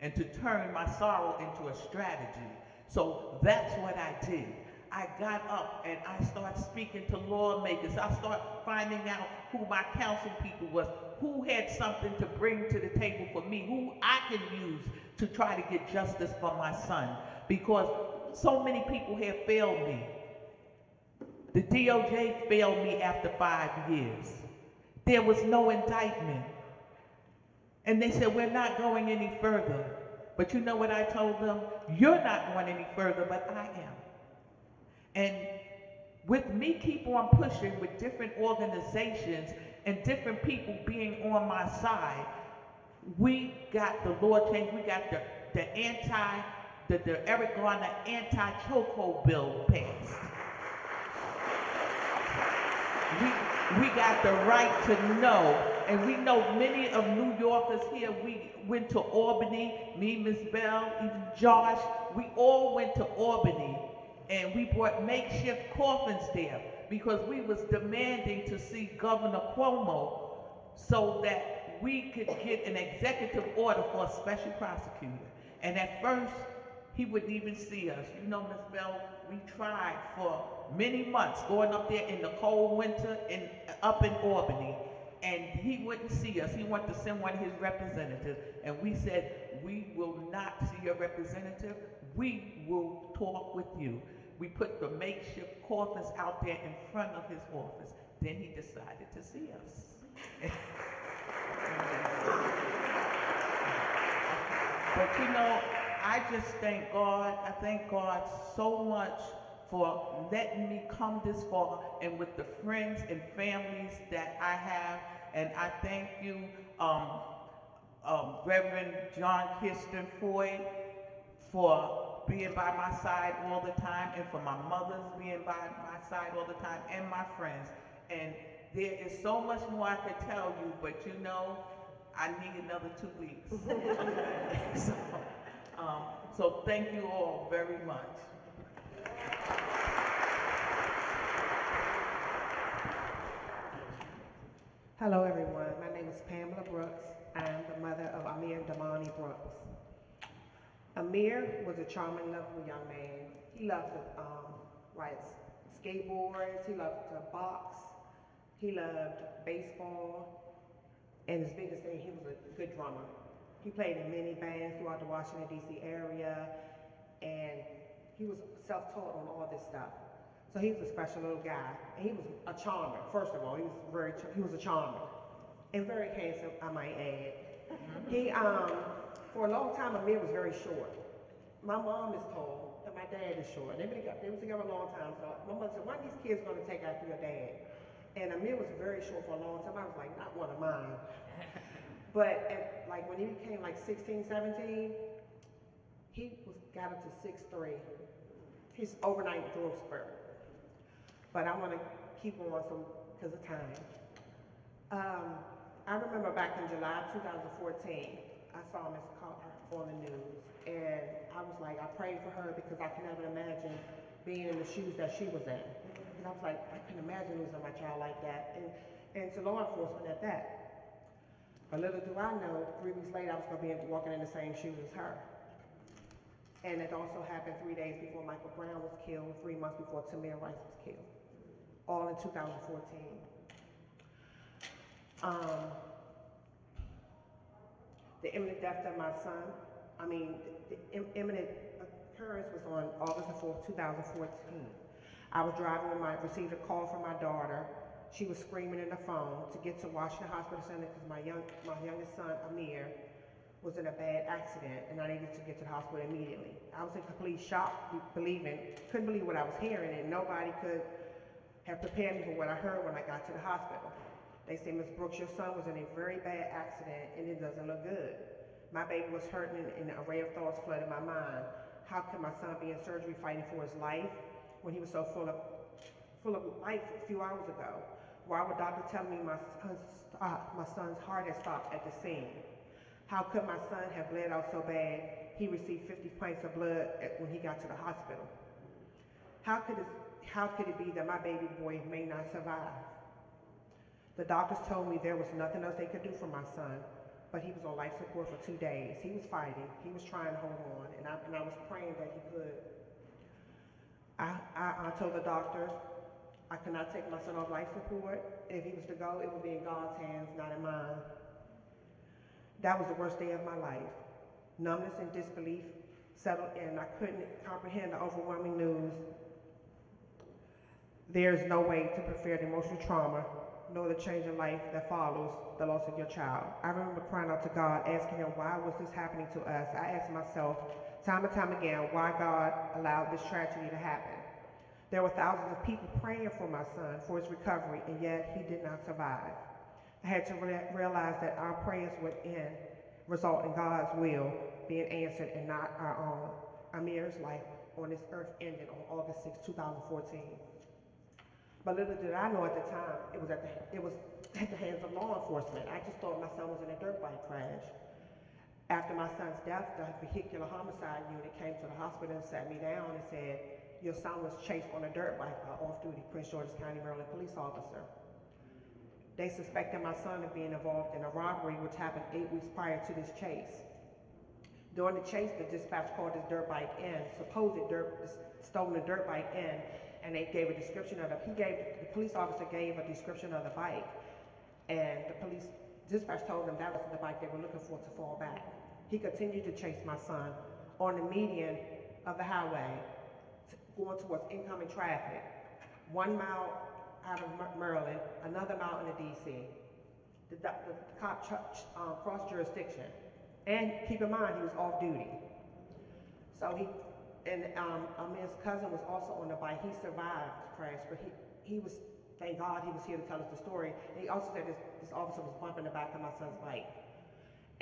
and to turn my sorrow into a strategy. So that's what I did. I got up and I started speaking to lawmakers. I started finding out who my council people was, who had something to bring to the table for me, who I can use to try to get justice for my son, because so many people have failed me. The DOJ failed me after 5 years. There was no indictment. And they said, we're not going any further. But you know what I told them? You're not going any further, but I am. And with me keep on pushing with different organizations and different people being on my side, we got the law change. We got the Eric Garner anti-chokehold bill passed. We got the right to know, and we know many of New Yorkers here. We went to Albany, me, Miss Bell, even Josh, we all went to Albany, and we brought makeshift coffins there because we was demanding to see Governor Cuomo so that we could get an executive order for a special prosecutor. And at first, he wouldn't even see us. You know, Miss Bell, we tried for many months going up there in the cold winter up in Albany, and he wouldn't see us. He wanted to send one of his representatives, and we said, we will not see your representative. We will talk with you. We put the makeshift coffins out there in front of his office. Then he decided to see us. But you know, I just thank God. I thank God so much for letting me come this far, and with the friends and families that I have. And I thank you, Reverend Kirsten for being by my side all the time, and for my mother's being by my side all the time, and my friends. And there is so much more I could tell you, but you know, I need another 2 weeks. So, So thank you all very much. Hello everyone, my name is Pamela Brooks. I'm the mother of Amir Damani Brooks. Amir was a charming, lovable young man. He loved to ride skateboards, he loved to box, he loved baseball, and his biggest thing, he was a good drummer. He played in many bands throughout the Washington, D.C. area, and he was self-taught on all this stuff. So he was a special little guy, and he was a charmer. First of all, he was a charmer, and very handsome, I might add. He, for a long time, Amir was very short. My mom is tall, and my dad is short. They was together a long time, so my mother said, "When are these kids gonna take after your dad?" And Amir was very short for a long time. I was like, not one of mine. But like when he became like 16, 17, he got up to 6'3". He's overnight growth spurt. But I want to keep on because of time. I remember back in July 2014, I saw Miss Carter on the news, and I was like, I prayed for her because I can never imagine being in the shoes that she was in. And I was like, I couldn't imagine losing my child like that, and to law enforcement at that. But little do I know, 3 weeks later, I was going to be walking in the same shoes as her. And it also happened 3 days before Michael Brown was killed, 3 months before Tamir Rice was killed, all in 2014. The imminent death of my son, the imminent occurrence was on August the 4th, 2014. I was driving when received a call from my daughter. She was screaming in the phone to get to Washington Hospital Center because my youngest son, Amir, was in a bad accident, and I needed to get to the hospital immediately. I was in complete shock, couldn't believe what I was hearing, and nobody could have prepared me for what I heard when I got to the hospital. They said, "Ms. Brooks, your son was in a very bad accident, and it doesn't look good." My baby was hurting, and an array of thoughts flooded my mind. How could my son be in surgery fighting for his life when he was so full of life a few hours ago? Why would doctor tell me my son's heart had stopped at the scene? How could my son have bled out so bad he received 50 pints of blood when he got to the hospital? How could it be that my baby boy may not survive? The doctors told me there was nothing else they could do for my son, but he was on life support for 2 days. He was fighting, he was trying to hold on, and I was praying that he could. I told the doctors I could not take my son off life support. If he was to go, it would be in God's hands, not in mine. That was the worst day of my life. Numbness and disbelief settled in. I couldn't comprehend the overwhelming news. There's no way to prepare the emotional trauma, nor the change in life that follows the loss of your child. I remember crying out to God, asking him, why was this happening to us? I asked myself time and time again, why God allowed this tragedy to happen. There were thousands of people praying for my son, for his recovery, and yet he did not survive. I had to realize that our prayers would result in God's will being answered and not our own. Amir's life on this earth ended on August 6, 2014. But little did I know at the time, it was at the hands of law enforcement. I just thought my son was in a dirt bike crash. After my son's death, the vehicular homicide unit came to the hospital and sat me down and said, your son was chased on a dirt bike by off-duty Prince George's County, Maryland police officer. They suspected my son of being involved in a robbery which happened 8 weeks prior to this chase. During the chase, the dispatch called this dirt bike in, stolen dirt bike in, and they gave a description of it. The police officer gave a description of the bike, and the dispatch told them that was the bike they were looking for to fall back. He continued to chase my son on the median of the highway, going towards incoming traffic. 1 mile out of Maryland, another mile into DC. The cop crossed jurisdiction. And keep in mind, he was off duty. So Amir's cousin was also on the bike. He survived the crash, but he was, thank God he was here to tell us the story. And he also said this officer was bumping the back of my son's bike.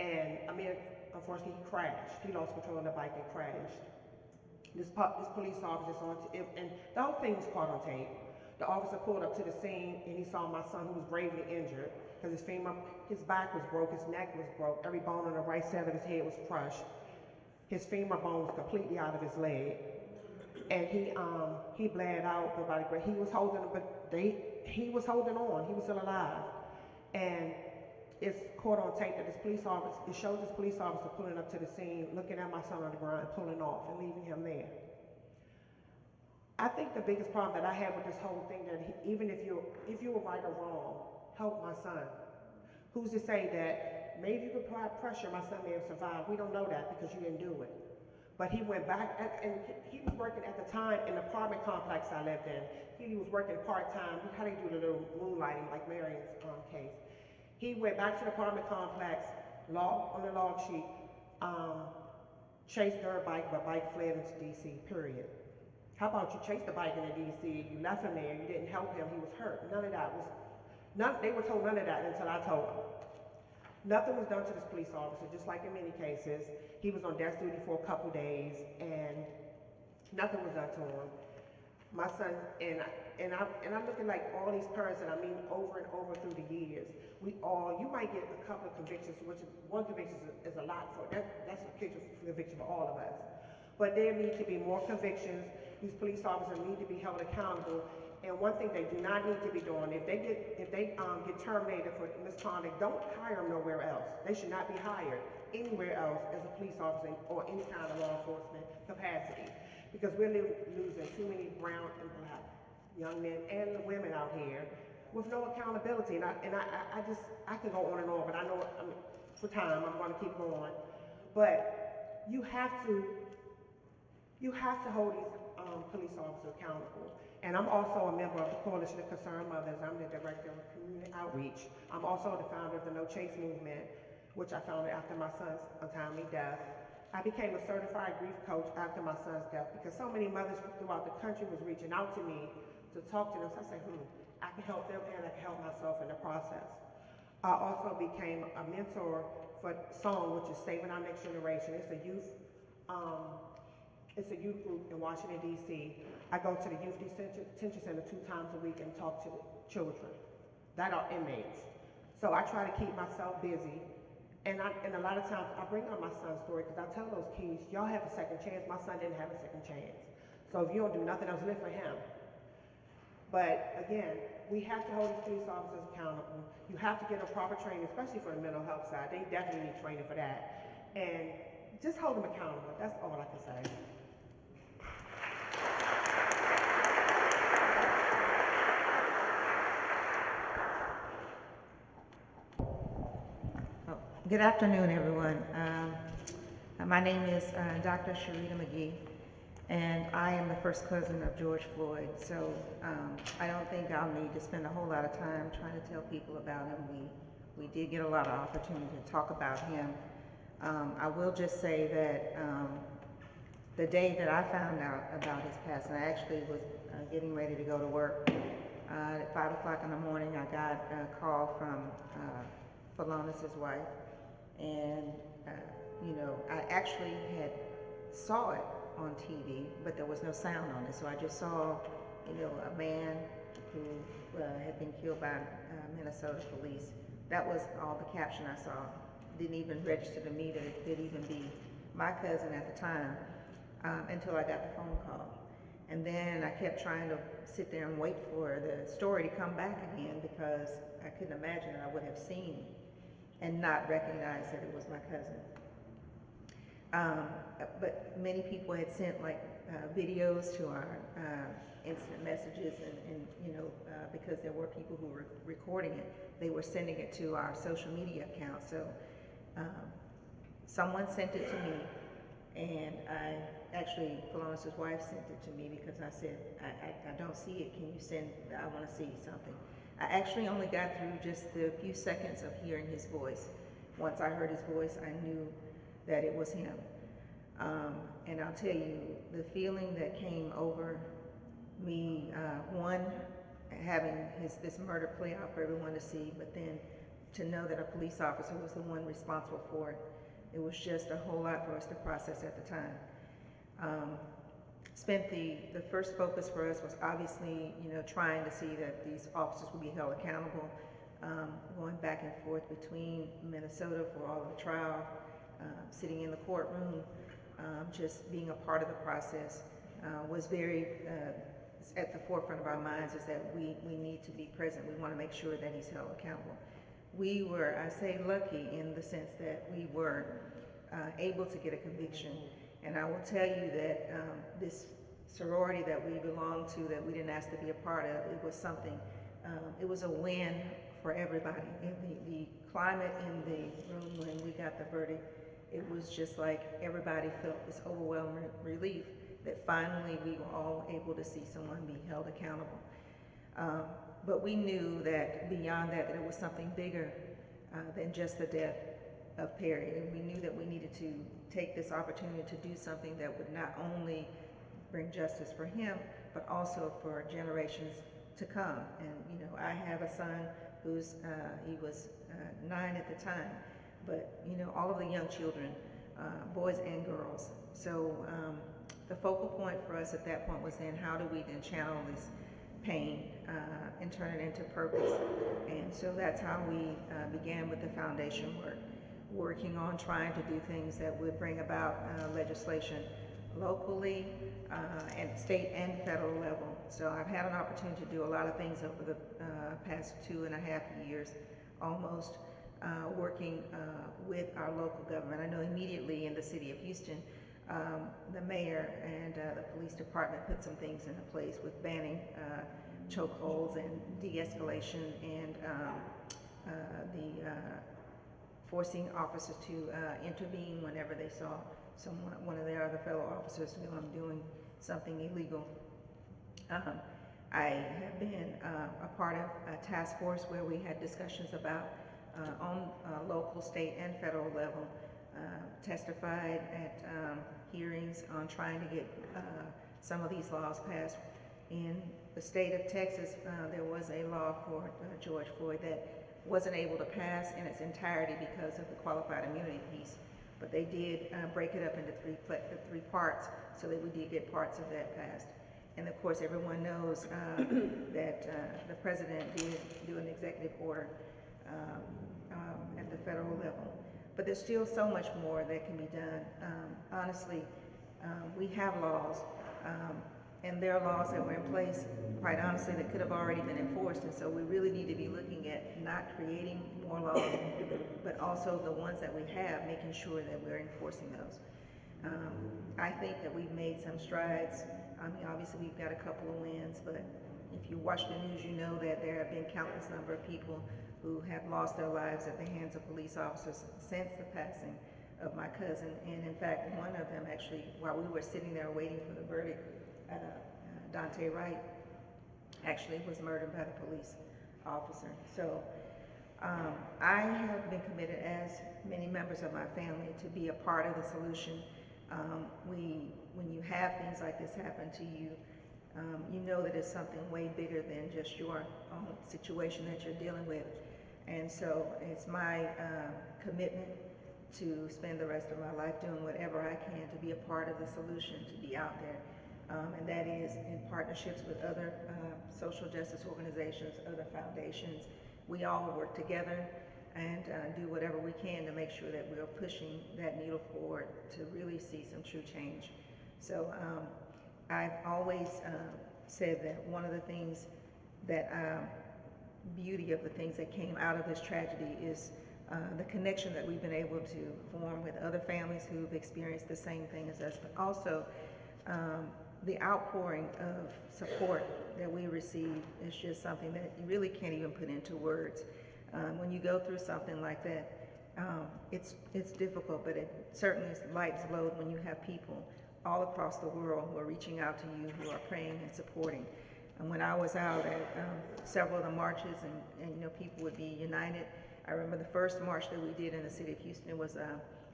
And Amir, unfortunately, he crashed. He lost control of the bike and crashed. This police officer and the whole thing was caught on tape. The officer pulled up to the scene and he saw my son, who was gravely injured because his back was broke, his neck was broke, every bone on the right side of his head was crushed. his femur bone was completely out of his leg. And he bled out, but by the grace, he was holding on, he was still alive. And it's caught on tape that it shows this police officer pulling up to the scene, looking at my son on the ground, pulling off and leaving him there. I think the biggest problem that I had with this whole thing, that even if you were right or wrong, help my son. Who's to say that maybe you could apply pressure, my son may have survived. We don't know that because you didn't do it. But he went back, and he was working at the time in the apartment complex I lived in. He was working part-time. How do you do the little moonlighting, like Marion's case? He went back to the apartment complex, on the log sheet, chased her bike, but bike fled into DC, period. How about you chased the bike into DC, you left him there, you didn't help him, he was hurt. None of that was, they were told none of that until I told them. Nothing was done to this police officer, just like in many cases. He was on desk duty for a couple days, and nothing was done to him. My son, and I'm looking like all these parents that I meet over and over through the years. You might get a couple of convictions, which one conviction is a lot for, that's a conviction for all of us. But there need to be more convictions. These police officers need to be held accountable. And one thing they do not need to be doing, if they get terminated for misconduct, don't hire them nowhere else. They should not be hired anywhere else as a police officer or any kind of law enforcement capacity, because we're losing too many brown and black young men and the women out here with no accountability. And I can go on and on, but I know for time I'm going to keep going. But you have to hold these police officers accountable. And I'm also a member of the Coalition of Concerned Mothers. I'm the director of community outreach. I'm also the founder of the No Chase movement, which I founded after my son's untimely death. I became a certified grief coach after my son's death because so many mothers throughout the country was reaching out to me to talk to them. So I said, I can help them and I can help myself in the process. I also became a mentor for SONG, which is Saving Our Next Generation. It's a youth group in Washington, D.C. I go to the youth detention center 2 times a week and talk to children that are inmates. So I try to keep myself busy. And a lot of times I bring up my son's story because I tell those kids, y'all have a second chance. My son didn't have a second chance. So if you don't do nothing else, live for him. But again, we have to hold these police officers accountable. You have to get a proper training, especially for the mental health side. They definitely need training for that. And just hold them accountable. That's all I can say. Good afternoon, everyone. My name is Dr. Sharita McGee, and I am the first cousin of George Floyd. So I don't think I'll need to spend a whole lot of time trying to tell people about him. We did get a lot of opportunity to talk about him. I will just say that the day that I found out about his passing, I actually was getting ready to go to work. At 5 o'clock in the morning, I got a call from Phalonis's wife. And, I actually had saw it on TV, but there was no sound on it. So I just saw, a man who had been killed by Minnesota police. That was all the caption I saw. Didn't even register to me that it could even be my cousin at the time until I got the phone call. And then I kept trying to sit there and wait for the story to come back again because I couldn't imagine that I would have seen and not recognize that it was my cousin. But many people had sent videos to our instant messages and because there were people who were recording it, they were sending it to our social media account. So someone sent it to me, and Phalonis's wife sent it to me because I said, I don't see it. Can you send, I want to see something. I actually only got through just the few seconds of hearing his voice. Once I heard his voice, I knew that it was him. And I'll tell you, the feeling that came over me, one, having this murder play out for everyone to see, but then to know that a police officer was the one responsible for it, it was just a whole lot for us to process at the time. The first focus for us was obviously, trying to see that these officers would be held accountable, going back and forth between Minnesota for all of the trial, sitting in the courtroom just being a part of the process was very at the forefront of our minds, is that we need to be present. We want to make sure that he's held accountable. We were, I say, lucky in the sense that we were able to get a conviction. And I will tell you that this sorority that we belong to, that we didn't ask to be a part of, it was something, it was a win for everybody. And the climate in the room when we got the verdict, it was just like everybody felt this overwhelming relief that finally we were all able to see someone be held accountable. But we knew that beyond that, it was something bigger than just the death of Perry. And we knew that we needed to take this opportunity to do something that would not only bring justice for him, but also for generations to come. And, you know, I have a son who's, he was 9 at the time, but, you know, all of the young children, boys and girls. So the focal point for us at that point was then, how do we then channel this pain and turn it into purpose? And so that's how we began with the foundation work, working on trying to do things that would bring about legislation locally and state and federal level. So I've had an opportunity to do a lot of things over the past 2.5 years, almost, working with our local government. I know immediately in the city of Houston, the mayor and the police department put some things into place with banning chokeholds and de-escalation, and the forcing officers to intervene whenever they saw one of their other fellow officers doing something illegal. I have been a part of a task force where we had discussions about on local, state, and federal level, testified at hearings on trying to get some of these laws passed. In the state of Texas, there was a law for George Floyd that wasn't able to pass in its entirety because of the qualified immunity piece, but they did break it up into three parts, so that we did get parts of that passed. And of course, everyone knows that the president did do an executive order at the federal level. But there's still so much more that can be done. Honestly, we have laws, and there are laws that were in place, quite honestly, that could have already been enforced. And so we really need to be looking at not creating more laws, but also the ones that we have, making sure that we're enforcing those. I think that we've made some strides. I mean, obviously we've got a couple of wins, but if you watch the news, you know that there have been countless number of people who have lost their lives at the hands of police officers since the passing of my cousin. And in fact, one of them actually, while we were sitting there waiting for the verdict, Dante Wright actually was murdered by the police officer. So I have been committed, as many members of my family, to be a part of the solution. When you have things like this happen to you, you know that it's something way bigger than just your own situation that you're dealing with. And so it's my commitment to spend the rest of my life doing whatever I can to be a part of the solution, to be out there. And that is in partnerships with other social justice organizations, other foundations. We all work together and do whatever we can to make sure that we're pushing that needle forward to really see some true change. So I've always said that one of the things that beauty of the things that came out of this tragedy is the connection that we've been able to form with other families who've experienced the same thing as us, but also the outpouring of support that we receive is just something that you really can't even put into words. When you go through something like that, it's difficult, but it certainly lightens the load when you have people all across the world who are reaching out to you, who are praying and supporting. And when I was out at several of the marches and you know, people would be united, I remember the first march that we did in the city of Houston was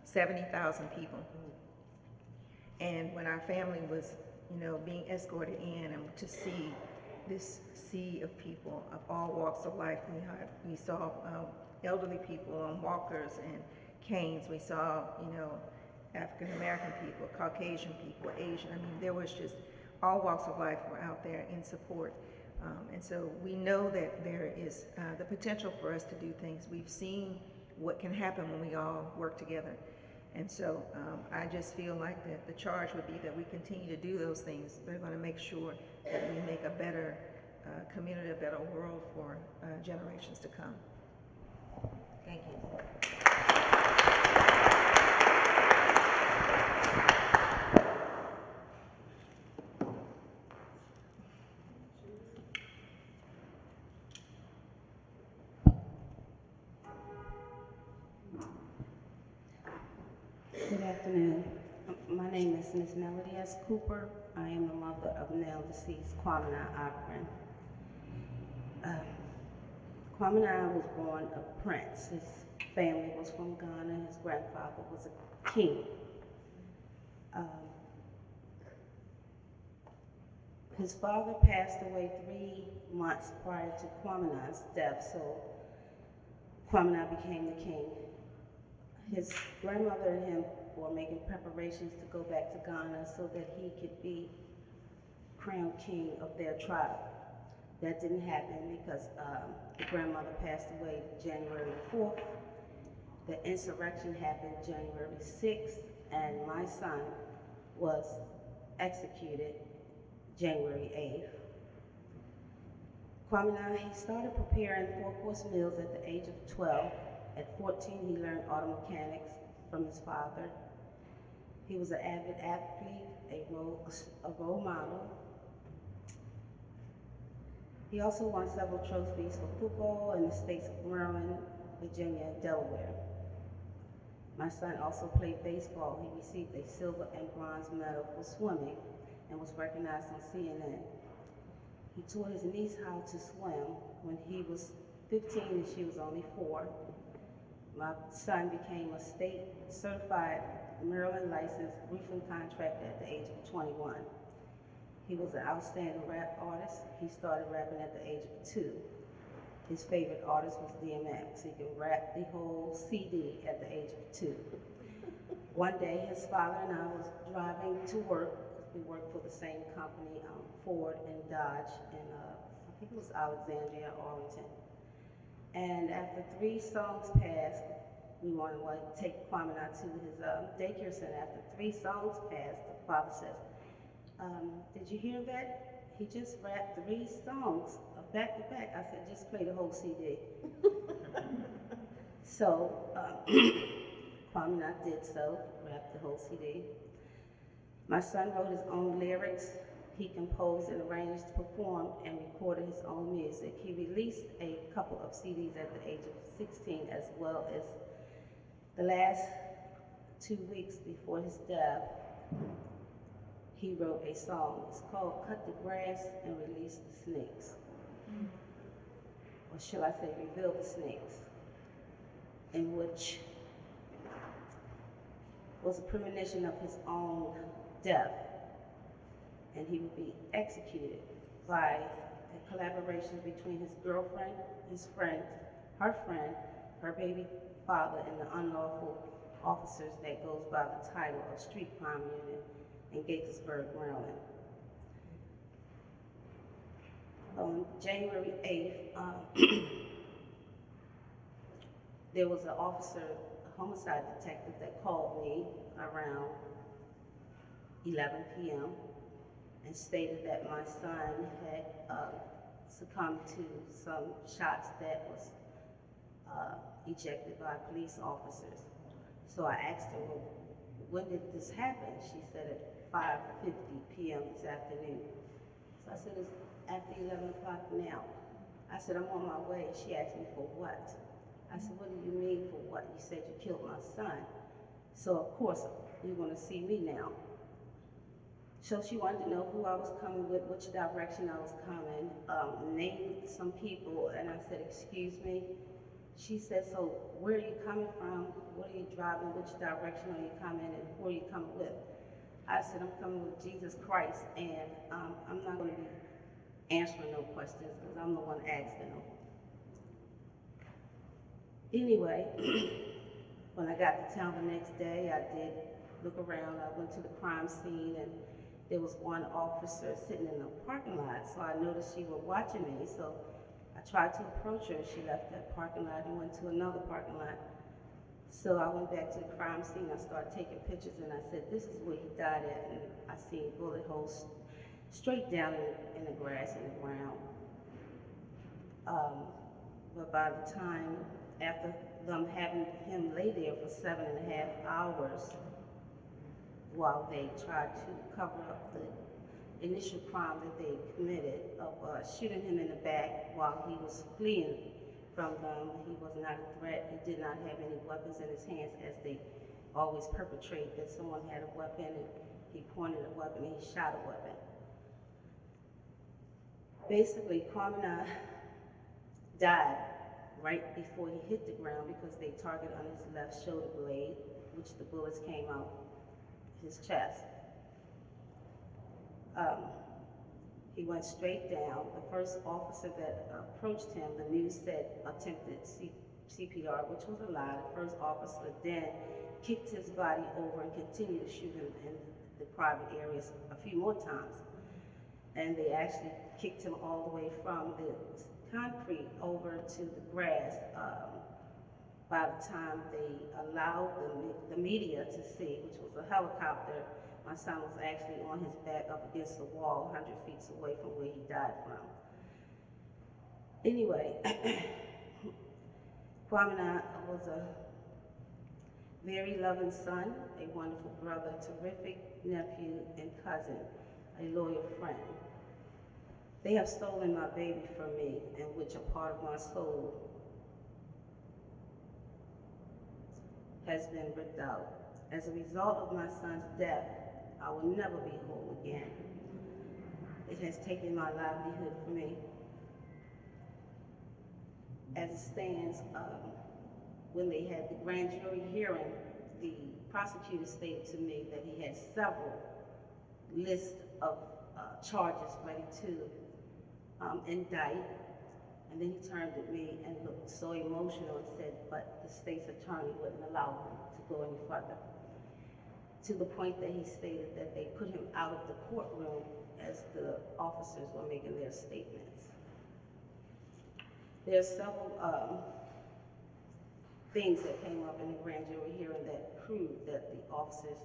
70,000 people. And when our family was, you know, being escorted in, and to see this sea of people of all walks of life, we saw elderly people on walkers and canes. We saw, you know, African American people, Caucasian people, Asian. I mean, there was just all walks of life were out there in support. And so we know that there is the potential for us to do things. We've seen what can happen when we all work together. And so I just feel like that the charge would be that we continue to do those things. They're going to make sure that we make a better community, a better world for generations to come. Thank you. Good afternoon. My name is Ms. Melody S. Cooper. I am the mother of now deceased Kwame Outcry. Kwame was born a prince. His family was from Ghana. His grandfather was a king. His father passed away 3 months prior to Kwame's death, so Kwame became the king. His grandmother and him were making preparations to go back to Ghana so that he could be crowned king of their tribe. That didn't happen because the grandmother passed away January 4th. The insurrection happened January 6th, and my son was executed January 8th. Kwame, he started preparing 4-course meals at the age of 12. At 14, he learned auto mechanics from his father. He was an avid athlete, a role model. He also won several trophies for football in the states of Maryland, Virginia, and Delaware. My son also played baseball. He received a silver and bronze medal for swimming and was recognized on CNN. He taught his niece how to swim when he was 15 and she was only 4. My son became a state certified Maryland licensed roofing contractor at the age of 21. He was an outstanding rap artist. He started rapping at the age of 2. His favorite artist was DMX. He could rap the whole CD at the age of 2. One day, his father and I was driving to work. We worked for the same company, Ford and Dodge, in I think it was Alexandria, Arlington. And after 3 songs passed, we wanted to take Kwame to his daycare center. After 3 songs passed, the father says, did you hear that? He just rapped 3 songs back to back. I said, just play the whole CD. So Kwame did so, rapped the whole CD. My son wrote his own lyrics. He composed and arranged, performed, and recorded his own music. He released a couple of CDs at the age of 16, as well as the last 2 weeks before his death, he wrote a song. It's called Cut the Grass and Release the Snakes. Or shall I say, Reveal the Snakes, in which was a premonition of his own death. And he would be executed by the collaboration between his girlfriend, his friend, her baby father, and the unlawful officers that goes by the title of Street Crime Unit in Gaithersburg, Maryland. On January 8th, there was an officer, a homicide detective, that called me around 11 p.m. and stated that my son had succumbed to some shots that was ejected by police officers. So I asked her, well, when did this happen? She said at 5:50 p.m. this afternoon. So I said, it's after 11 o'clock now. I said, I'm on my way. She asked me for what? I said, what do you mean for what? You said you killed my son. So of course, you're gonna see me now. So she wanted to know who I was coming with, which direction I was coming, named some people, and I said, excuse me. She said, so where are you coming from? What are you driving? Which direction are you coming, and who are you coming with? I said, I'm coming with Jesus Christ, and I'm not going to be answering no questions because I'm the one asking them. Anyway, when I got to town the next day, I did look around. I went to the crime scene, and there was one officer sitting in the parking lot, so I noticed she was watching me, so I tried to approach her. She left that parking lot and went to another parking lot. So I went back to the crime scene, I started taking pictures, and I said, this is where he died at, and I seen bullet holes straight down in the grass and the ground. But by the time, after them having him lay there for 7.5 hours, while they tried to cover up the initial crime that they committed of shooting him in the back while he was fleeing from them. He was not a threat. He did not have any weapons in his hands, as they always perpetrate, that someone had a weapon and he pointed a weapon and he shot a weapon. Basically, Kwame died right before he hit the ground because they targeted on his left shoulder blade, which the bullets came out his chest. He went straight down. The first officer that approached him, the news said attempted CPR, which was a lie. The first officer then kicked his body over and continued to shoot him in the private areas a few more times. And they actually kicked him all the way from the concrete over to the grass. By the time they allowed the media to see, which was a helicopter, my son was actually on his back up against the wall 100 feet away from where he died from. Anyway, Kwame was a very loving son, a wonderful brother, terrific nephew and cousin, a loyal friend. They have stolen my baby from me, in which a part of my soul has been ripped out. As a result of my son's death, I will never be whole again. It has taken my livelihood from me. As it stands, when they had the grand jury hearing, the prosecutor stated to me that he had several lists of charges ready to indict. And then he turned at me and looked so emotional and said, but the state's attorney wouldn't allow him to go any further. To the point that he stated that they put him out of the courtroom as the officers were making their statements. There are several things that came up in the grand jury hearing that proved that the officers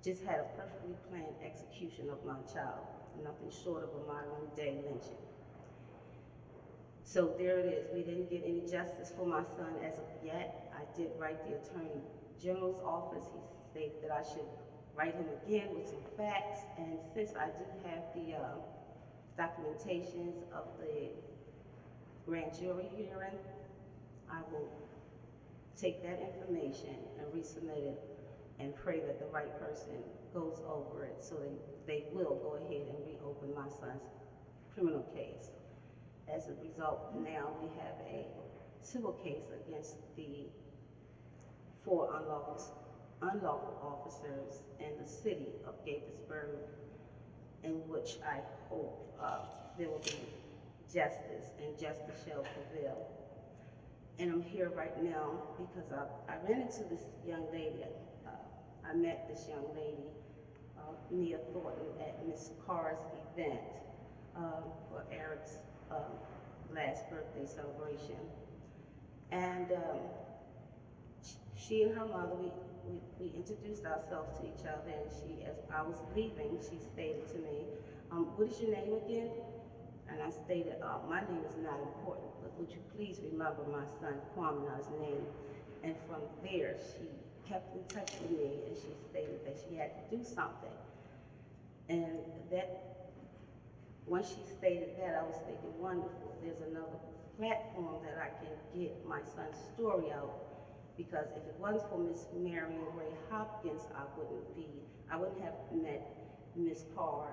just had a perfectly planned execution of my child, nothing short of a modern day lynching. So there it is. We didn't get any justice for my son as of yet. I did write the Attorney General's office. He stated that I should write him again with some facts. And since I do have the documentations of the grand jury hearing, I will take that information and resubmit it and pray that the right person goes over it so they will go ahead and reopen my son's criminal case. As a result, now we have a civil case against the 4 unlawful officers in the city of Gaithersburg, in which I hope there will be justice and justice shall prevail. And I'm here right now because I ran into this young lady. I met this young lady, Mia Thornton, at Miss Carr's event for Eric's last birthday celebration. And she and her mother, we introduced ourselves to each other, and she, as I was leaving, she stated to me, what is your name again? And I stated, my name is not important, but would you please remember my son Kwame's name? And from there, she kept in touch with me, and she stated that she had to do something. And that, when she stated that, I was thinking, wonderful, there's another platform that I can get my son's story out, because if it wasn't for Miss Marion Gray-Hopkins, I wouldn't have met Miss Carr,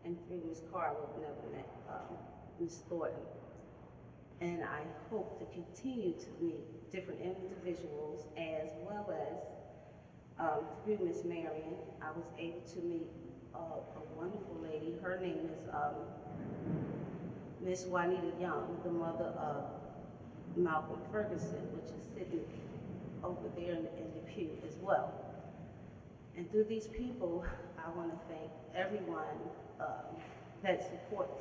and through Miss Carr, I would have never met Miss Thornton. And I hope to continue to meet different individuals, as well as through Miss Marion, I was able to meet a wonderful lady. Her name is Miss Juanita Young, the mother of Malcolm Ferguson, which is sitting over there in the pew as well. And through these people, I want to thank everyone that supports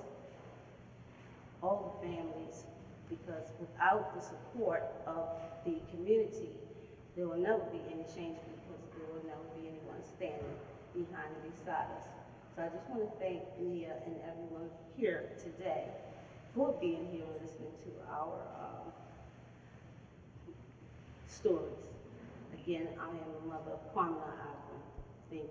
all the families, because without the support of the community, there will never be any change because there will never be anyone standing behind and beside us. So I just want to thank Mia and everyone here today for being here and listening to our stories. Again, I am the mother of Kwamina Outcry. Thank you.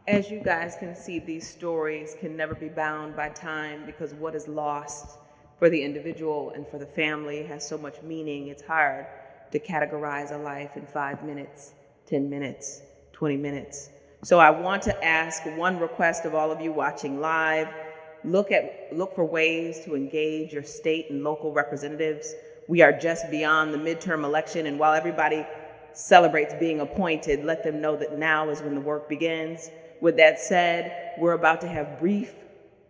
As you guys can see, these stories can never be bound by time because what is lost for the individual and for the family has so much meaning. It's hard to categorize a life in 5 minutes, 10 minutes, 20 minutes. So I want to ask one request of all of you watching live. Look for ways to engage your state and local representatives. We are just beyond the midterm election, and while everybody celebrates being appointed, let them know that now is when the work begins. With that said, we're about to have brief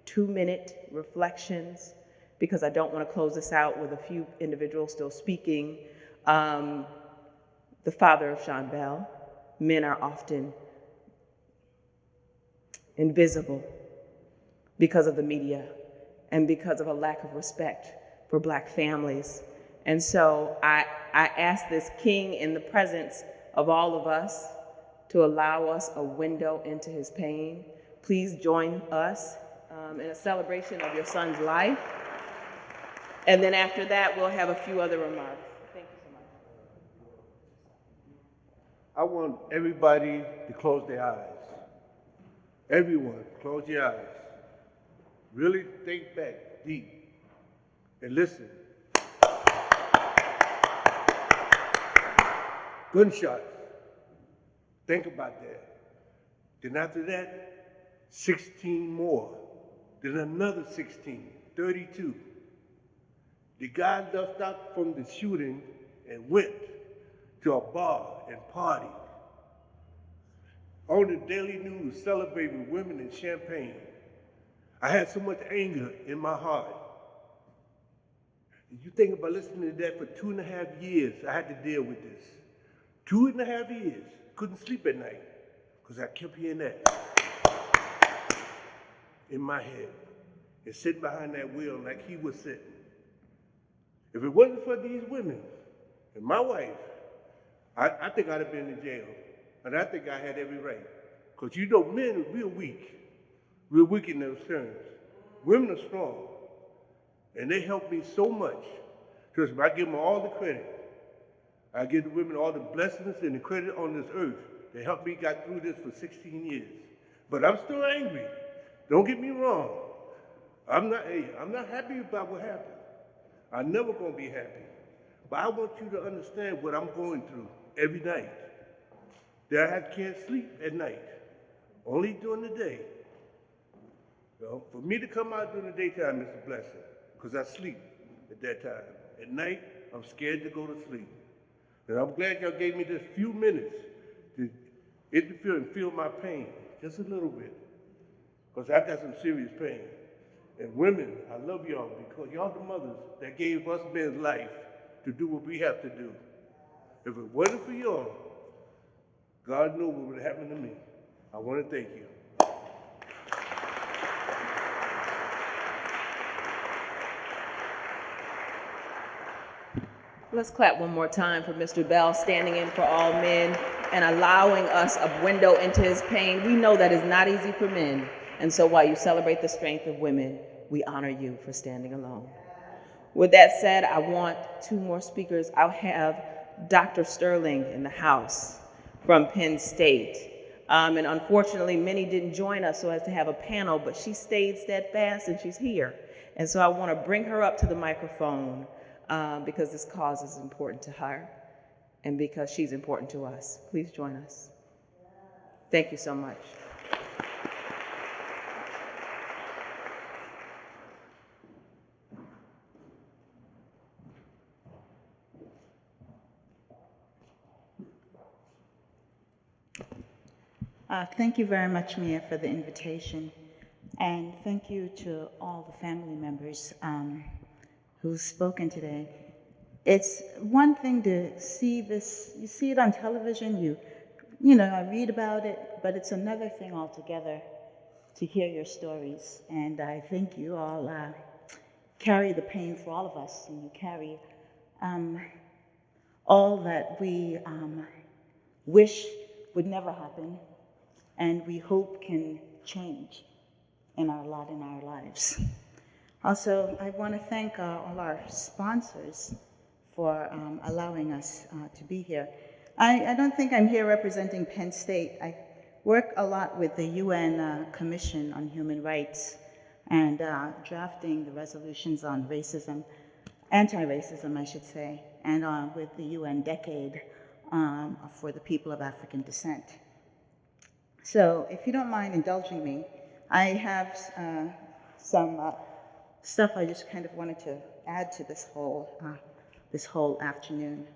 2-minute reflections because I don't want to close this out with a few individuals still speaking. The father of Sean Bell, men are often invisible because of the media and because of a lack of respect for Black families. And so I ask this king in the presence of all of us to allow us a window into his pain. Please join us in a celebration of your son's life. And then after that, we'll have a few other remarks. Thank you so much. I want everybody to close their eyes. Everyone, close your eyes. Really think back deep and listen. Gunshots. Think about that. Then after that, 16 more. Then another 16, 32. The guy left out from the shooting and went to a bar and partied. On the daily news, celebrating women and champagne. I had so much anger in my heart. You think about listening to that for 2.5 years, I had to deal with this. 2.5 years, couldn't sleep at night, because I kept hearing that in my head, and sitting behind that wheel like he was sitting. If it wasn't for these women and my wife, I think I'd have been in jail. And I think I had every right. Because you know, men are real weak in those terms. Women are strong. And they helped me so much. Trust me, I give them all the credit. I give the women all the blessings and the credit on this earth. They helped me get through this for 16 years. But I'm still angry. Don't get me wrong. I'm not happy about what happened. I'm never gonna be happy. But I want you to understand what I'm going through every night. That I can't sleep at night, only during the day. So for me to come out during the daytime is a blessing, because I sleep at that time. At night, I'm scared to go to sleep. And I'm glad y'all gave me this few minutes to interfere and feel my pain, just a little bit, because I got some serious pain. And women, I love y'all because y'all the mothers that gave us men life to do what we have to do. If it wasn't for y'all, God knew what would happen to me. I want to thank you. Let's clap one more time for Mr. Bell standing in for all men and allowing us a window into his pain. We know that is not easy for men. And so while you celebrate the strength of women, we honor you for standing alone. With that said, I want 2 more speakers. I'll have Dr. Sterling in the house from Penn State. And unfortunately, many didn't join us so as to have a panel, but she stayed steadfast and she's here. And so I want to bring her up to the microphone because this cause is important to her and because she's important to us. Please join us. Thank you so much. Thank you very much, Mia, for the invitation. And thank you to all the family members who've spoken today. It's one thing to see this, you see it on television, you I read about it, but it's another thing altogether to hear your stories. And I think you all carry the pain for all of us, and you carry all that we wish would never happen, and we hope can change in our lives. Also, I want to thank all our sponsors for allowing us to be here. I don't think I'm here representing Penn State. I work a lot with the UN Commission on Human Rights and drafting the resolutions on racism, anti-racism, I should say, and with the UN Decade for the people of African descent. So if you don't mind indulging me, I have some stuff I just kind of wanted to add to this whole afternoon.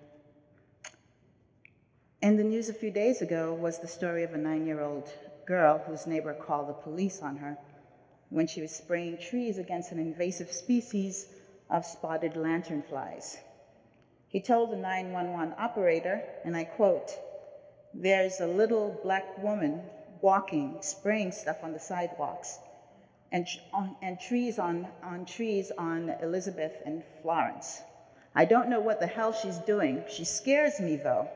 In the news a few days ago was the story of a 9-year-old girl whose neighbor called the police on her when she was spraying trees against an invasive species of spotted lanternflies. He told the 911 operator, and I quote, "There's a little black woman walking, spraying stuff on the sidewalks, and trees on Elizabeth and Florence. I don't know what the hell she's doing. She scares me, though."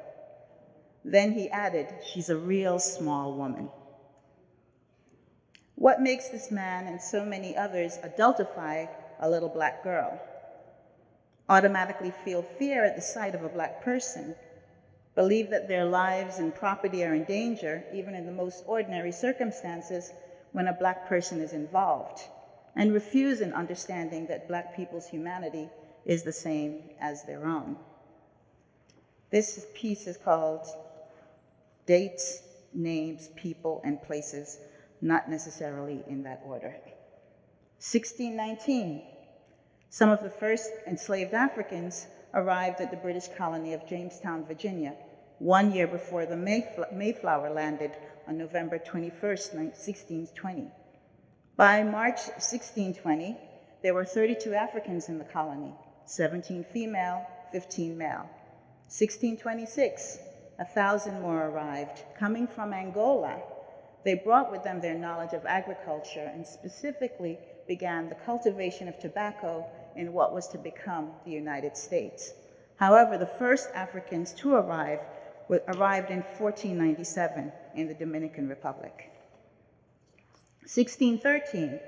Then he added, "She's a real small woman." What makes this man and so many others adultify a little black girl? Automatically feel fear at the sight of a black person, believe that their lives and property are in danger, even in the most ordinary circumstances when a black person is involved, and refuse an understanding that black people's humanity is the same as their own. This piece is called Dates, Names, People, and Places, not necessarily in that order. 1619, some of the first enslaved Africans arrived at the British colony of Jamestown, Virginia, 1 year before the Mayflower landed on November 21st, 1620. By March 1620, there were 32 Africans in the colony, 17 female, 15 male. 1626, 1,000 more arrived, coming from Angola. They brought with them their knowledge of agriculture and specifically began the cultivation of tobacco in what was to become the United States. However, the first Africans to arrived in 1497 in the Dominican Republic. 1613,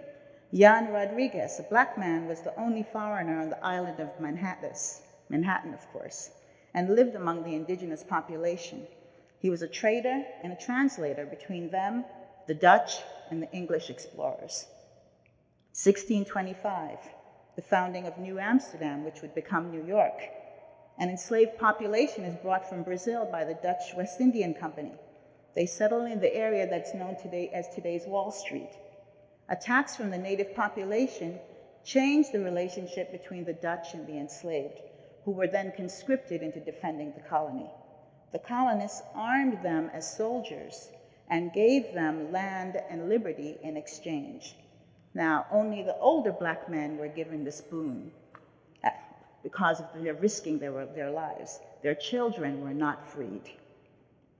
Jan Rodriguez, a black man, was the only foreigner on the island of Manhattan, of course, and lived among the indigenous population. He was a trader and a translator between them, the Dutch, and the English explorers. 1625, the founding of New Amsterdam, which would become New York. An enslaved population is brought from Brazil by the Dutch West Indian Company. They settle in the area that's known today as today's Wall Street. Attacks from the native population changed the relationship between the Dutch and the enslaved, who were then conscripted into defending the colony. The colonists armed them as soldiers and gave them land and liberty in exchange. Now, only the older black men were given this boon because of their risking their lives. Their children were not freed.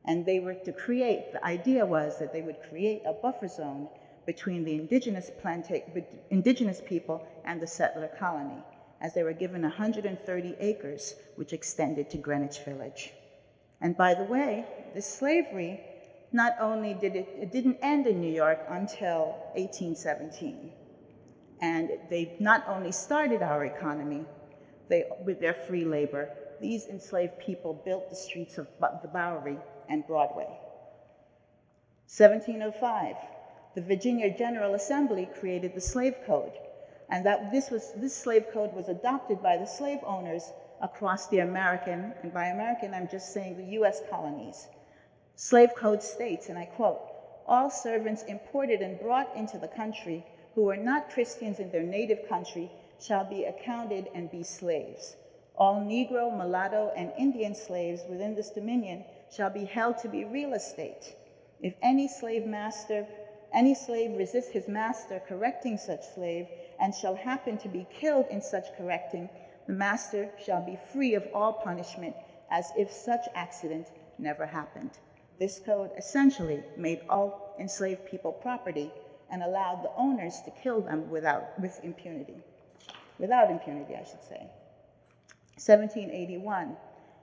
And they were to create, the idea was that they would create a buffer zone between the indigenous people and the settler colony, as they were given 130 acres, which extended to Greenwich Village. And by the way, this slavery, not only it didn't end in New York until 1817. And they not only started our economy with their free labor, these enslaved people built the streets of the Bowery and Broadway. 1705, the Virginia General Assembly created the Slave Code, and this slave code was adopted by the slave owners across the American, and by American I'm just saying the US colonies. Slave Code states, and I quote, "All servants imported and brought into the country who were not Christians in their native country shall be accounted and be slaves. All Negro, mulatto, and Indian slaves within this dominion shall be held to be real estate. If any slave resists his master correcting such slave and shall happen to be killed in such correcting, the master shall be free of all punishment as if such accident never happened." This code essentially made all enslaved people property and allowed the owners to kill them without impunity, I should say. 1781,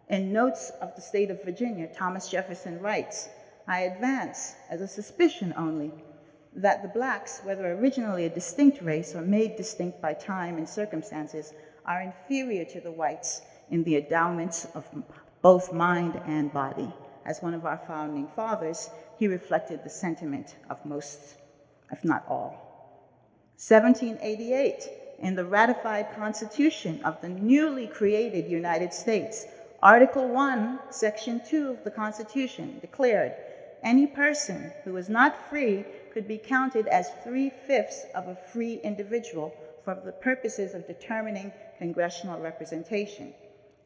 in Notes of the State of Virginia, Thomas Jefferson writes, "I advance, as a suspicion only, that the blacks, whether originally a distinct race or made distinct by time and circumstances, are inferior to the whites in the endowments of both mind and body." As one of our founding fathers, he reflected the sentiment of most, if not all. 1788, in the ratified Constitution of the newly created United States, Article 1, Section 2 of the Constitution declared, "Any person who is not free could be counted as 3/5 of a free individual for the purposes of determining congressional representation."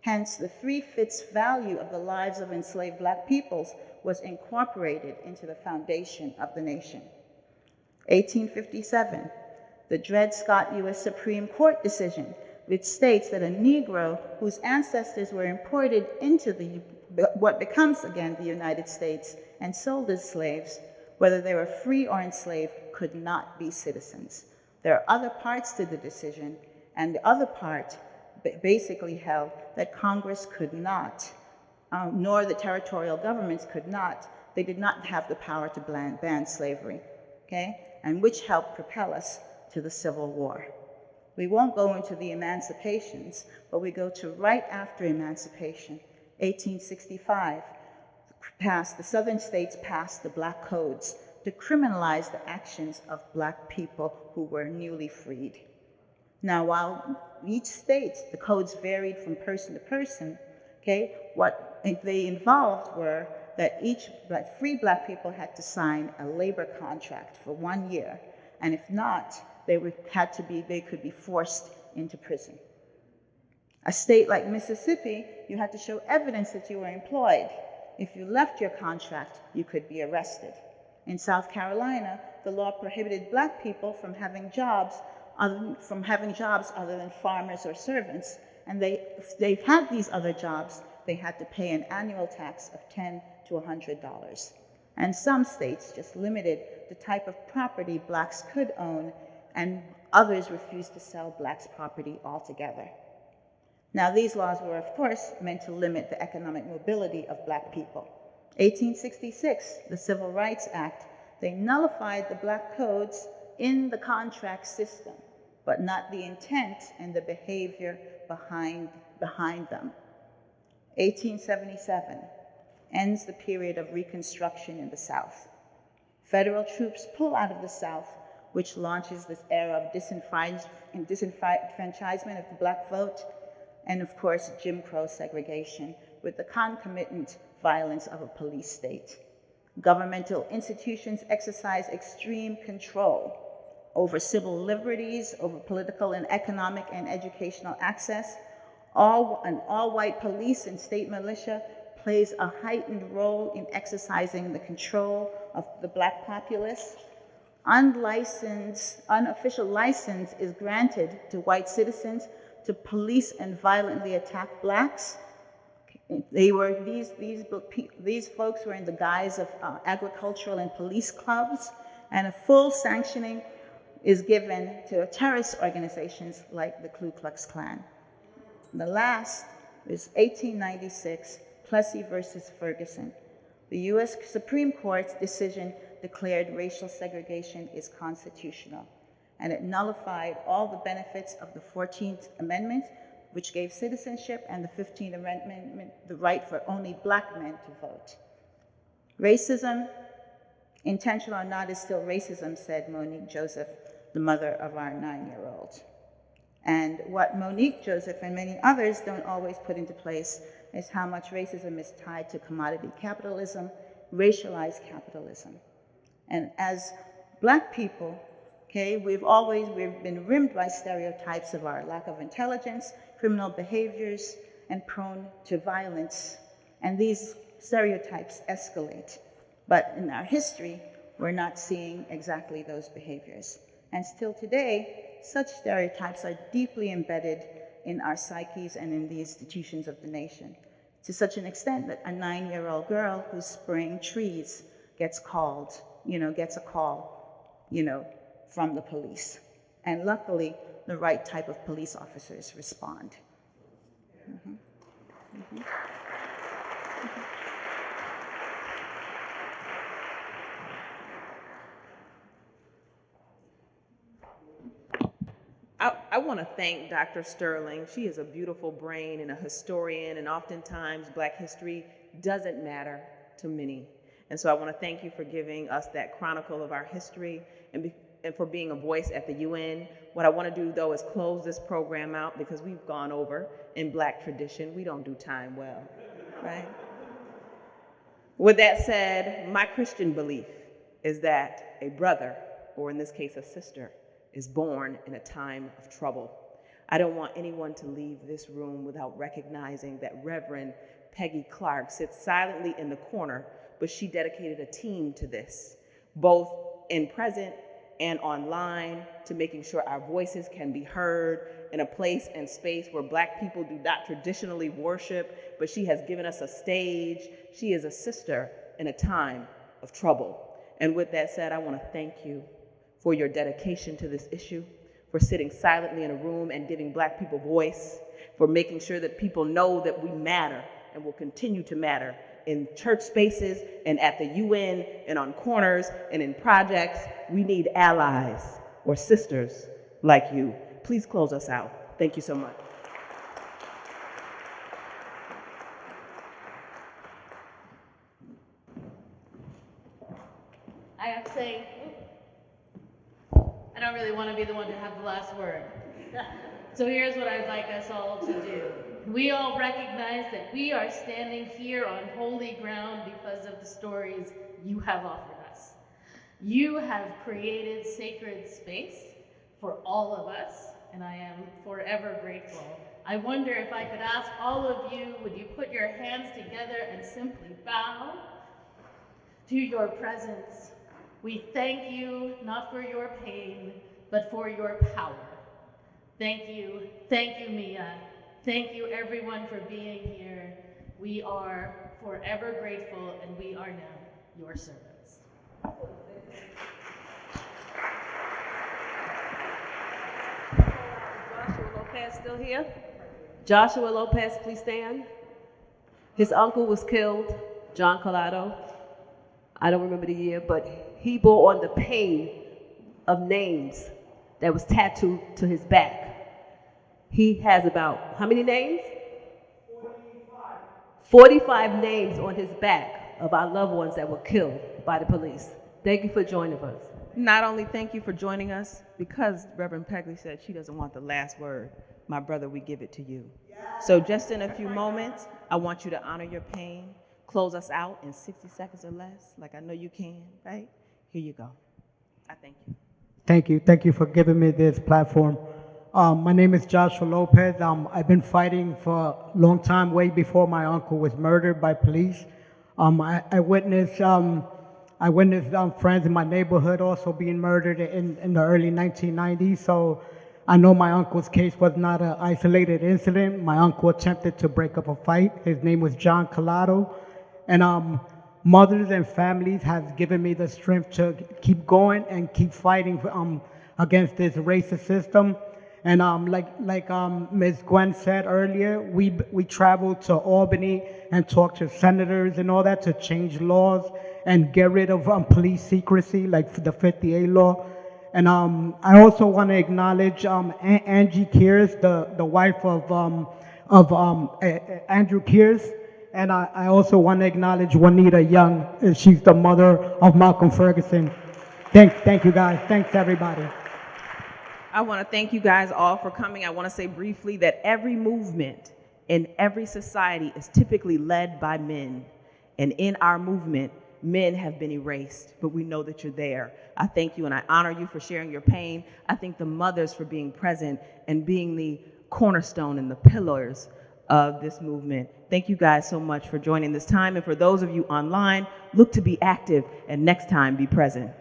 Hence, the 3/5 value of the lives of enslaved black peoples was incorporated into the foundation of the nation. 1857, the Dred Scott U.S. Supreme Court decision, which states that a Negro whose ancestors were imported into what becomes again the United States and sold as slaves, whether they were free or enslaved, could not be citizens. There are other parts to the decision, and the other part basically held that Congress could not, nor the territorial governments could not, they did not have the power to ban slavery, okay? And which helped propel us to the Civil War. We won't go into the emancipations, but we go to right after emancipation, 1865, the Southern states passed the Black Codes to criminalize the actions of Black people who were newly freed. Now, while each state, the codes varied from person to person, okay, what they involved were that each free Black people had to sign a labor contract for 1 year, and if not, they could be forced into prison. A state like Mississippi, you had to show evidence that you were employed. If you left your contract, you could be arrested. In South Carolina, the law prohibited Black people from having jobs other than farmers or servants, and if they had these other jobs, they had to pay an annual tax of $10 to $100. And some states just limited the type of property Blacks could own, and others refused to sell Blacks' property altogether. Now, these laws were, of course, meant to limit the economic mobility of Black people. 1866, the Civil Rights Act, they nullified the Black codes in the contract system, but not the intent and the behavior behind them. 1877 ends the period of Reconstruction in the South. Federal troops pull out of the South, which launches this era of disenfranchisement of the Black vote, and of course, Jim Crow segregation with the concomitant violence of a police state. Governmental institutions exercise extreme control over civil liberties, over political and economic and educational access. An all-white police and state militia plays a heightened role in exercising the control of the Black populace. Unofficial license is granted to white citizens to police and violently attack Blacks. These folks were in the guise of agricultural and police clubs, and a full sanctioning is given to terrorist organizations like the Ku Klux Klan. The last is 1896, Plessy versus Ferguson. The U.S. Supreme Court's decision declared racial segregation is constitutional, and it nullified all the benefits of the 14th Amendment, which gave citizenship, and the 15th Amendment the right for only Black men to vote. Racism, intentional or not, is still racism, said Monique Joseph, the mother of our 9-year-old. And what Monique Joseph and many others don't always put into place is how much racism is tied to commodity capitalism, racialized capitalism. And as Black people, okay, we've been rimmed by stereotypes of our lack of intelligence, criminal behaviors, and prone to violence. And these stereotypes escalate. But in our history, we're not seeing exactly those behaviors. And still today, such stereotypes are deeply embedded in our psyches and in the institutions of the nation. to such an extent that a 9-year-old girl who's spraying trees gets a call, from the police. And luckily, the right type of police officers respond. I want to thank Dr. Sterling. She is a beautiful brain and a historian, and oftentimes Black history doesn't matter to many. And so I want to thank you for giving us that chronicle of our history and for being a voice at the UN. What I want to do, though, is close this program out because we've gone over in Black tradition. We don't do time well, right? With that said, my Christian belief is that a brother, or in this case, a sister, is born in a time of trouble. I don't want anyone to leave this room without recognizing that Reverend Peggy Clark sits silently in the corner, but she dedicated a team to this, both in present and online, to making sure our voices can be heard in a place and space where Black people do not traditionally worship, but she has given us a stage. She is a sister in a time of trouble. And with that said, I want to thank you for your dedication to this issue, for sitting silently in a room and giving Black people voice, for making sure that people know that we matter and will continue to matter in church spaces and at the UN and on corners and in projects. We need allies or sisters like you. Please close us out. Thank you so much. I have to say, I don't really want to be the one to have the last word. So here's what I'd like us all to do. We all recognize that we are standing here on holy ground because of the stories you have offered us. You have created sacred space for all of us, and I am forever grateful. I wonder if I could ask all of you, would you put your hands together and simply bow to your presence? We thank you, not for your pain, but for your power. Thank you, Mia. Thank you everyone for being here. We are forever grateful and we are now your servants. Joshua Lopez still here? Joshua Lopez, please stand. His uncle was killed, John Collado. I don't remember the year, but he bore on the pain of names that was tattooed to his back. He has about, how many names? 45 names on his back of our loved ones that were killed by the police. Thank you for joining us. Not only thank you for joining us, because Reverend Peggy said she doesn't want the last word, my brother, we give it to you. So just in a few moments, I want you to honor your pain, close us out in 60 seconds or less, like I know you can, right? Here you go. I thank you. Thank you for giving me this platform. My name is Joshua Lopez. I've been fighting for a long time, way before my uncle was murdered by police. I witnessed friends in my neighborhood also being murdered in the early 1990s. So I know my uncle's case was not an isolated incident. My uncle attempted to break up a fight. His name was John Collado. And mothers and families have given me the strength to keep going and keep fighting against this racist system. And like Ms. Gwen said earlier, we traveled to Albany and talked to senators and all that to change laws and get rid of police secrecy, like the 50A law. And I also want to acknowledge Angie Kears, the wife of Andrew Kears. And I also want to acknowledge Juanita Young. She's the mother of Malcolm Ferguson. Thank you guys. Thanks everybody. I want to thank you guys all for coming. I want to say briefly that every movement in every society is typically led by men. And in our movement, men have been erased, but we know that you're there. I thank you and I honor you for sharing your pain. I thank the mothers for being present and being the cornerstone and the pillars of this movement. Thank you guys so much for joining this time. And for those of you online, look to be active and next time be present.